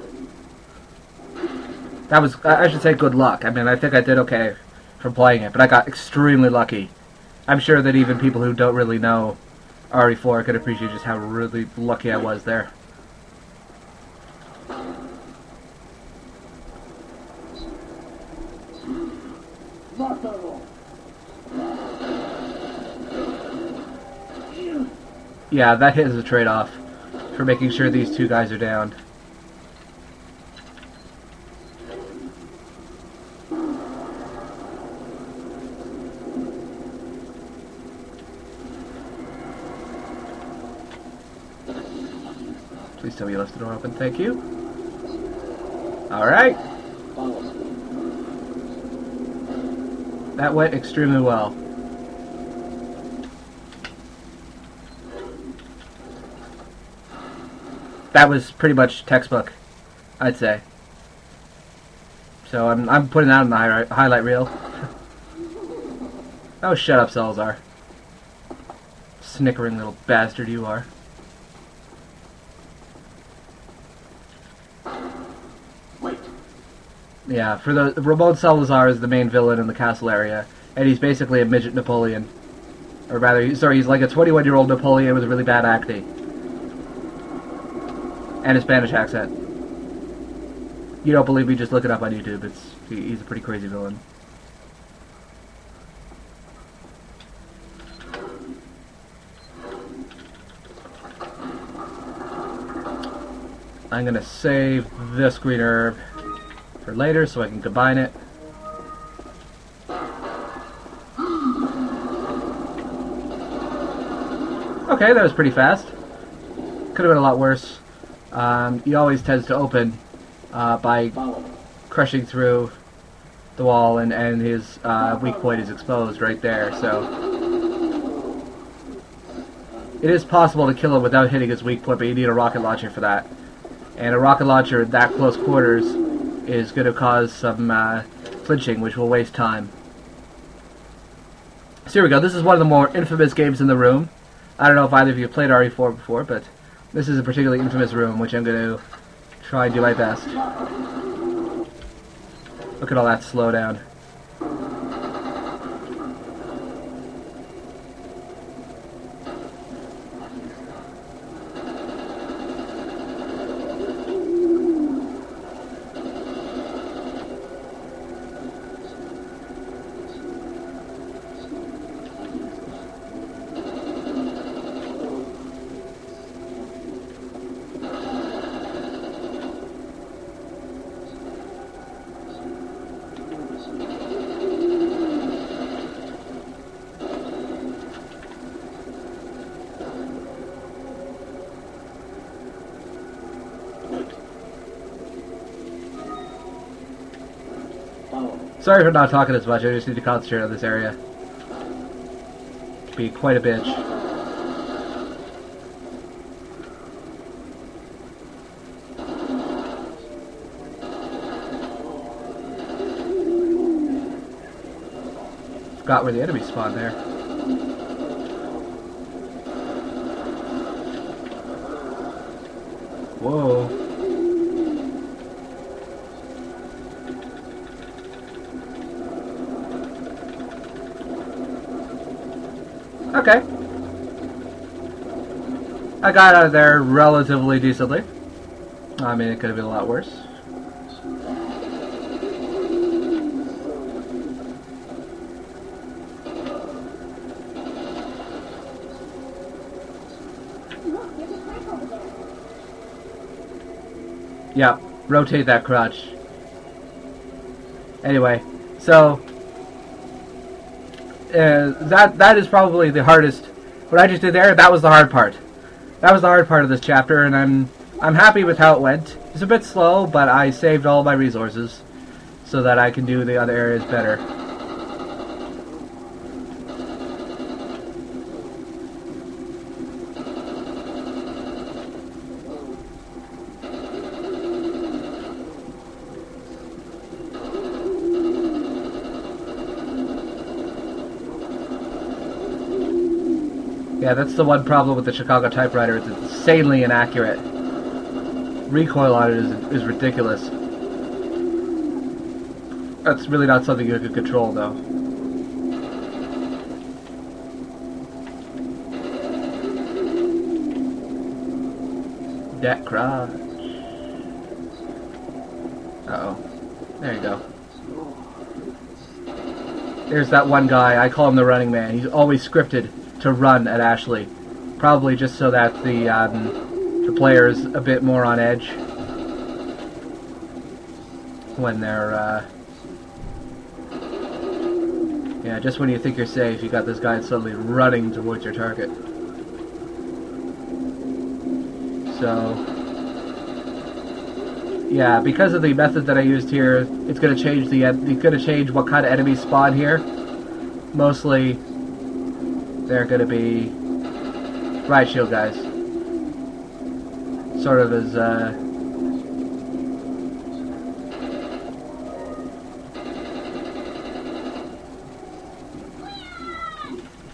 That was, I should say, good luck. I mean, I think I did okay from playing it, but I got extremely lucky. I'm sure that even people who don't really know RE4 could appreciate just how really lucky I was there. Yeah, that hit is a trade-off for making sure these two guys are down. Please tell me you left the door open. Thank you. Alright. That went extremely well. That was pretty much textbook, I'd say. So I'm putting that in the highlight reel. Oh, shut up, Salazar. Snickering little bastard you are. Wait. Yeah, for the Ramon Salazar is the main villain in the castle area, and he's basically a midget Napoleon. Or rather, sorry, he's like a 21-year-old Napoleon with really bad acting. And a Spanish accent. You don't believe me, just look it up on YouTube. He's a pretty crazy villain. I'm gonna save this green herb for later so I can combine it. Okay, that was pretty fast. Could have been a lot worse. He always tends to open by crushing through the wall, and his weak point is exposed right there, so it is possible to kill him without hitting his weak point, but you need a rocket launcher for that. And a rocket launcher at that close quarters is going to cause some flinching, which will waste time. So here we go. This is one of the more infamous games in the room. I don't know if either of you have played RE4 before, but this is a particularly infamous room, which I'm going to try and do my best. Look at all that slowdown. Sorry for not talking as much, I just need to concentrate on this area. Be quite a bitch. Forgot where the enemy spawned there. Whoa. Okay. I got out of there relatively decently. I mean, it could have been a lot worse. Look, there's a crack over there. Yeah, rotate that crutch. Anyway, so that is probably the hardest. What I just did there, that was the hard part. That was the hard part of this chapter, and I'm happy with how it went. It's a bit slow, but I saved all my resources so that I can do the other areas better. Yeah, that's the one problem with the Chicago typewriter. It's insanely inaccurate. Recoil on it is ridiculous. That's really not something you can control, though. Deck crotch. Uh-oh. There you go. There's that one guy. I call him the running man. He's always scripted to run at Ashley, probably just so that the player is a bit more on edge when they're yeah, just when you think you're safe, you got this guy suddenly running towards your target. So yeah, because of the method that I used here, it's going to change what kind of enemies spawn here. Mostly they're going to be riot shield guys. Sort of as,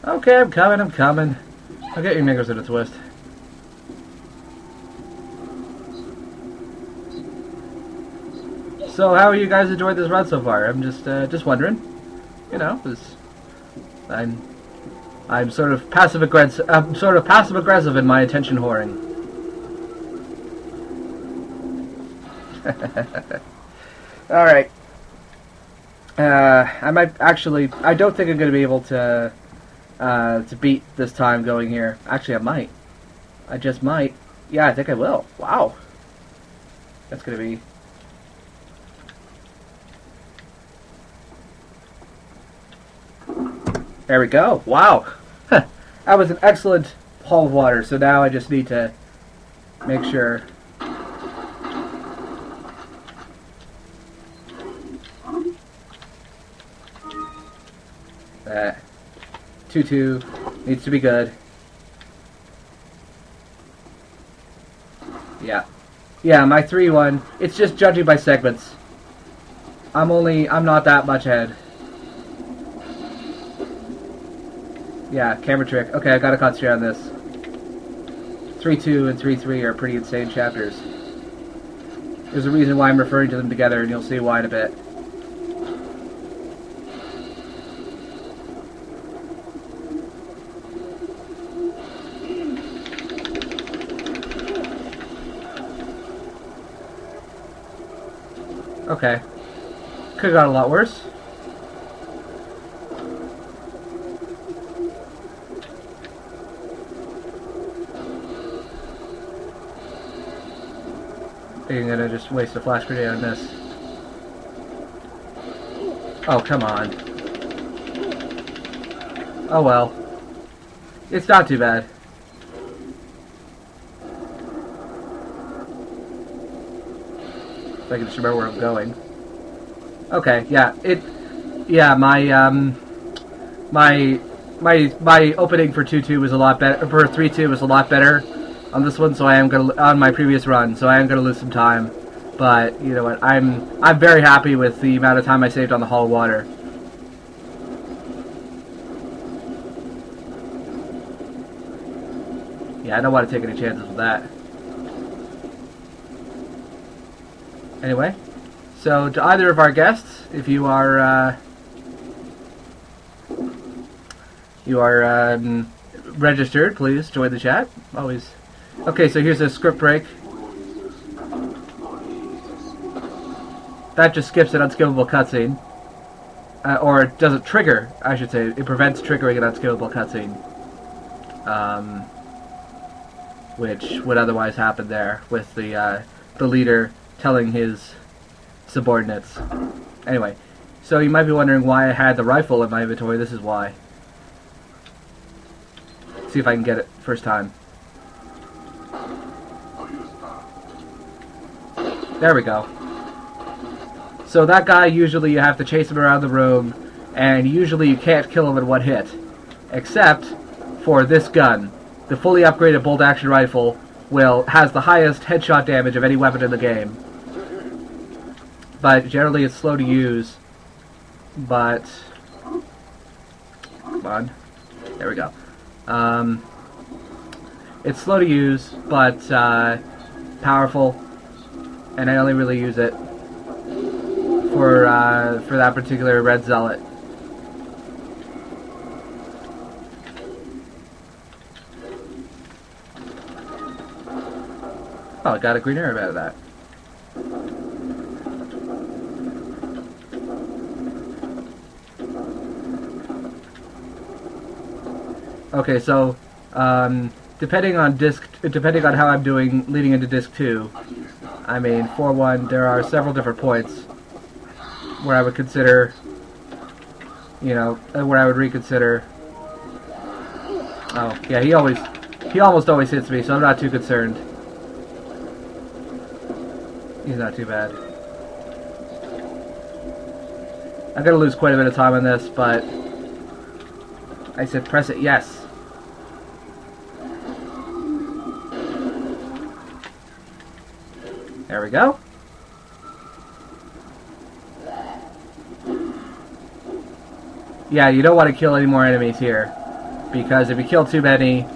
okay, I'm coming. I'll get your niggers in a twist. So, how are you guys enjoying this run so far? I'm just wondering. You know, 'cause I'm sort of passive aggressive in my attention whoring. All right. I don't think I'm going to be able to beat this time going here. Actually, I might. I just might. Yeah, I think I will. Wow. That's going to be. There we go. Wow. That was an excellent haul of water. So now I just need to make sure. That 2-2 needs to be good. Yeah. Yeah, my 3-1. It's just judging by segments. I'm not that much ahead. Yeah, camera trick. Okay, I gotta concentrate on this. 3-2 and 3-3 are pretty insane chapters. There's a reason why I'm referring to them together, and you'll see why in a bit. Okay. Could've got a lot worse. I think I'm gonna just waste a flash grenade on this. Oh, come on. Oh well. It's not too bad. If I can just remember where I'm going. Okay, yeah, yeah, my opening for 2-2 was a lot better. For 3-2 was a lot better on this one. So I am gonna on my previous run. So I am gonna lose some time. But you know what? I'm very happy with the amount of time I saved on the Hall Water. Yeah, I don't want to take any chances with that. Anyway, so to either of our guests, if you are registered, please join the chat. Always. Okay, so here's a script break. That just skips an unskippable cutscene. Or it doesn't trigger, I should say. It prevents triggering an unskippable cutscene. Which would otherwise happen there with the leader telling his subordinates. Anyway, so you might be wondering why I had the rifle in my inventory. This is why. See if I can get it first time. There we go. So that guy, usually you have to chase him around the room, and usually you can't kill him in one hit. Except for this gun. The fully upgraded bolt-action rifle has the highest headshot damage of any weapon in the game. But generally it's slow to use. But come on. There we go. It's slow to use, but powerful. And I only really use it for that particular Red Zealot. Oh, I got a green arrow out of that. Okay, so depending on how I'm doing leading into disc 2, I mean, for one, there are several different points where I would consider, where I would reconsider. Oh, yeah, he almost always hits me, so I'm not too concerned. He's not too bad. I'm gonna lose quite a bit of time on this, but I said press it, yes. There we go. Yeah, you don't want to kill any more enemies here, because if you kill too many,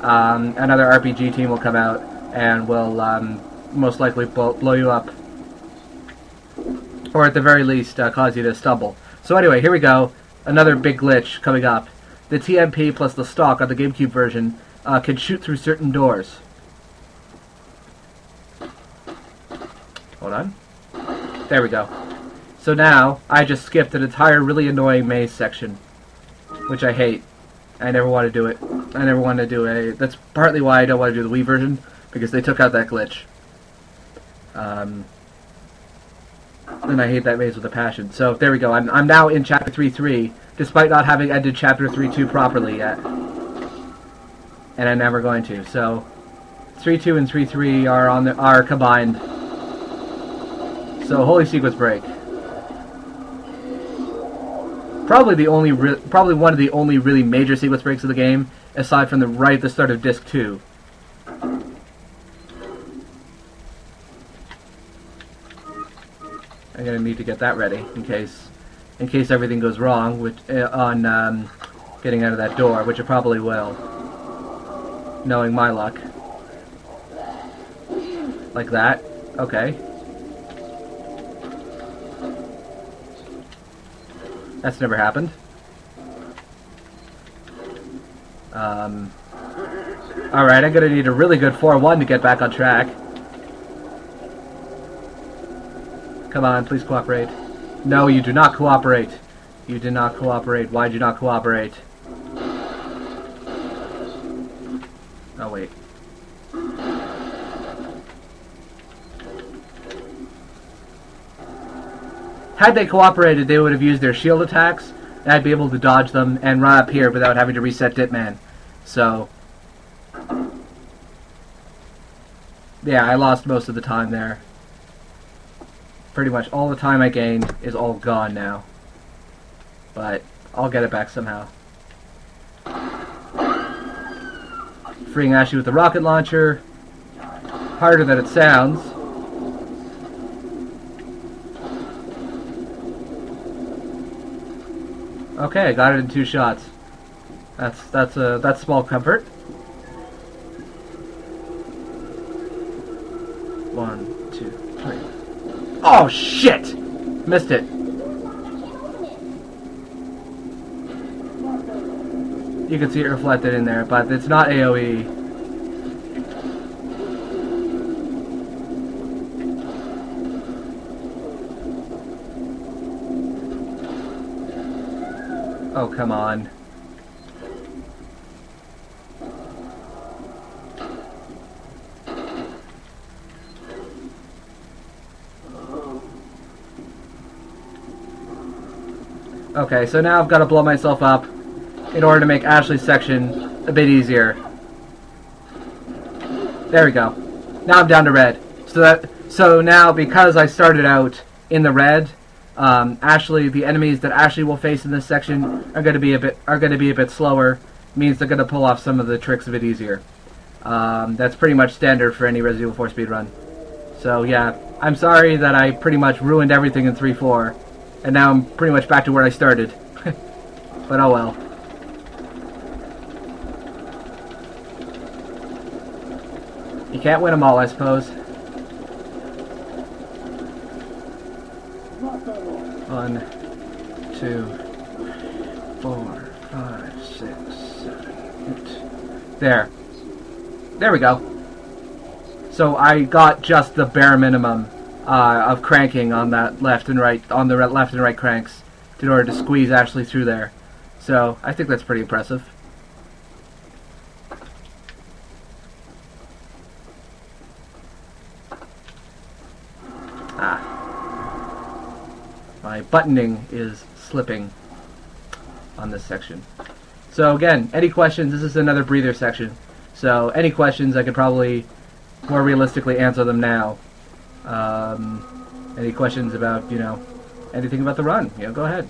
another RPG team will come out and will most likely blow you up, or at the very least cause you to stumble. So anyway, here we go. Another big glitch coming up. The TMP plus the stock on the GameCube version can shoot through certain doors. Hold on. There we go. So now I just skipped an entire really annoying maze section, which I hate. I never want to do it. I never want to do a. That's partly why I don't want to do the Wii version, because they took out that glitch. And I hate that maze with a passion. So there we go. I'm now in Chapter 3.3, despite not having ended Chapter 3.2 properly yet, and I'm never going to. So 3.2 and 3.3 are combined. So holy sequence break. Probably one of the only really major sequence breaks of the game, aside from right at the start of Disc 2. I'm gonna need to get that ready in case everything goes wrong on getting out of that door, which it probably will, knowing my luck. Like that. Okay. That's never happened. Alright, I'm gonna need a really good 4-1 to get back on track. Come on, please cooperate. No, you do not cooperate. You did not cooperate. Why did you not cooperate? Oh, wait. Had they cooperated, they would have used their shield attacks, and I'd be able to dodge them and run up here without having to reset Ditman. So, yeah, I lost most of the time there. Pretty much all the time I gained is all gone now. but I'll get it back somehow. Freeing Ashley with the rocket launcher. Harder than it sounds. Okay, I got it in 2 shots. That's small comfort. 1, 2, 3. Oh shit! Missed it. You can see it reflected in there, but it's not AoE. Oh, come on. Okay, so now I've got to blow myself up in order to make Ashley's section a bit easier. There we go. Now I'm down to red. So now, because I started out in the red, Ashley, the enemies that Ashley will face in this section are going to be a bit slower. Means they're going to pull off some of the tricks a bit easier. That's pretty much standard for any Resident Evil 4 speedrun. So yeah, I'm sorry that I pretty much ruined everything in 3-4, and now I'm pretty much back to where I started. But oh well. You can't win them all, I suppose. 1, 2, 4, 5, 6, 7, 8. There we go. So I got just the bare minimum of cranking on that left and right, on the left and right cranks, in order to squeeze Ashley through there. So I think that's pretty impressive. My buttoning is slipping on this section. So again, any questions? This is another breather section. So any questions, I could probably more realistically answer them now. Any questions about, anything about the run? Go ahead.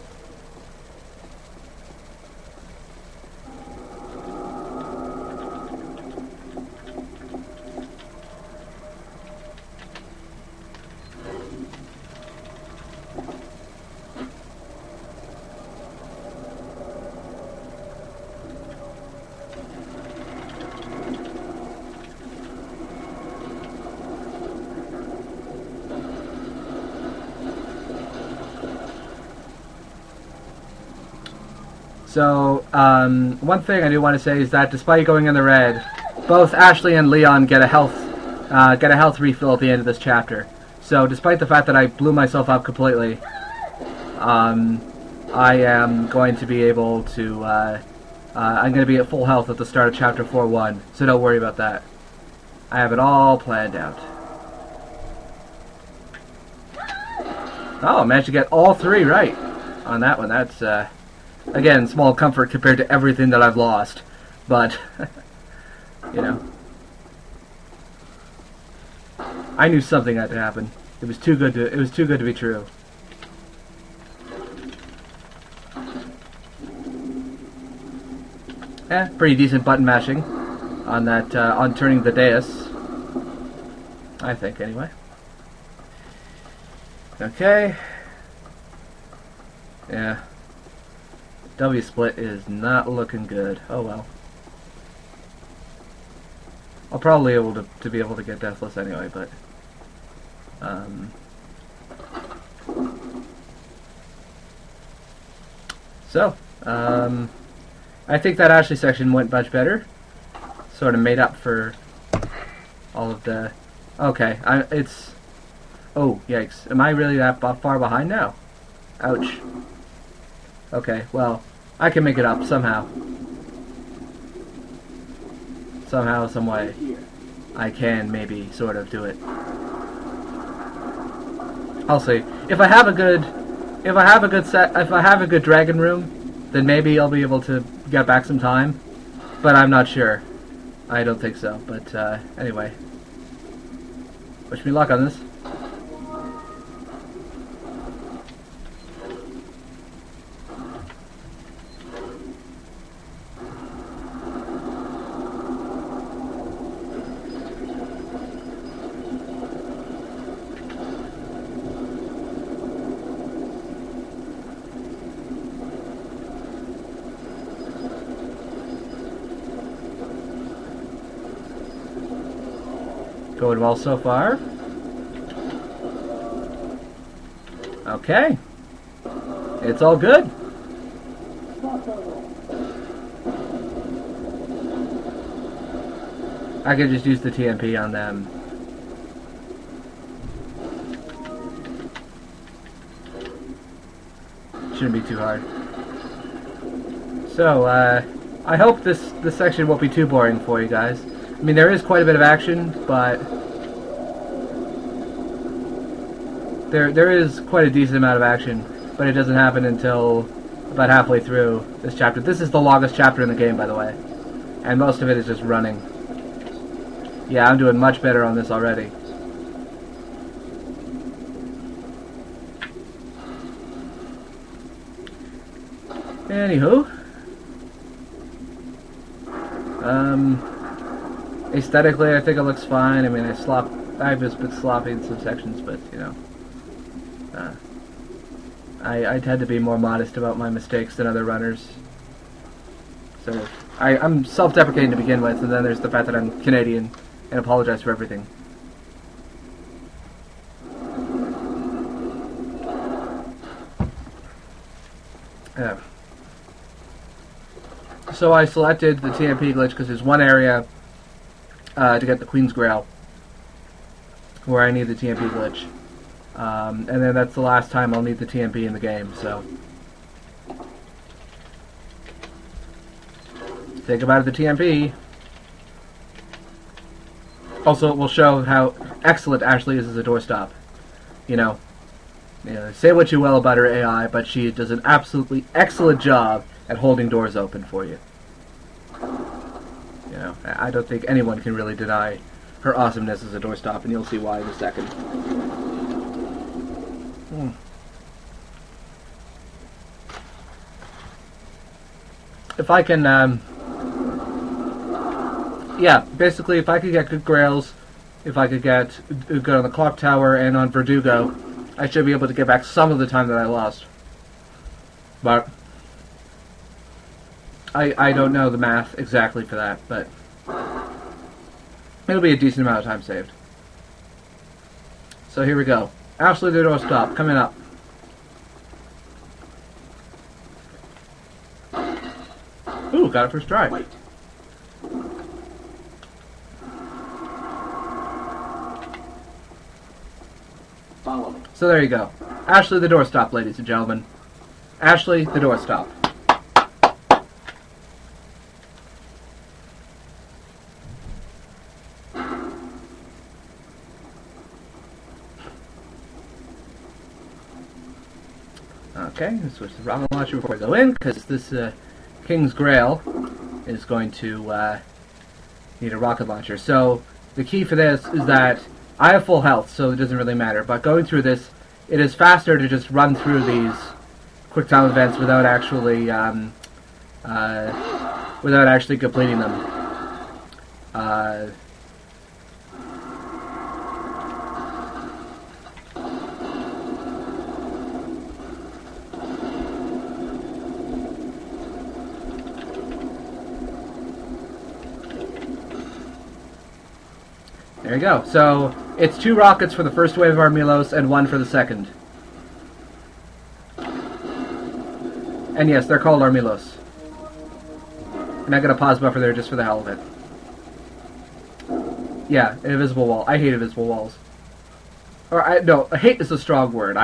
So, one thing I do want to say is that despite going in the red, both Ashley and Leon get a health refill at the end of this chapter. So, despite the fact that I blew myself up completely, I am going to be able to, I'm going to be at full health at the start of chapter 4.1, so don't worry about that. I have it all planned out. Oh, I managed to get all 3 right on that one. That's, again, small comfort compared to everything that I've lost, but I knew something had to happen. It was too good to be true. Pretty decent button mashing on that on turning the dais, I think, anyway. Okay. Yeah. W split is not looking good. Oh well. I'll probably be able to get Deathless anyway, but I think that Ashley section went much better. Sort of made up for all of the. Okay, it's. Oh yikes! Am I really that far behind now? Ouch. Okay, well, I can make it up somehow. Somehow, some way, I can maybe sort of do it. I'll see. If I have a good dragon room, then maybe I'll be able to get back some time. But I'm not sure. I don't think so. But anyway, wish me luck on this. Going well so far. Okay. It's all good. I could just use the TMP on them. Shouldn't be too hard. So, I hope this section won't be too boring for you guys. I mean, there is quite a bit of action, but there is quite a decent amount of action, but it doesn't happen until about halfway through this chapter. This is the longest chapter in the game, by the way, and most of it is just running. Yeah, I'm doing much better on this already. Anywho, aesthetically, I think it looks fine. I mean, I was a bit sloppy in some sections, but you know, I tend to be more modest about my mistakes than other runners. So I'm self-deprecating to begin with, and then there's the fact that I'm Canadian and apologize for everything. So I selected the TMP glitch because there's one area to get the Queen's Grail where I need the TMP glitch. And then that's the last time I'll need the TMP in the game, so think about the TMP. Also, it will show how excellent Ashley is as a doorstop. You know, say what you will about her AI, but she does an absolutely excellent job at holding doors open for you. You know, I don't think anyone can really deny her awesomeness as a doorstop, and you'll see why in a second. If I can, yeah, basically, if I could get good grails, if I could get good on the clock tower and on Verdugo, I should be able to get back some of the time that I lost. But I don't know the math exactly for that, but it'll be a decent amount of time saved. So here we go. Ashley the doorstop, coming up. Ooh, got it first try. Wait. Follow me. So there you go. Ashley the doorstop, ladies and gentlemen. Ashley the doorstop. Okay, let's switch the rocket launcher before I go in, because this King's Grail is going to need a rocket launcher. So the key for this is that I have full health, so it doesn't really matter. But going through this, it is faster to just run through these quick time events without actually completing them. There you go. So it's 2 rockets for the first wave of Armilos and 1 for the second. And yes, they're called Armilos. I'm not going to pause buffer there just for the hell of it. Yeah, an invisible wall. I hate invisible walls. No, hate is a strong word.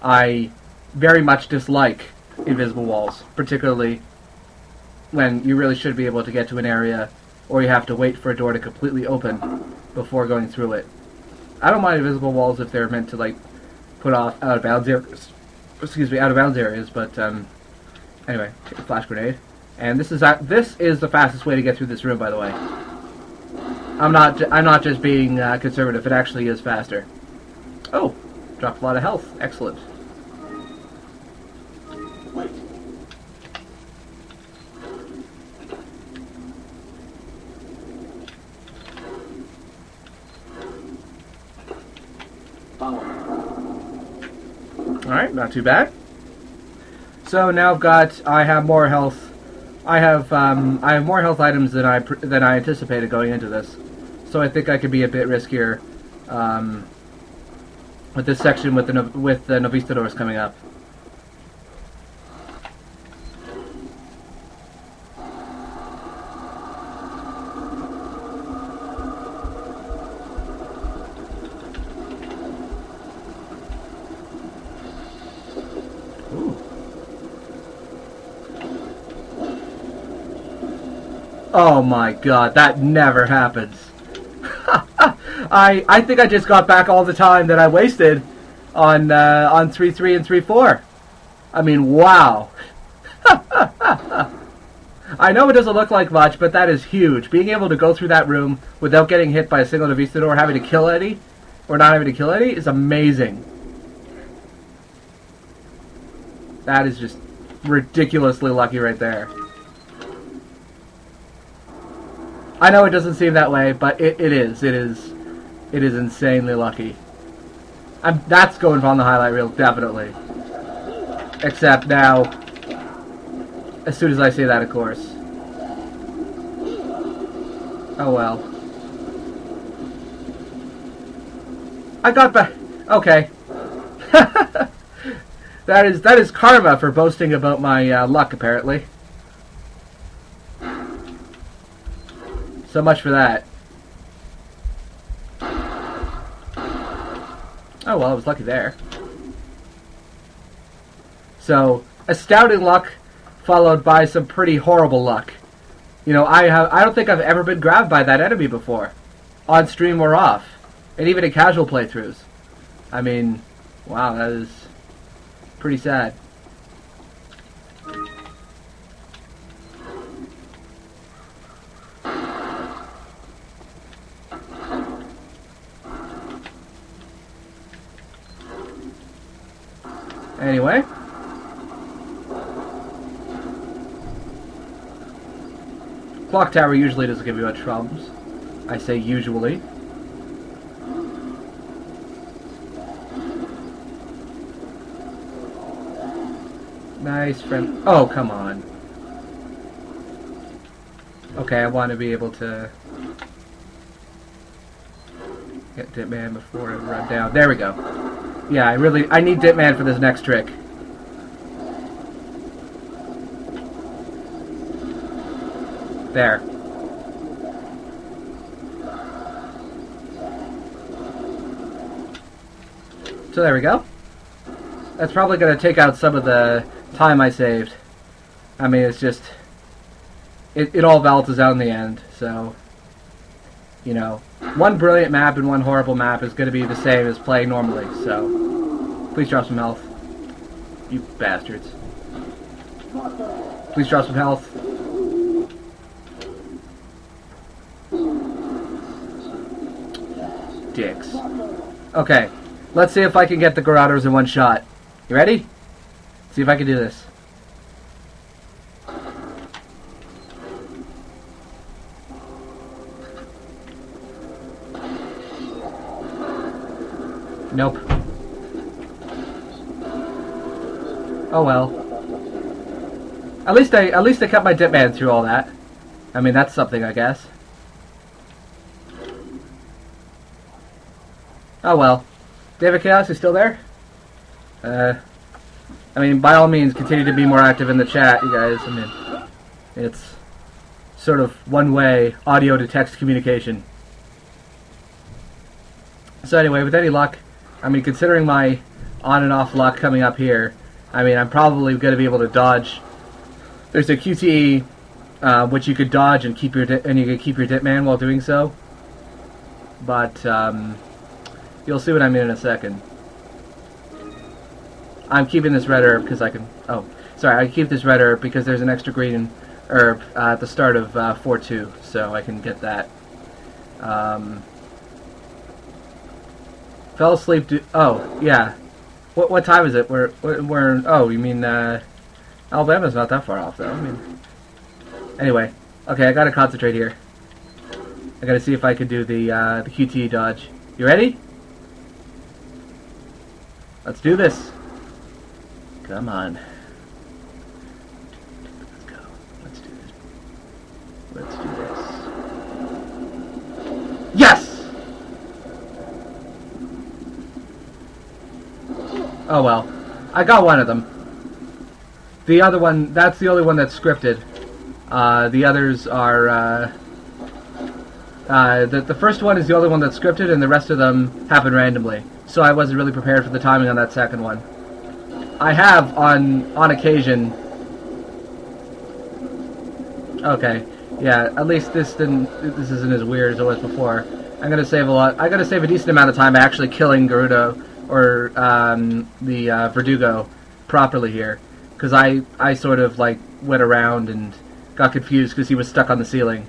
I very much dislike invisible walls, particularly when you really should be able to get to an area or you have to wait for a door to completely open before going through it. I don't mind invisible walls if they're meant to, like, put off out of bounds areas. Out of bounds areas, but anyway, take a flash grenade. And this is the fastest way to get through this room, by the way. I'm not just being conservative. It actually is faster. Oh, dropped a lot of health. Excellent. Wait. Follow me. Alright, not too bad. So now I have more health. I have more health items than I anticipated going into this. So I think I could be a bit riskier with this section with the Novistadors coming up. Oh my god, that never happens. I think I just got back all the time that I wasted on 3-3 and 3-4. I mean, wow. I know it doesn't look like much, but that is huge. Being able to go through that room without getting hit by a single Novistador, having to kill any, or not having to kill any, is amazing. That is just ridiculously lucky right there. I know it doesn't seem that way, but it is. It is insanely lucky. That's going on the highlight reel, definitely. Except now, as soon as I say that, of course. Oh well. I got back. Okay. That is karma for boasting about my luck, apparently. So much for that. Oh well, I was lucky there. So, astounding luck followed by some pretty horrible luck. You know, I don't think I've ever been grabbed by that enemy before, on stream or off, and even in casual playthroughs. I mean, wow, that is pretty sad. Anyway. Clock tower usually doesn't give you much problems. I say usually. Nice friend. Oh, come on. Okay, I want to be able to get Ditman before I run down. There we go. Yeah, I need Ditman for this next trick. There. So there we go. That's probably going to take out some of the time I saved. I mean, it's just... It all balances out in the end, so... You know, one brilliant map and one horrible map is going to be the same as playing normally, so... Please drop some health. You bastards. Please drop some health. Dicks. Okay, let's see if I can get the Garrotters in one shot. You ready? See if I can do this. Nope. Oh well. At least I kept my Ditman through all that. I mean, that's something, I guess. Oh well. David Chaos is still there? I mean, by all means, continue to be more active in the chat, you guys. I mean, it's sort of one-way audio to text communication. So anyway, with any luck, I mean, considering my on and off luck coming up here, I mean, I'm probably going to be able to dodge. There's a QTE, which you could dodge and keep your you can keep your Ditman while doing so. But you'll see what I mean in a second. I'm keeping this red herb because I can... Oh, sorry, I keep this red herb because there's an extra green herb at the start of 4-2, so I can get that. Fell asleep... Oh, yeah. What time is it? We're oh, you mean... Alabama's not that far off, though. I mean... Anyway. Okay, I gotta concentrate here. I gotta see if I can do the QTE dodge. You ready? Let's do this. Come on. Let's go. Let's do this. Let's do this. Yes! Oh well. I got one of them. The other one, that's the only one that's scripted. The others are, the first one is the only one that's scripted, and the rest of them happen randomly. So I wasn't really prepared for the timing on that second one. I have, on occasion... Okay. Yeah, at least this isn't as weird as it was before. I'm gonna save a lot. I'm gonna save a decent amount of time actually killing Gerudo or the Verdugo properly here, because I sort of like went around and got confused because he was stuck on the ceiling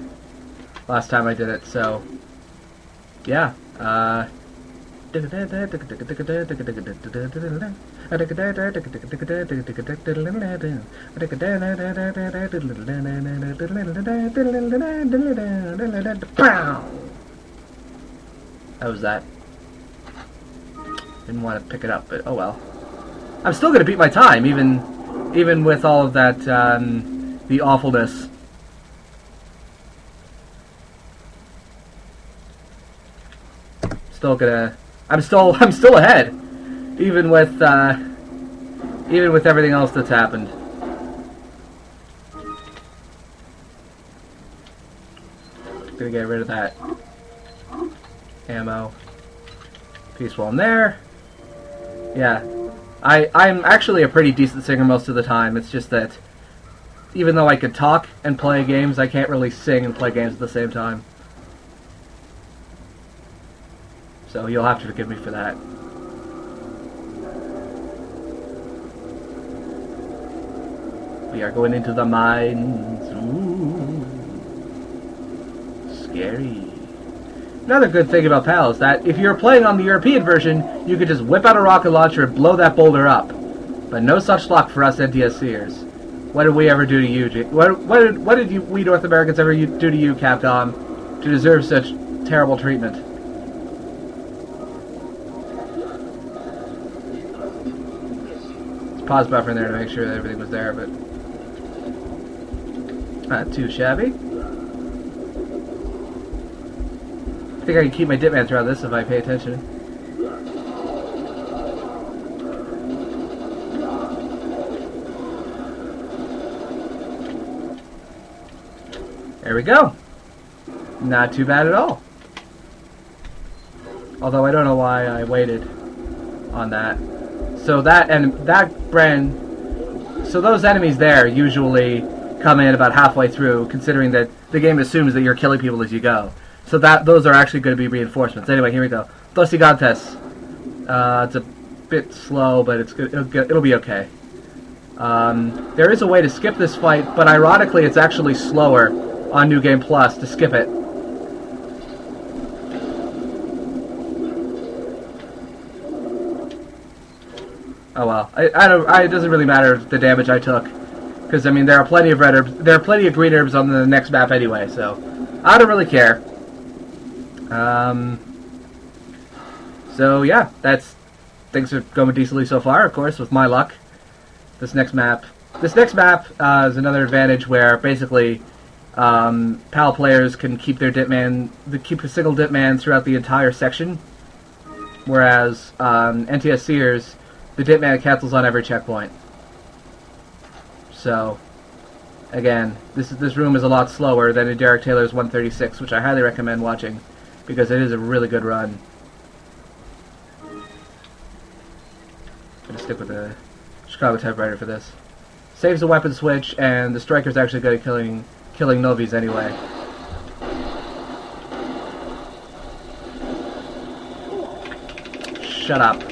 last time I did it. So yeah. How was that? Didn't want to pick it up, but oh well. I'm still gonna beat my time, even with all of that the awfulness. I'm still ahead, even with everything else that's happened. Gonna get rid of that ammo. Peaceful in there. Yeah, I'm actually a pretty decent singer most of the time. It's just that even though I could talk and play games, I can't really sing and play games at the same time. So you'll have to forgive me for that. We are going into the mines. Ooh. Scary. Another good thing about PAL is that if you're playing on the European version, you could just whip out a rocket launcher and blow that boulder up. But no such luck for us NTSCers. What did we ever do to you? What did we North Americans ever do to you, Capcom, to deserve such terrible treatment? Pause buffer in there to make sure that everything was there, but not too shabby. I think I can keep my Ditman throughout this if I pay attention. There we go. Not too bad at all. Although I don't know why I waited on that. So so those enemies there usually come in about halfway through, considering that the game assumes that you're killing people as you go. So those are actually going to be reinforcements. Anyway, here we go. Dos Gigantes. It's a bit slow, but it's good. It'll be okay. There is a way to skip this fight, but ironically, it's actually slower on New Game Plus to skip it. Oh well, it doesn't really matter the damage I took, because I mean there are plenty of red herbs, there are plenty of green herbs on the next map anyway, so I don't really care. So yeah, things are going decently so far. Of course, with my luck, this next map is another advantage where basically PAL players can keep their keep a single Ditman throughout the entire section, whereas NTSCers, the Ditman cancels on every checkpoint. So, again, this room is a lot slower than in Derek Taylor's 136, which I highly recommend watching, because it is a really good run. I'm going to stick with the Chicago typewriter for this. Saves the weapon switch, and the striker's actually good at killing Novies anyway. Shut up.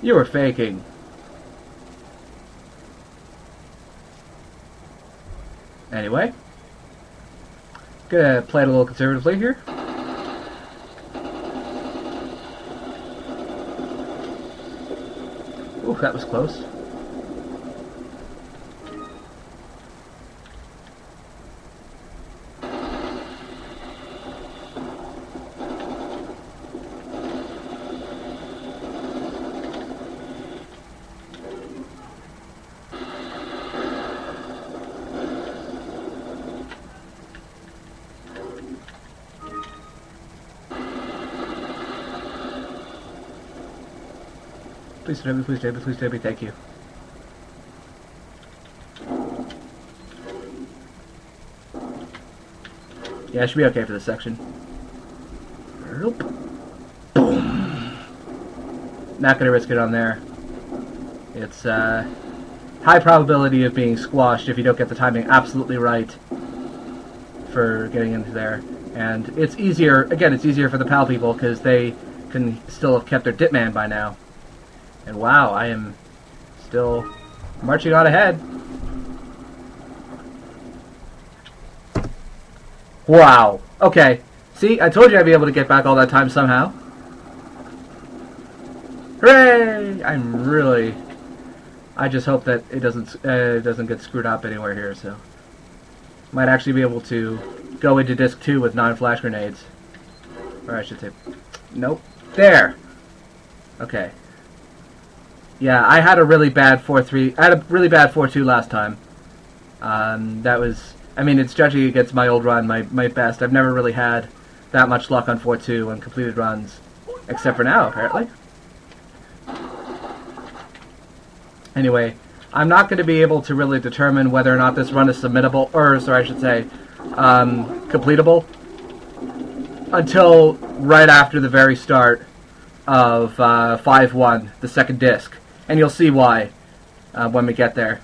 You were faking. Anyway, gonna play it a little conservatively here. Ooh, that was close. Please stab me, please stab me, please stab me, thank you. Yeah, I should be okay for this section. Nope. Boom. Not gonna risk it on there. It's high probability of being squashed if you don't get the timing absolutely right for getting into there. And it's easier, again, it's easier for the PAL people because they can still have kept their Ditman by now. And wow, I am still marching on ahead. Wow. Okay. See, I told you I'd be able to get back all that time somehow. Hooray! I just hope that it doesn't get screwed up anywhere here, so. Might actually be able to go into disc 2 with non-flash grenades. Or I should say, nope. There! Okay. Yeah, I had a really bad 4-3. I had a really bad 4-2 last time. That was, I mean, it's judging against my old run, my best. I've never really had that much luck on 4-2 on completed runs. Except for now, apparently. Anyway, I'm not going to be able to really determine whether or not this run is submittable, or, sorry, I should say, completable, until right after the very start of 5-1, the second disc. And you'll see why when we get there.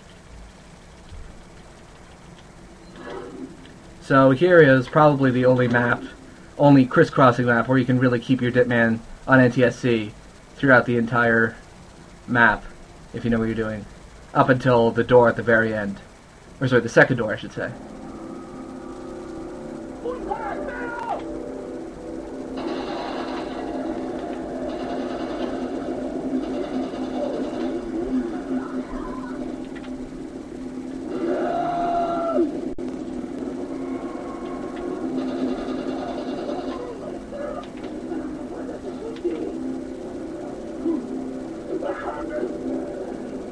So here is probably the only crisscrossing map where you can really keep your Ditman on NTSC throughout the entire map, if you know what you're doing, up until the door at the very end. Or sorry, the second door, I should say.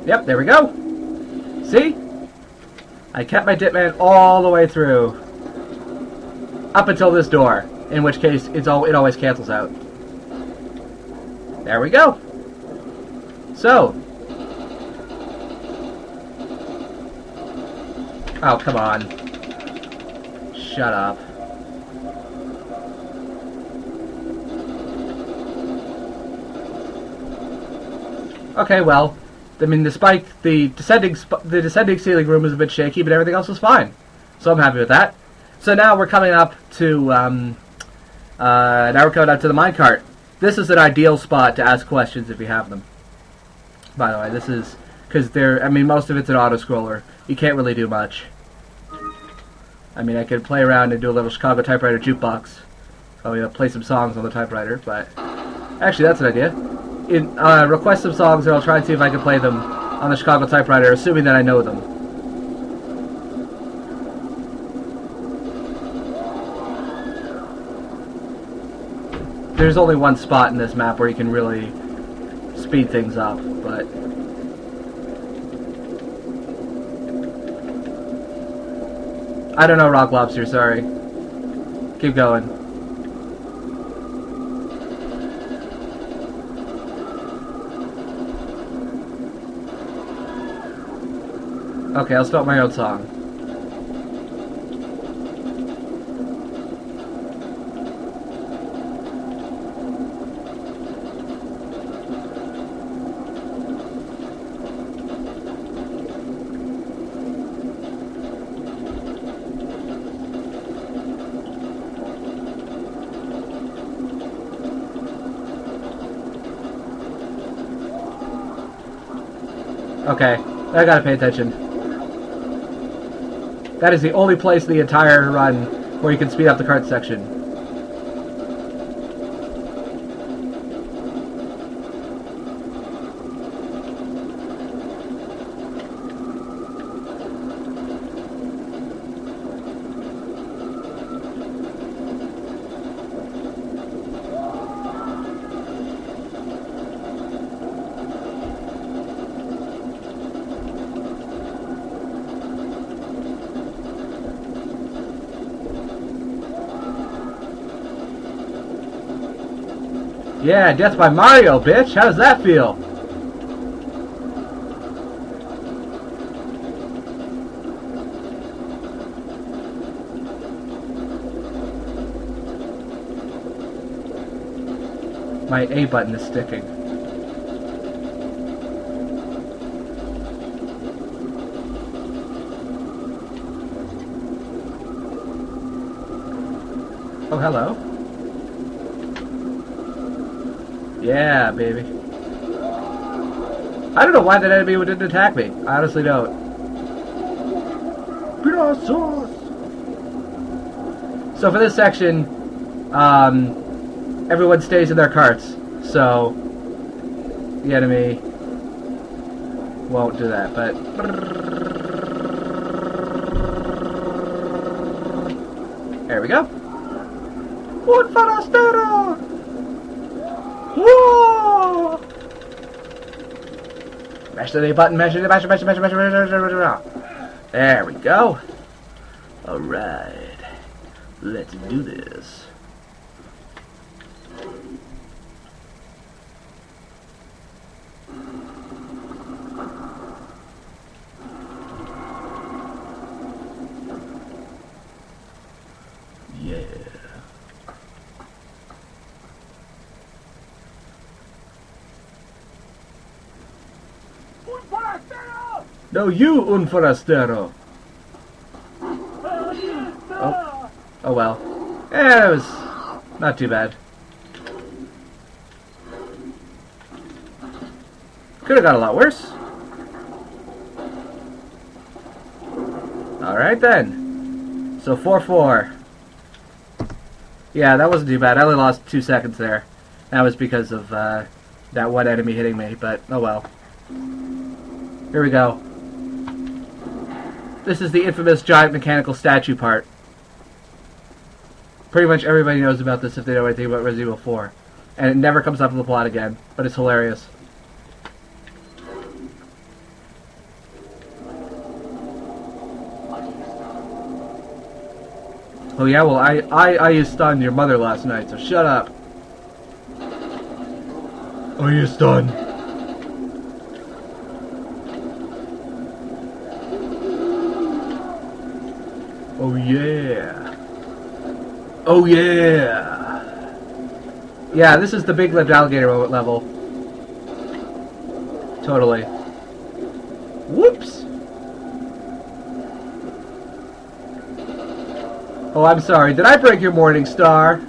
Yep, there we go. See? I kept my Ditman all the way through. Up until this door. In which case, it always cancels out. There we go. So. Oh, come on. Shut up. Okay, well. I mean, despite the descending ceiling room was a bit shaky, but everything else was fine. So I'm happy with that. So now we're coming up to the minecart. This is an ideal spot to ask questions if you have them. By the way, this is because I mean, most of it's an auto scroller. You can't really do much. I mean, I could play around and do a little Chicago typewriter jukebox. Oh, play some songs on the typewriter, but actually, that's an idea. Request some songs and I'll try and see if I can play them on the Chicago typewriter, assuming that I know them. There's only one spot in this map where you can really speed things up, but I don't know, Rock Lobster, sorry. Keep going. Okay, I'll start my own song. Okay, I gotta pay attention. That is the only place in the entire run where you can speed up the cart section. Yeah, Death by Mario, bitch! How does that feel? My A button is sticking. Oh, hello. Yeah, baby. I don't know why that enemy didn't attack me. I honestly don't. So for this section, everyone stays in their carts. So the enemy won't do that, but there we go. Un forastero! Whoa! Mash the A button, mash it, mash it, mash it, mash it, mash it, mash it, mash it. There we go. Alright. Let's do this. Yeah. No, you, un forastero. Oh. Oh well. Yeah, it was not too bad. Could have got a lot worse. Alright then. So 4-4. Yeah, that wasn't too bad. I only lost 2 seconds there. That was because of that one enemy hitting me, but oh well. Here we go. This is the infamous giant mechanical statue part. Pretty much everybody knows about this if they know anything about Resident Evil 4. And it never comes up in the plot again, but it's hilarious. Oh yeah, well I stunned your mother last night, so shut up. Oh, you stunned. Oh yeah. Oh yeah. Yeah, this is the big lipped alligator moment level. Totally. Whoops. Oh, I'm sorry. Did I break your morning star?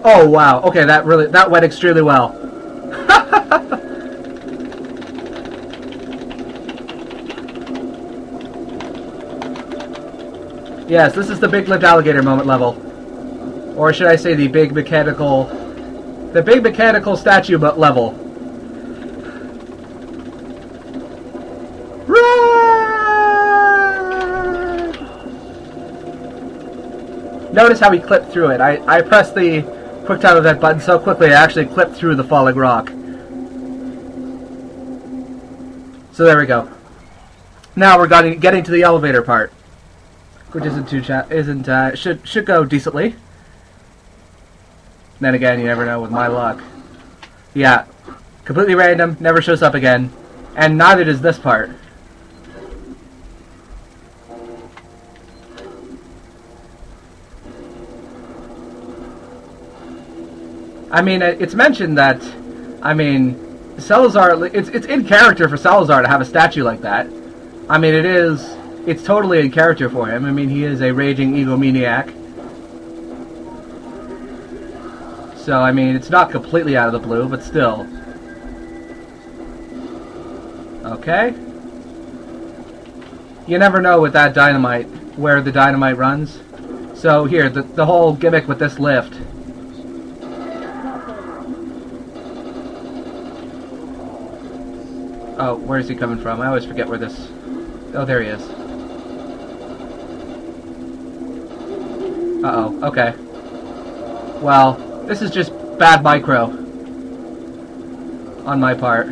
Oh wow. Okay, that went extremely well. Yes, this is the big lipped alligator moment level. Or should I say the big mechanical statue level. Run! Notice how he clipped through it. I pressed the quick time event button so quickly I actually clipped through the falling rock. So there we go. Now we're getting to the elevator part, which should go decently. Then again, you never know with my luck. Yeah, completely random, never shows up again, and neither does this part. I mean, it's mentioned that, I mean, Salazar, it's in character for Salazar to have a statue like that. I mean, it's totally in character for him. I mean, he is a raging egomaniac. So, I mean, it's not completely out of the blue, but still. Okay. You never know with that dynamite, where the dynamite runs. So, here, the whole gimmick with this lift. Oh, where is he coming from? I always forget where this... Oh, there he is. Uh-oh, okay. Well, this is just bad micro on my part.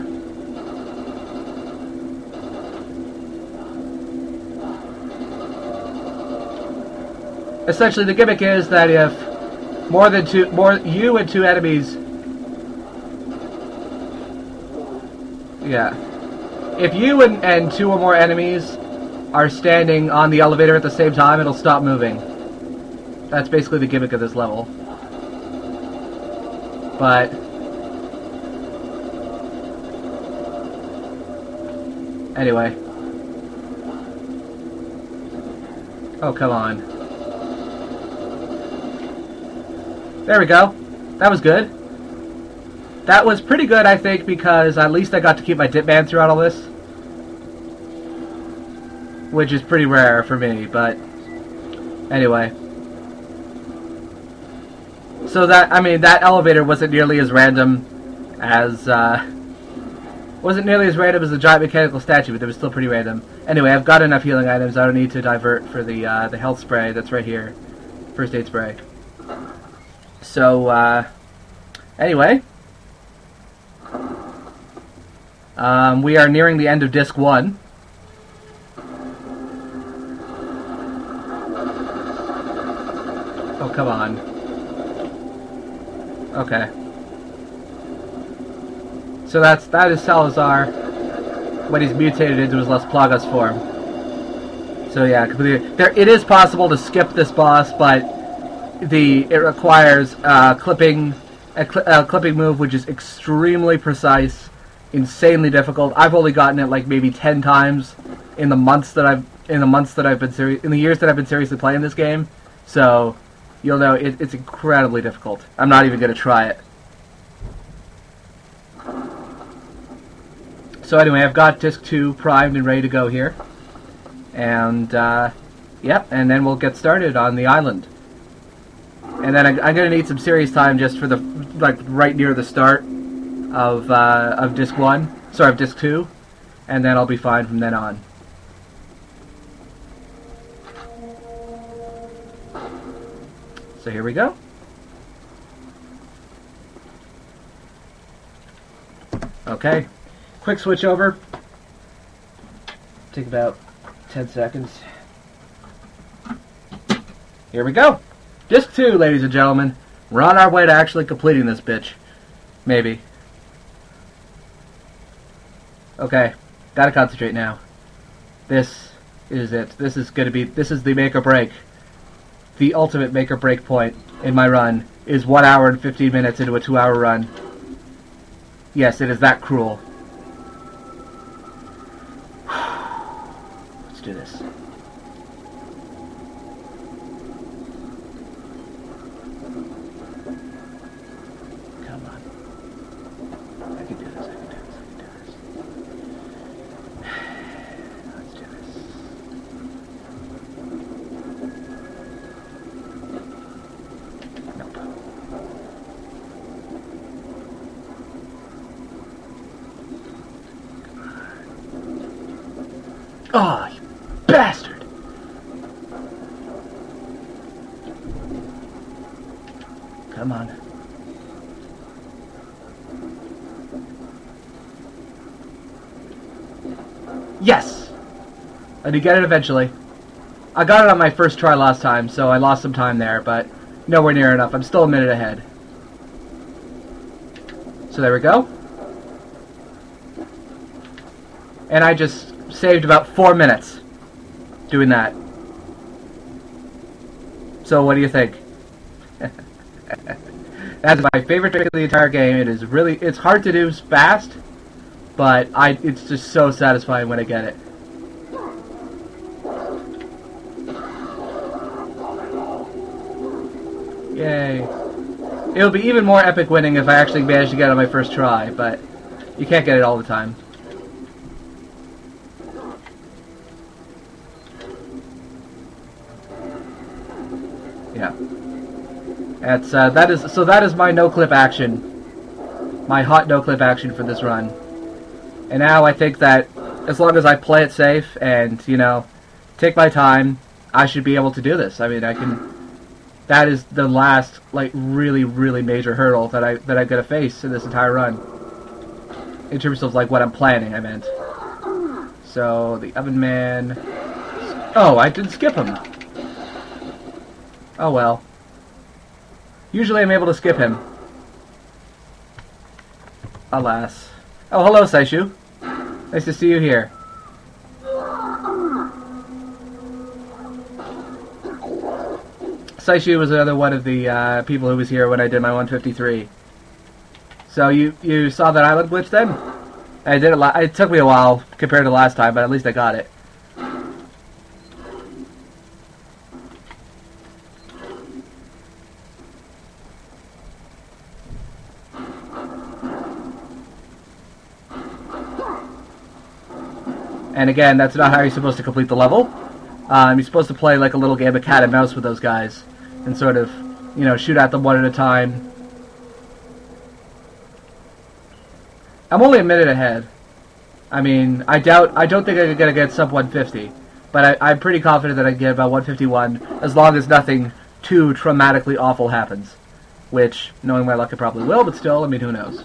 Essentially, the gimmick is that if you and two enemies... Yeah. If you and two or more enemies are standing on the elevator at the same time, it'll stop moving. That's basically the gimmick of this level. But Anyway. Oh, come on. There we go. That was good. That was pretty good, I think, because at least I got to keep my dip man throughout all this. Which is pretty rare for me, but anyway. So that, I mean, that elevator wasn't nearly as random as, the giant mechanical statue, but it was still pretty random. Anyway, I've got enough healing items, I don't need to divert for the health spray that's right here. First aid spray. So, anyway. We are nearing the end of Disc 1. Oh, come on. Okay. So that is Salazar when he's mutated into his Las Plagas form. So yeah, completely. It is possible to skip this boss, but it requires a clipping move which is extremely precise, insanely difficult. I've only gotten it like maybe 10 times in the years that I've been seriously playing this game. So you'll know it's incredibly difficult. I'm not even going to try it. So anyway, I've got Disc 2 primed and ready to go here. And, yep, and then we'll get started on the island. And then I'm going to need some serious time just for right near the start of Disc 1. Sorry, of Disc 2. And then I'll be fine from then on. So here we go. Okay. Quick switch over. Take about 10 seconds. Here we go. Disc 2, ladies and gentlemen. We're on our way to actually completing this bitch. Maybe. Okay. Gotta concentrate now. This is it. This is the make or break. The ultimate make or break point in my run is 1 hour and 15 minutes into a 2-hour run. Yes, it is that cruel. Let's do this. Come on. I can do this, Let's do this. Nope. Oh, you bastard! Come on. Yes! I did get it eventually. I got it on my first try last time, so I lost some time there, but nowhere near enough. I'm still a minute ahead. So there we go. And I just saved about 4 minutes doing that. So what do you think? That's my favorite trick of the entire game. It's hard to do fast, but it's just so satisfying when I get it. Yay. It'll be even more epic winning if I actually manage to get it on my first try, but you can't get it all the time. Yeah. That is my no-clip action. My hot no-clip action for this run. And now I think that as long as I play it safe and, take my time, I should be able to do this. I mean, that is the last, really, really major hurdle that I'm gonna face in this entire run. In terms of, what I'm planning, I meant. So, the Oven Man... Oh, I didn't skip him. Oh well. Usually I'm able to skip him. Alas. Oh, hello, Saishu. Nice to see you here. Saishu was another one of the people who was here when I did my 153. So you saw that island glitch then? I did it. It took me a while compared to last time, but at least I got it. And again, that's not how you're supposed to complete the level. You're supposed to play like a little game of cat and mouse with those guys, and sort of, you know, shoot at them one at a time. I'm only a minute ahead. I mean, I don't think I'm gonna get sub 150, but I'm pretty confident that I can get about 151 as long as nothing too traumatically awful happens. Which, knowing my luck, it probably will, but still, I mean, who knows?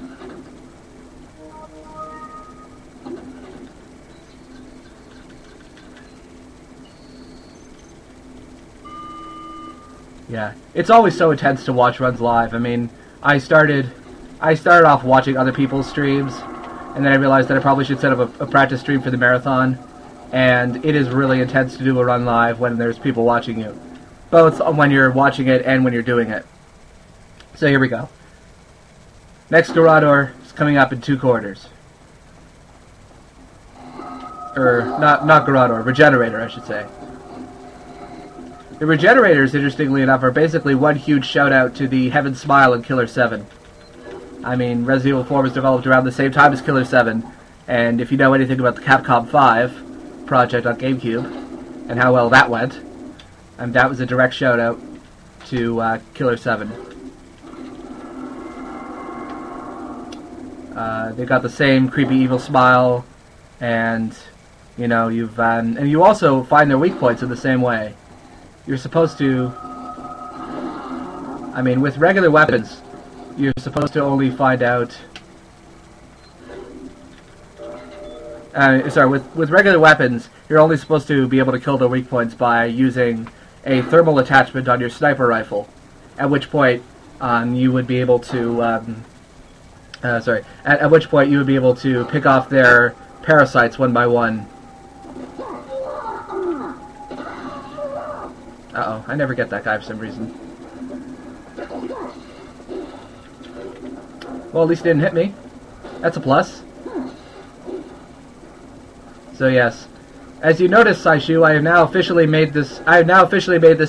Yeah, it's always so intense to watch runs live. I mean, I started off watching other people's streams, and then I realized that I probably should set up a practice stream for the marathon, and it is really intense to do a run live when there's people watching you, both when you're watching it and when you're doing it. So here we go. Next Garador is coming up in 2 quarters. Or, not Garador, Regenerator, I should say. The Regenerators, interestingly enough, are basically one huge shout-out to the Heaven Smile in Killer 7. I mean, Resident Evil 4 was developed around the same time as Killer 7, and if you know anything about the Capcom 5 project on GameCube, and how well that went, that was a direct shout-out to Killer 7. They got the same creepy evil smile, and, you know, and you also find their weak points in the same way. You're supposed to, I mean, with regular weapons, you're supposed to only find out, with regular weapons, you're only supposed to be able to kill the weak points by using a thermal attachment on your sniper rifle, at which point, you would be able to, at which point you would be able to pick off their parasites one by one. Uh-oh, I never get that guy for some reason. Well, at least it didn't hit me. That's a plus. So yes, as you notice, Saishu, I have now officially made this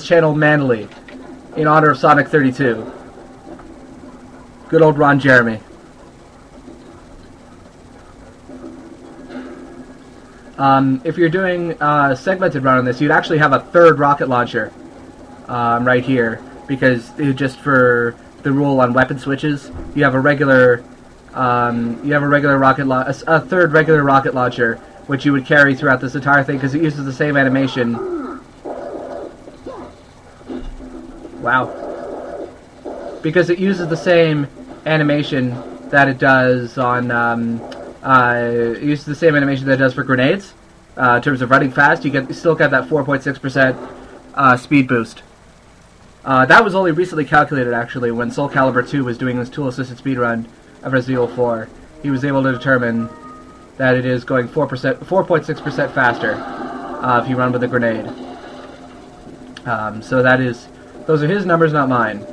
channel manly in honor of Sonic 32. Good old Ron Jeremy. If you're doing a segmented run on this, you'd actually have a third rocket launcher right here, because just for the rule on weapon switches, you have a third regular rocket launcher, which you would carry throughout this entire thing because it uses the same animation. Wow. Because it uses the same animation that it does on. It uses the same animation that it does for grenades. In terms of running fast, you still get that 4.6% speed boost. That was only recently calculated, actually, when Soul Calibur 2 was doing this tool-assisted speedrun of Resident Evil 4. He was able to determine that it is going 4.6% faster if you run with a grenade. So those are his numbers, not mine.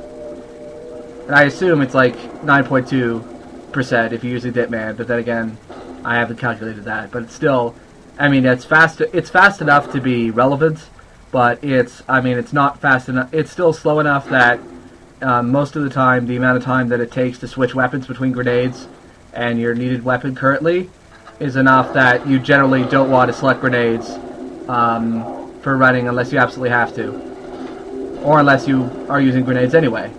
And I assume it's like 9.2% if you're using Ditman, but then again, I haven't calculated that. But it's still, I mean, it's fast enough to be relevant, but it's not fast enough. It's still slow enough that most of the time, the amount of time that it takes to switch weapons between grenades and your needed weapon currently is enough that you generally don't want to select grenades for running unless you absolutely have to, or unless you are using grenades anyway.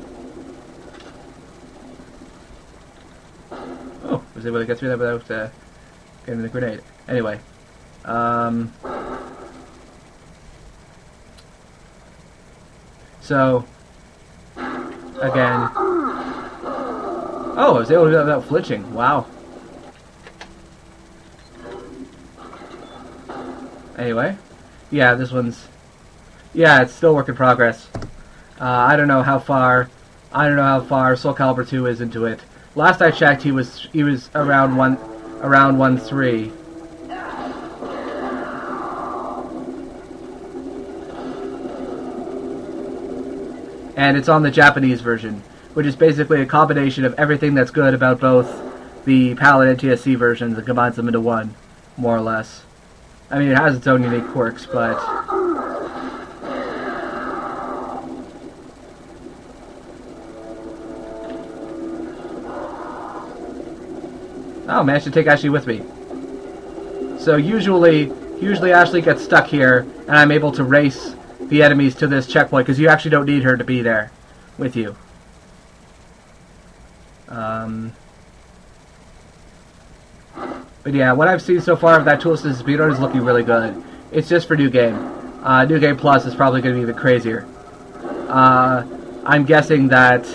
Oh, was able to get through that without getting the grenade. Anyway, so again, oh, I was able to do that without flinching. Wow. Anyway, yeah, this one's, yeah, it's still work in progress. I don't know how far Soul Calibur 2 is into it. Last I checked, he was around 1.3. And it's on the Japanese version, which is basically a combination of everything that's good about both the PAL NTSC versions and combines them into one, more or less. I mean, it has its own unique quirks, but... Oh, managed to take Ashley with me. So usually Ashley gets stuck here, and I'm able to race the enemies to this checkpoint, because you actually don't need her to be there with you. But yeah, what I've seen so far of that tool assisted speedrun is looking really good. It's just for New Game. New Game Plus is probably going to be even crazier. I'm guessing that,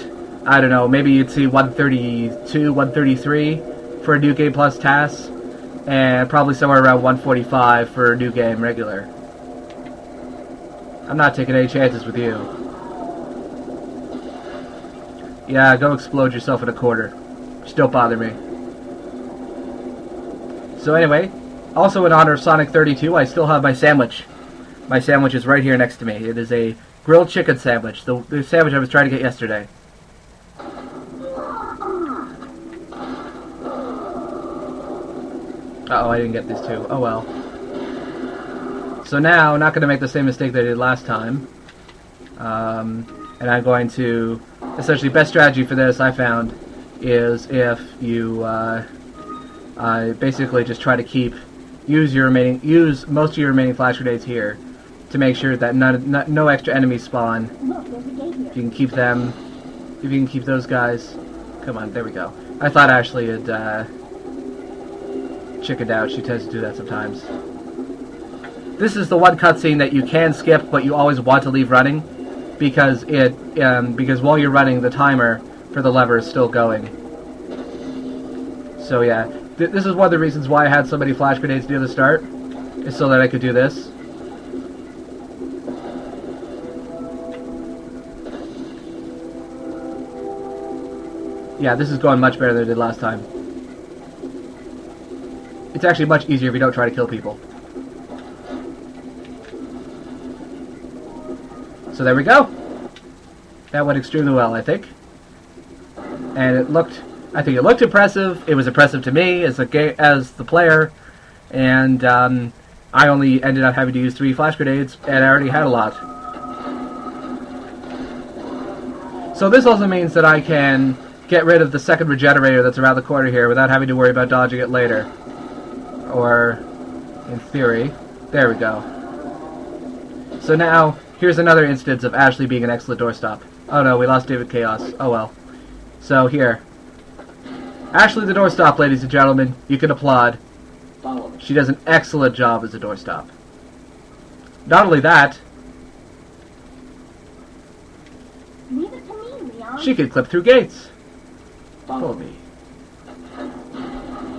I don't know, maybe you'd see 132, 133 for a New Game Plus tasks, and probably somewhere around 145 for New Game regular. I'm not taking any chances with you. Yeah, go explode yourself in a quarter. Just don't bother me. So anyway, also in honor of Sonic 32, I still have my sandwich. My sandwich is right here next to me. It is a grilled chicken sandwich, the sandwich I was trying to get yesterday. Uh-oh, I didn't get these two. Oh well. So now, I'm not going to make the same mistake that I did last time. And I'm going to... Essentially, best strategy for this, I found, is if you basically just try to use most of your remaining flash grenades here to make sure that no extra enemies spawn. Look, there's a gate here. If you can keep them, if you can keep those guys. Come on, there we go. I thought Ashley had chickened out. She tends to do that sometimes. This is the one cutscene that you can skip, but you always want to leave running, because because while you're running, the timer for the lever is still going. So yeah, this is one of the reasons why I had so many flash grenades near the start, is so that I could do this. Yeah, this is going much better than it did last time. It's actually much easier if you don't try to kill people. So there we go. That went extremely well, I think. And I think it looked impressive. It was impressive to me as the player. And I only ended up having to use 3 flash grenades, and I already had a lot. So this also means that I can get rid of the second regenerator that's around the corner here without having to worry about dodging it later. Or, in theory. There we go. So now, here's another instance of Ashley being an excellent doorstop. Oh no, we lost David Chaos. Oh well. So here. Ashley the doorstop, ladies and gentlemen. You can applaud. Follow me. She does an excellent job as a doorstop. Not only that, Leave it to me, Leon. she can clip through gates. Follow Follow me. me.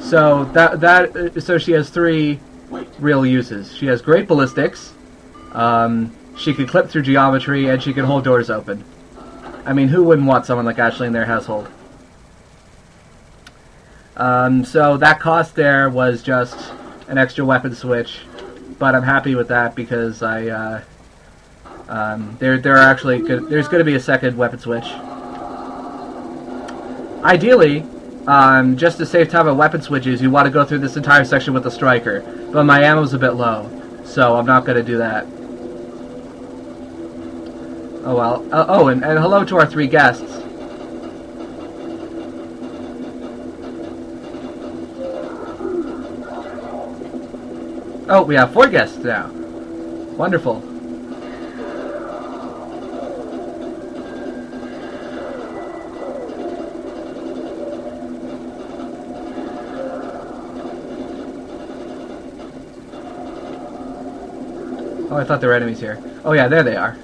So so she has 3 Wait. real uses. She has great ballistics. She can clip through geometry, and she can hold doors open. I mean, who wouldn't want someone like Ashley in their household? So that cost there was just an extra weapon switch, but I'm happy with that because there are actually there's going to be a second weapon switch. Ideally, just to save time on weapon switches, you want to go through this entire section with the striker, but my ammo's a bit low, so I'm not going to do that. Oh well. And hello to our 3 guests. Oh, we have 4 guests now. Wonderful. Oh, I thought there were enemies here. Oh yeah, there they are.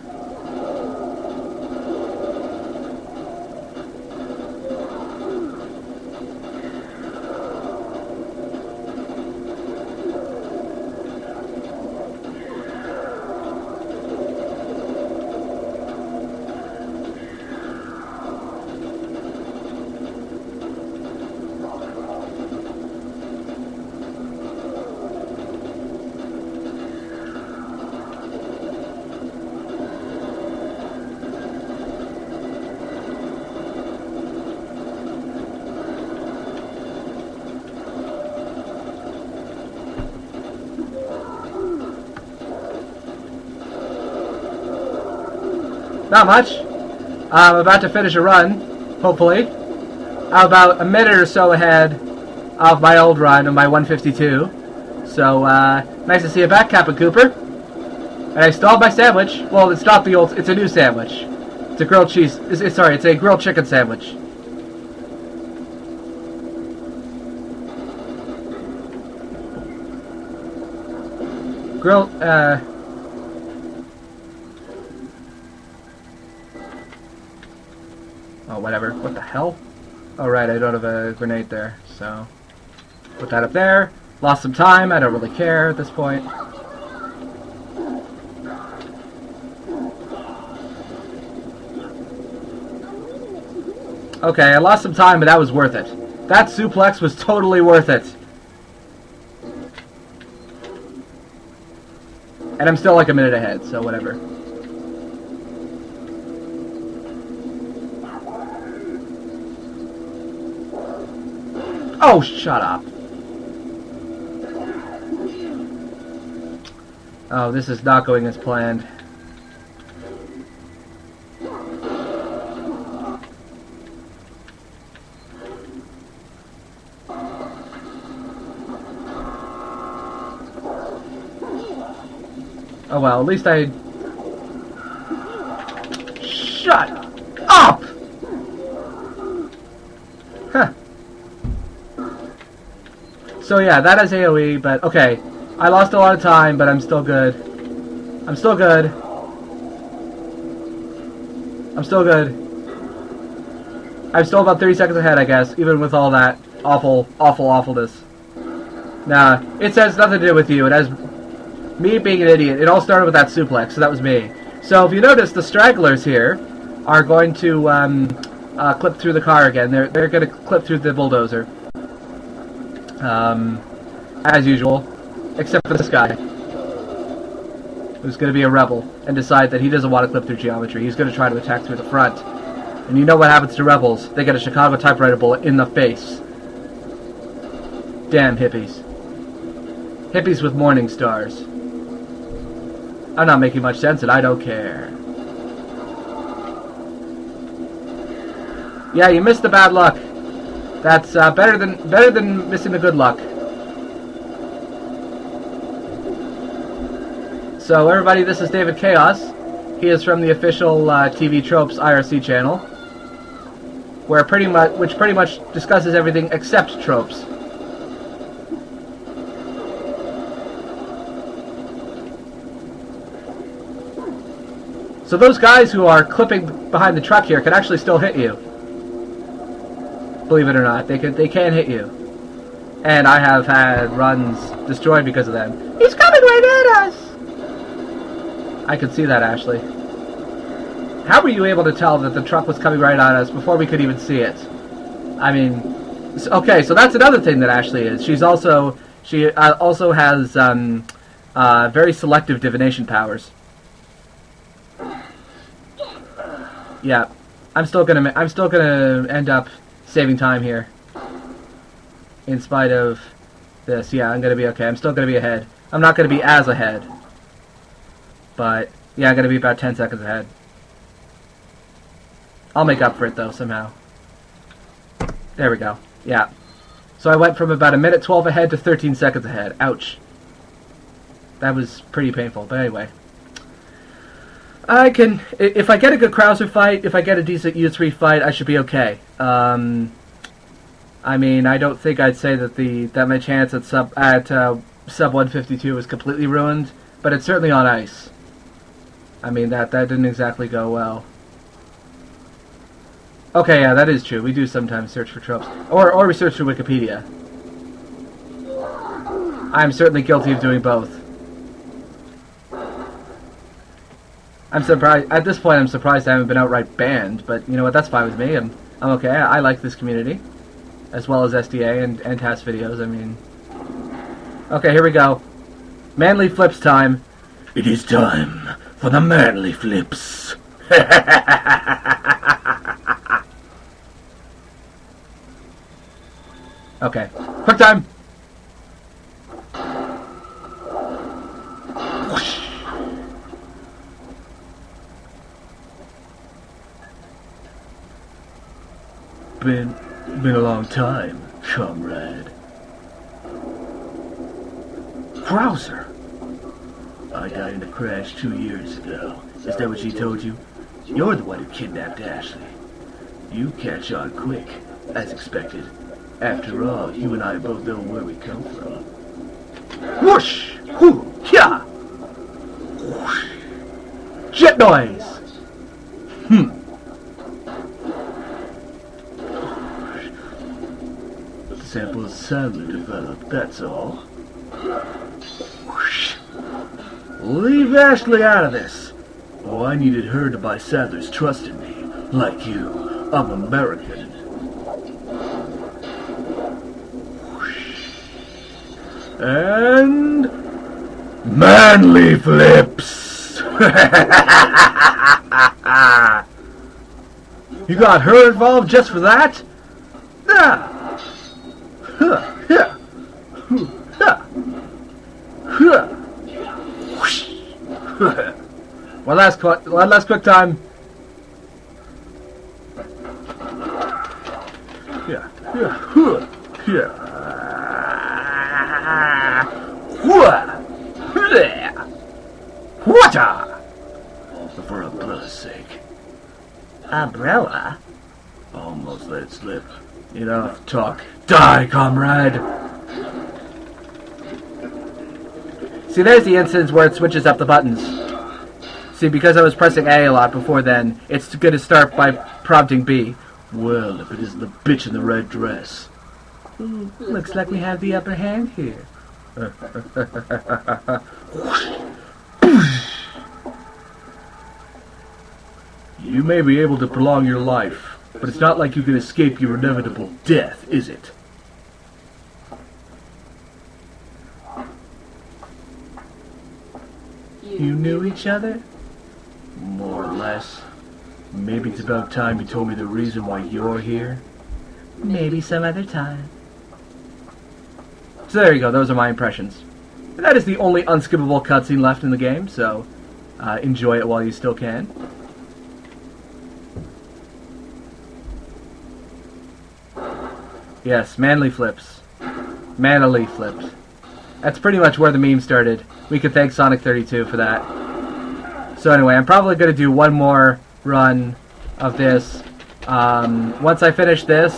Not much. I'm about to finish a run, hopefully. I'm about a minute or so ahead of my old run of my 152. So, nice to see you back, Captain Cooper. And I stalled my sandwich. Well, it's not the old, it's a new sandwich. It's a grilled cheese, it's a grilled chicken sandwich. Grilled, oh, whatever. What the hell? Oh, right, I don't have a grenade there, so... Put that up there. Lost some time, I don't really care at this point. Okay, I lost some time, but that was worth it. That suplex was totally worth it. And I'm still like a minute ahead, so whatever. Oh, shut up. Oh, this is not going as planned. Oh well, at least I... Shut up! Huh. So yeah, that is AoE, but okay. I lost a lot of time, but I'm still good. I'm still good. I'm still good. I'm still about 30 seconds ahead, I guess, even with all that awfulness. Nah, it has nothing to do with you. It has me being an idiot. It all started with that suplex, so that was me. So if you notice, the stragglers here are going to clip through the car again. They're going to clip through the bulldozer. As usual. Except for this guy, who's going to be a rebel and decide that he doesn't want to clip through geometry. He's going to try to attack through the front. And you know what happens to rebels. They get a Chicago typewriter bullet in the face. Damn hippies. Hippies with morning stars. I'm not making much sense and I don't care. Yeah, you missed the bad luck. That's better than missing the good luck. So everybody, this is David Chaos. He is from the official TV Tropes IRC channel, which pretty much discusses everything except tropes. So those guys who are clipping behind the truck here can actually still hit you. Believe it or not, they can hit you. And I have had runs destroyed because of them. He's coming right at us! I could see that, Ashley. How were you able to tell that the truck was coming right on us before we could even see it? I mean, okay, so that's another thing that Ashley is. She also has very selective divination powers. Yeah, I'm still gonna end up saving time here. In spite of this, yeah, I'm gonna be okay. I'm still gonna be ahead. I'm not gonna be as ahead. But, yeah, I'm going to be about 10 seconds ahead. I'll make up for it, though, somehow. There we go. Yeah. So I went from about a minute 12 ahead to 13 seconds ahead. Ouch. That was pretty painful, but anyway. If I get a good Krauser fight, if I get a decent U3 fight, I should be okay. I mean, I don't think I'd say that my chance at sub 152 was completely ruined, but it's certainly on ice. I mean, that didn't exactly go well. Okay, yeah, that is true. We do sometimes search for tropes. Or we search through Wikipedia. I'm certainly guilty of doing both. I'm surprised, at this point I'm surprised I haven't been outright banned, but you know what, that's fine with me. I'm okay. I like this community. As well as SDA and TAS videos, I mean. Okay, here we go. Manly flips time. It is time for the manly flips. Okay. Quick time. Whoosh. been a long time, comrade. Krauser! I died in a crash 2 years ago. Is that what she told you? You're the one who kidnapped Ashley. You catch on quick, as expected. After all, you and I both know where we come from. Whoosh! Hoo! Yeah! Whoosh! Jet noise! The sample is sadly developed, that's all. Whoosh! Leave Ashley out of this! Oh, I needed her to buy Sadler's trust in me. Like you, I'm American. And manly flips. You got her involved just for that? Yeah. One last quick time. Yeah. Water! For umbrella's sake. Umbrella? Almost let it slip. Enough talk. Die, comrade! See, there's the instance where it switches up the buttons. See, because I was pressing A lot before then, it's going to start by prompting B. Well, if it isn't the bitch in the red dress. Looks like we have the upper hand here. You may be able to prolong your life, but it's not like you can escape your inevitable death, is it? You knew each other? More or less. Maybe it's about time you told me the reason why you're here. Maybe some other time. So there you go, those are my impressions. And that is the only unskippable cutscene left in the game, so enjoy it while you still can. Yes, manly flips. Manly flips. That's pretty much where the meme started. We could thank Sonic32 for that. So anyway, I'm probably going to do one more run of this. Once I finish this,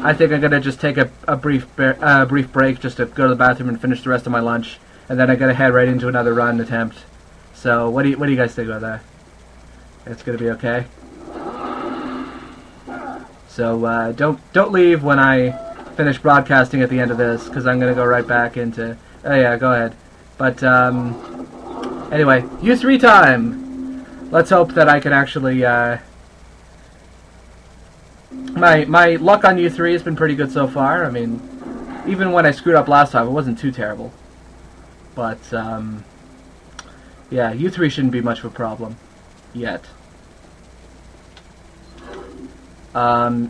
I think I'm going to just take a brief break just to go to the bathroom and finish the rest of my lunch. And then I'm going to head right into another run attempt. So what do you guys think about that? It's going to be okay? So don't leave when I finish broadcasting at the end of this, because I'm going to go right back into... Oh yeah, go ahead. But anyway, U3 time! Let's hope that I can actually... My luck on U3 has been pretty good so far. I mean, even when I screwed up last time, it wasn't too terrible. But, yeah, U3 shouldn't be much of a problem. Yet.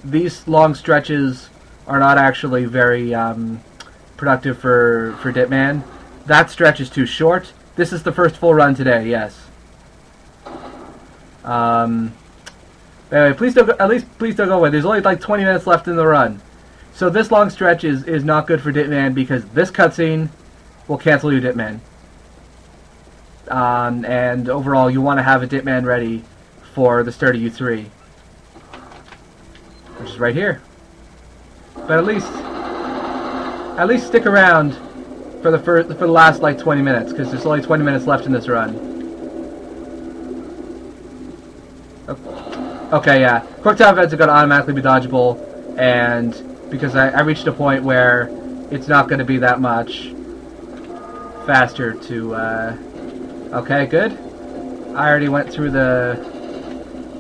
These long stretches are not actually very productive for Ditman. That stretch is too short. This is the first full run today, yes. Anyway, please don't go away. There's only like 20 minutes left in the run. So this long stretch is not good for Ditman because this cutscene will cancel you Ditman. And overall, you want to have a Ditman ready for the start of U3. Which is right here. But at least stick around for the last like 20 minutes, because there's only 20 minutes left in this run. Okay, yeah. Quick time events are going to automatically be dodgeable, and because I reached a point where it's not going to be that much faster to... Okay, good. I already went through the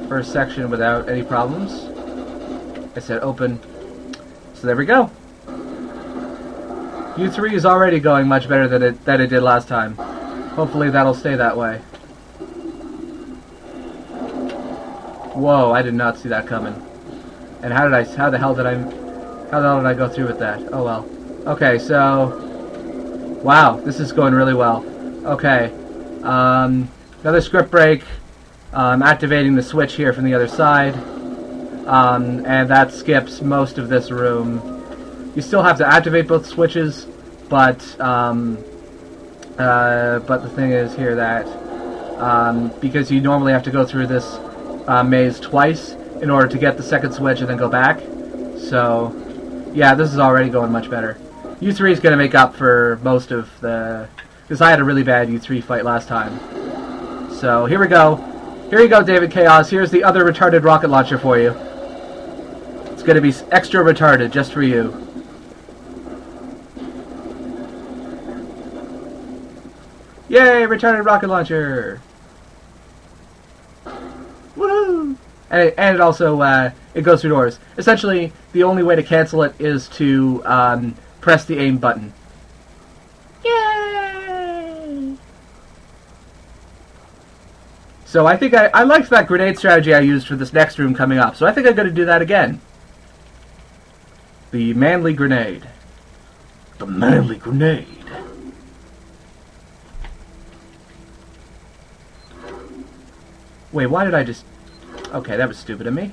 first section without any problems. I said open. So there we go. U3 is already going much better than it did last time. Hopefully that'll stay that way. Whoa, I did not see that coming. And how the hell did I go through with that? Oh well. Okay, so wow, this is going really well. Okay. Another script break. Activating the switch here from the other side. and that skips most of this room. You still have to activate both switches, but the thing is here that because you normally have to go through this maze twice in order to get the second switch and then go back. So, yeah, this is already going much better. U3 is going to make up for most of the... Because I had a really bad U3 fight last time. So, here we go. Here you go, David Chaos. Here's the other retarded rocket launcher for you. It's going to be extra retarded just for you. Yay, retarded rocket launcher! Woohoo! And it also, it goes through doors. Essentially, the only way to cancel it is to press the aim button. Yay! So I think I liked that grenade strategy I used for this next room coming up, so I think I'm going to do that again. The manly grenade. The manly grenade. Wait, why did I just... Okay, that was stupid of me.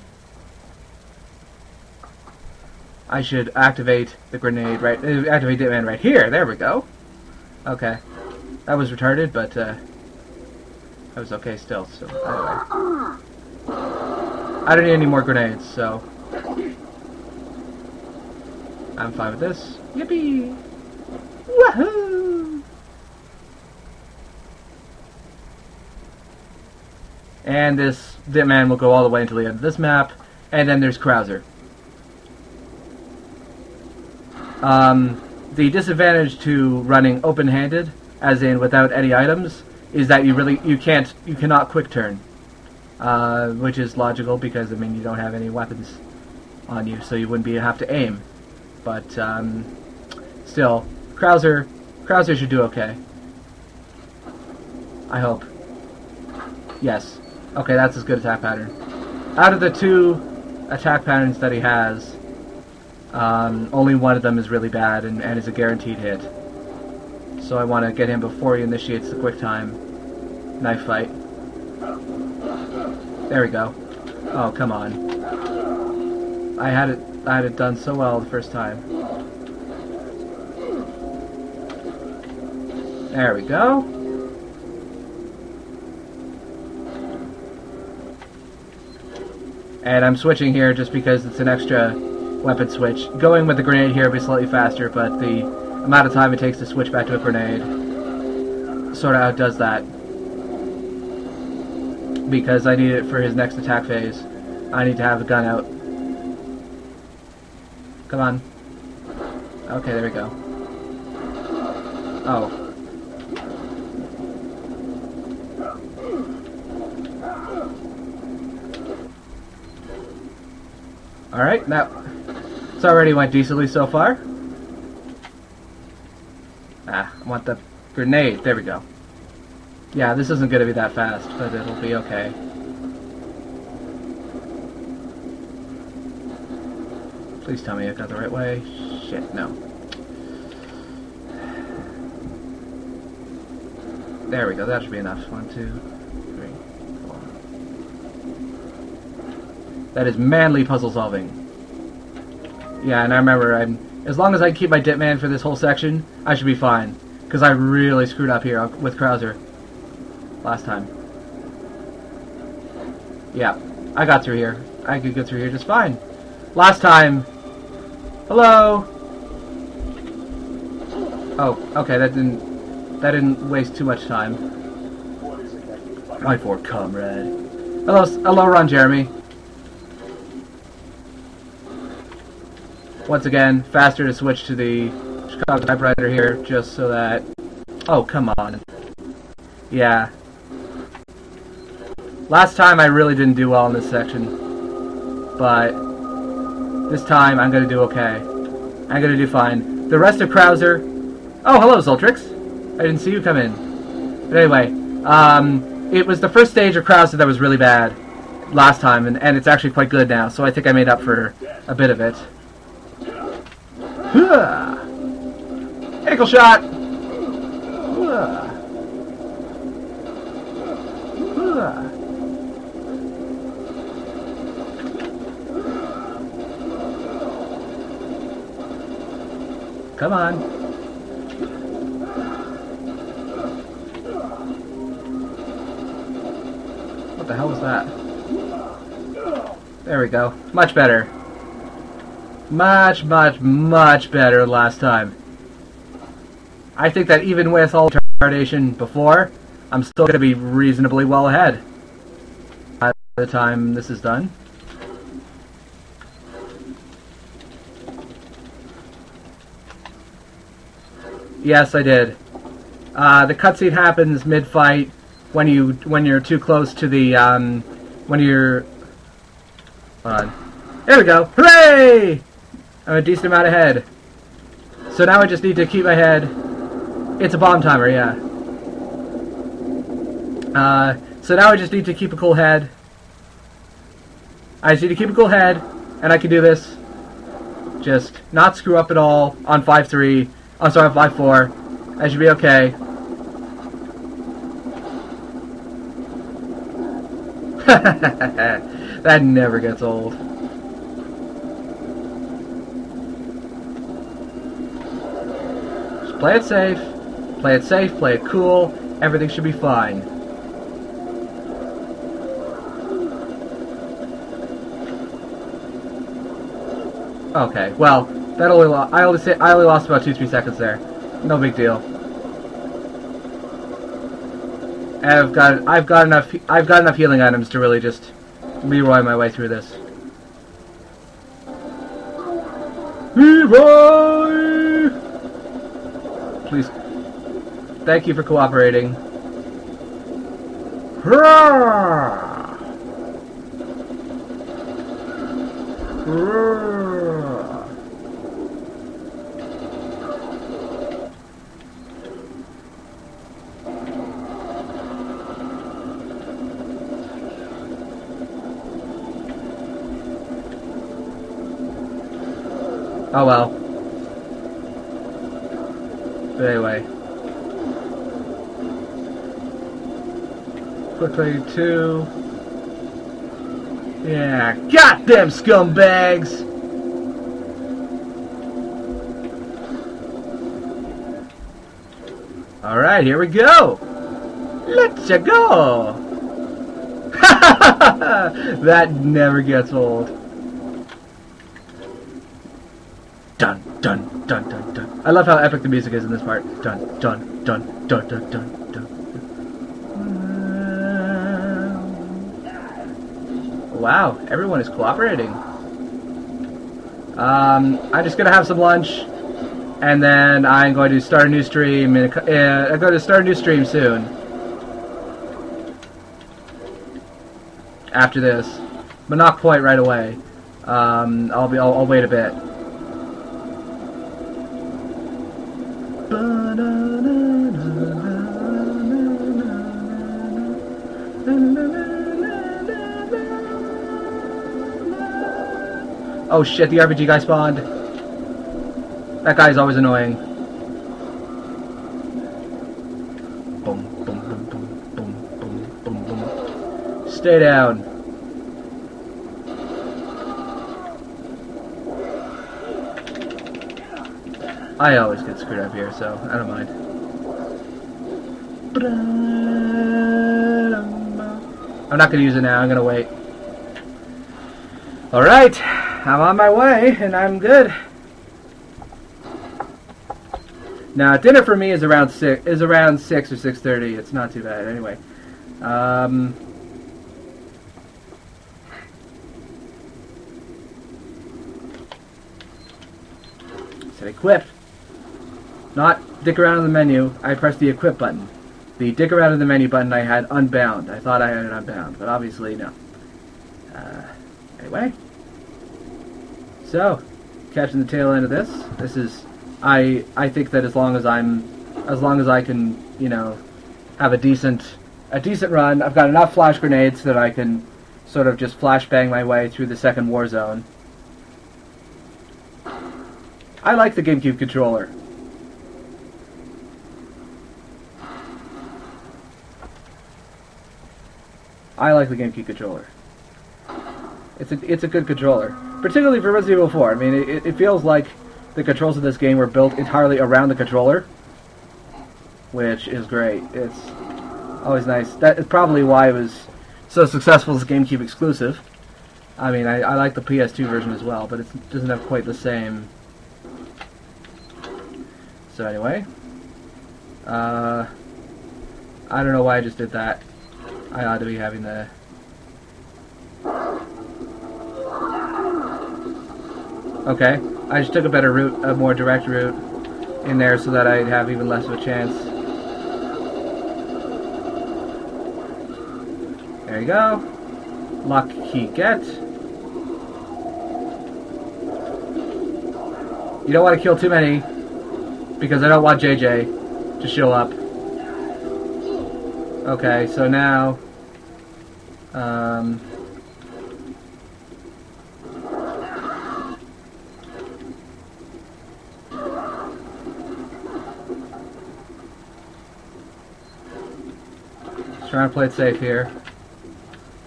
I should activate the grenade right... activate Hitman right here. There we go. Okay. That was retarded, but, that was okay still, so... Anyway. I don't need any more grenades, so... I'm fine with this. Yippee! Woohoo! And this Hitman will go all the way until the end of this map, and then there's Krauser. The disadvantage to running open-handed, as in without any items, is that you cannot quick turn, which is logical because I mean you don't have any weapons on you, so you wouldn't have to aim. But still, Krauser should do okay. I hope. Yes. Okay, that's his good attack pattern. Out of the two attack patterns that he has, only one of them is really bad and is a guaranteed hit. So I want to get him before he initiates the quick time knife fight. There we go. Oh, come on. I had it done so well the first time. There we go. And I'm switching here just because it's an extra weapon switch. Going with the grenade here will be slightly faster, but the amount of time it takes to switch back to a grenade sort of outdoes that. Because I need it for his next attack phase. I need to have the gun out. Come on. Okay, there we go. Oh. Alright, now, it's already went decently so far. I want the grenade. There we go. Yeah, this isn't going to be that fast, but it'll be okay. Please tell me I got the right way. Shit, no. There we go, that should be enough. 1, 2, 3, 4. That is manly puzzle solving. Yeah, and I remember, as long as I keep my Ditman for this whole section, I should be fine. Because I really screwed up here with Krauser last time. Yeah, I got through here. I could get through here just fine. Last time... Hello? Oh, okay, that didn't waste too much time. My poor comrade. Hello, Ron Jeremy. Once again, faster to switch to the Chicago typewriter here, just so that... Oh, come on. Yeah. Last time I really didn't do well in this section. But this time I'm going to do okay. I'm going to do fine. The rest of Krauser... Oh, hello, Zoltrix. I didn't see you come in. But anyway, it was the first stage of Krauser that was really bad last time, and it's actually quite good now, so I think I made up for a bit of it. Ankle shot! Come on. What the hell was that? There we go. Much better. Much better last time. I think that even with all retardation before, I'm still going to be reasonably well ahead by the time this is done. Yes, I did. The cutscene happens mid-fight when you're too close to the when you're. Hold on. There we go! Hooray! I'm a decent amount ahead. So now I just need to keep my head. It's a bomb timer, yeah. So now I just need to keep a cool head. I just need to keep a cool head, and I can do this. Just not screw up at all on 5-3. Oh, sorry, 5-4. I should be okay. That never gets old. Just play it safe. Play it safe, play it cool. Everything should be fine. Okay, well, that I only lost about 2-3 seconds there. No big deal. I've got enough healing items to really just Leroy my way through this. Leroy! Please. Thank you for cooperating. Hurrah! Hurrah! Oh well. But anyway. Quickly, 2. Yeah, goddamn scumbags! Alright, here we go! Let's go! That never gets old. Dun, dun, dun, dun, dun. I love how epic the music is in this part. Dun, dun, dun, dun, dun, dun, dun. Wow, everyone is cooperating. I'm just gonna have some lunch, and then I'm going to start a new stream. I'm going to start a new stream soon. After this, but not quite right away. I'll wait a bit. Oh shit, the RPG guy spawned. That guy's always annoying. Boom, boom, boom, boom, boom, boom, boom, boom. Stay down. I always get screwed up here, so I don't mind. I'm not going to use it now, I'm going to wait. Alright, I'm on my way, and I'm good. Now, dinner for me is around 6 or 6:30. It's not too bad, anyway. Said equip. Not dick around in the menu. I pressed the equip button. The dick around in the menu button I had unbound. I thought I had it unbound, but obviously no. Anyway. So, catching the tail end of this. This is, I think that as long as I can, you know, have a decent run, I've got enough flash grenades that I can sort of just flashbang my way through the second war zone. I like the GameCube controller. I like the GameCube controller. It's a good controller, particularly for Resident Evil 4. I mean, it feels like the controls of this game were built entirely around the controller, which is great. It's always nice. That is probably why it was so successful as a GameCube exclusive. I mean, I like the PS2 version as well, but it doesn't have quite the same. So anyway, I don't know why I just did that. I ought to be having the... Okay, I just took a better route, a more direct route in there so that I'd have even less of a chance. There you go. Lock key get. You don't want to kill too many, because I don't want JJ to show up. Okay, so now... just trying to play it safe here.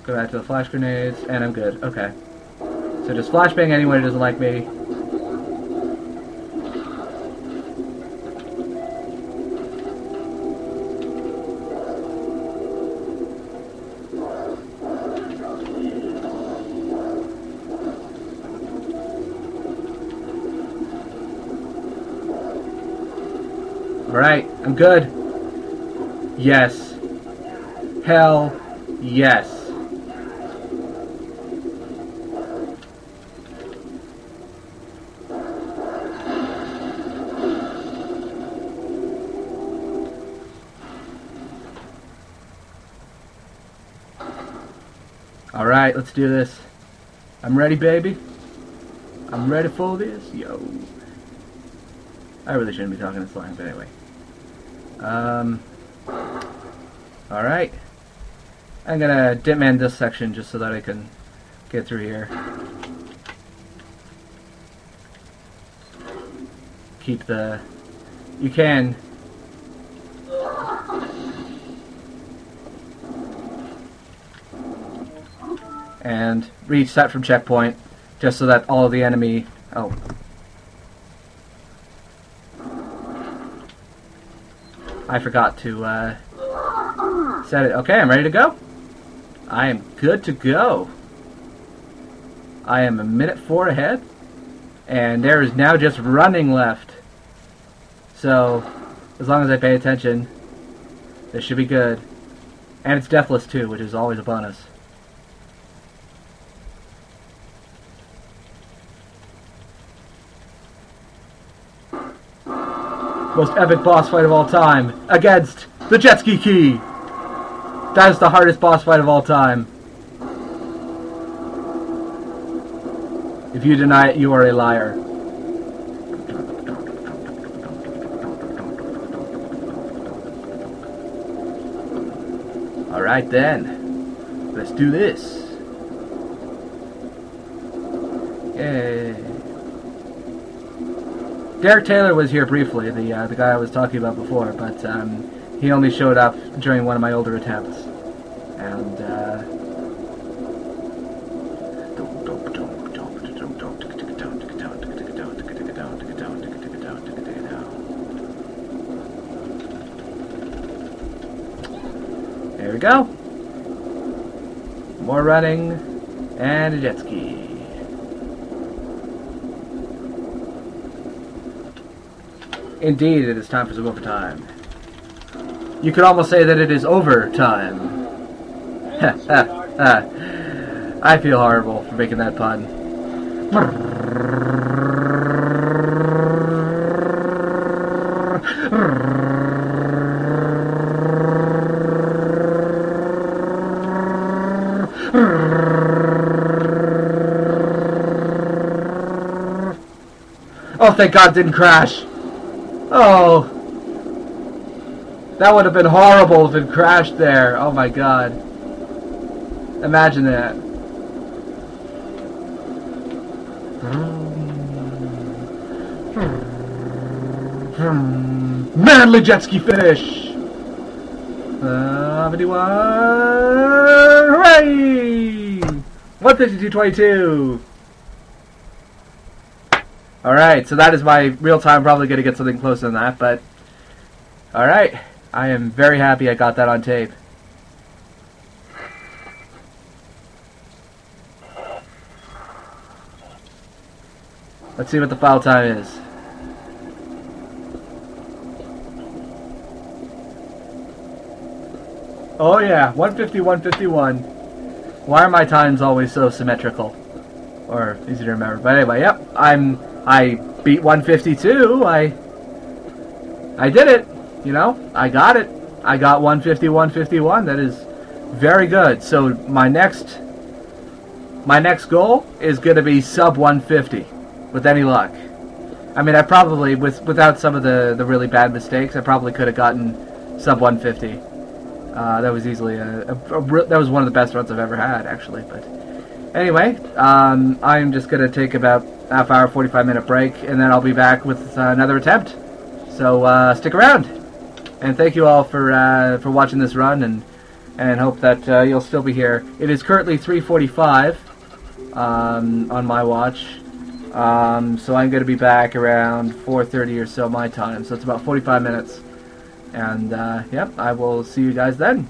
Go back to the flash grenades, and I'm good. Okay. So just flashbang anyone who doesn't like me. Alright, I'm good. Yes. Hell yes. Alright, let's do this. I'm ready, baby. I'm ready for this. Yo. I really shouldn't be talking this line, but anyway. Alright. I'm gonna dip man this section just so that I can get through here. Keep the... You can... And reset from checkpoint, just so that all of the enemy... Oh. I forgot to set it. Okay, I'm ready to go. I am good to go. I am a minute 4 ahead. And there is now just running left. So, as long as I pay attention, this should be good. And it's deathless too, which is always a bonus. Most epic boss fight of all time against the Jet Ski Key. That is the hardest boss fight of all time. If you deny it, you are a liar. Alright then. Let's do this. Yay. Derek Taylor was here briefly, the guy I was talking about before, but he only showed up during one of my older attempts. And there we go. More running and a jet ski. Indeed, it is time for some overtime. You could almost say that it is overtime. I feel horrible for making that pun. Oh, thank God it didn't crash. Oh, that would have been horrible if it crashed there. Oh my God. Imagine that. Manly jet ski finish. 51. Hooray! 152.22. Alright, so that is my real time. Probably going to get something closer than that, but... Alright, I am very happy I got that on tape. Let's see what the file time is. Oh yeah, 150, 151. Why are my times always so symmetrical? Or easy to remember. But anyway, yep, I beat 152. I did it. You know, I got it. I got 150, 151. That is very good. So my next goal is going to be sub 150 with any luck. I mean, I probably without some of the really bad mistakes, I probably could have gotten sub 150. That was easily that was one of the best runs I've ever had, actually. But anyway, I'm just going to take about half hour, 45-minute break, and then I'll be back with another attempt. So stick around, and thank you all for watching this run, and hope that you'll still be here. It is currently 3:45 on my watch, so I'm going to be back around 4:30 or so my time. So it's about 45 minutes. And, yep, I will see you guys then.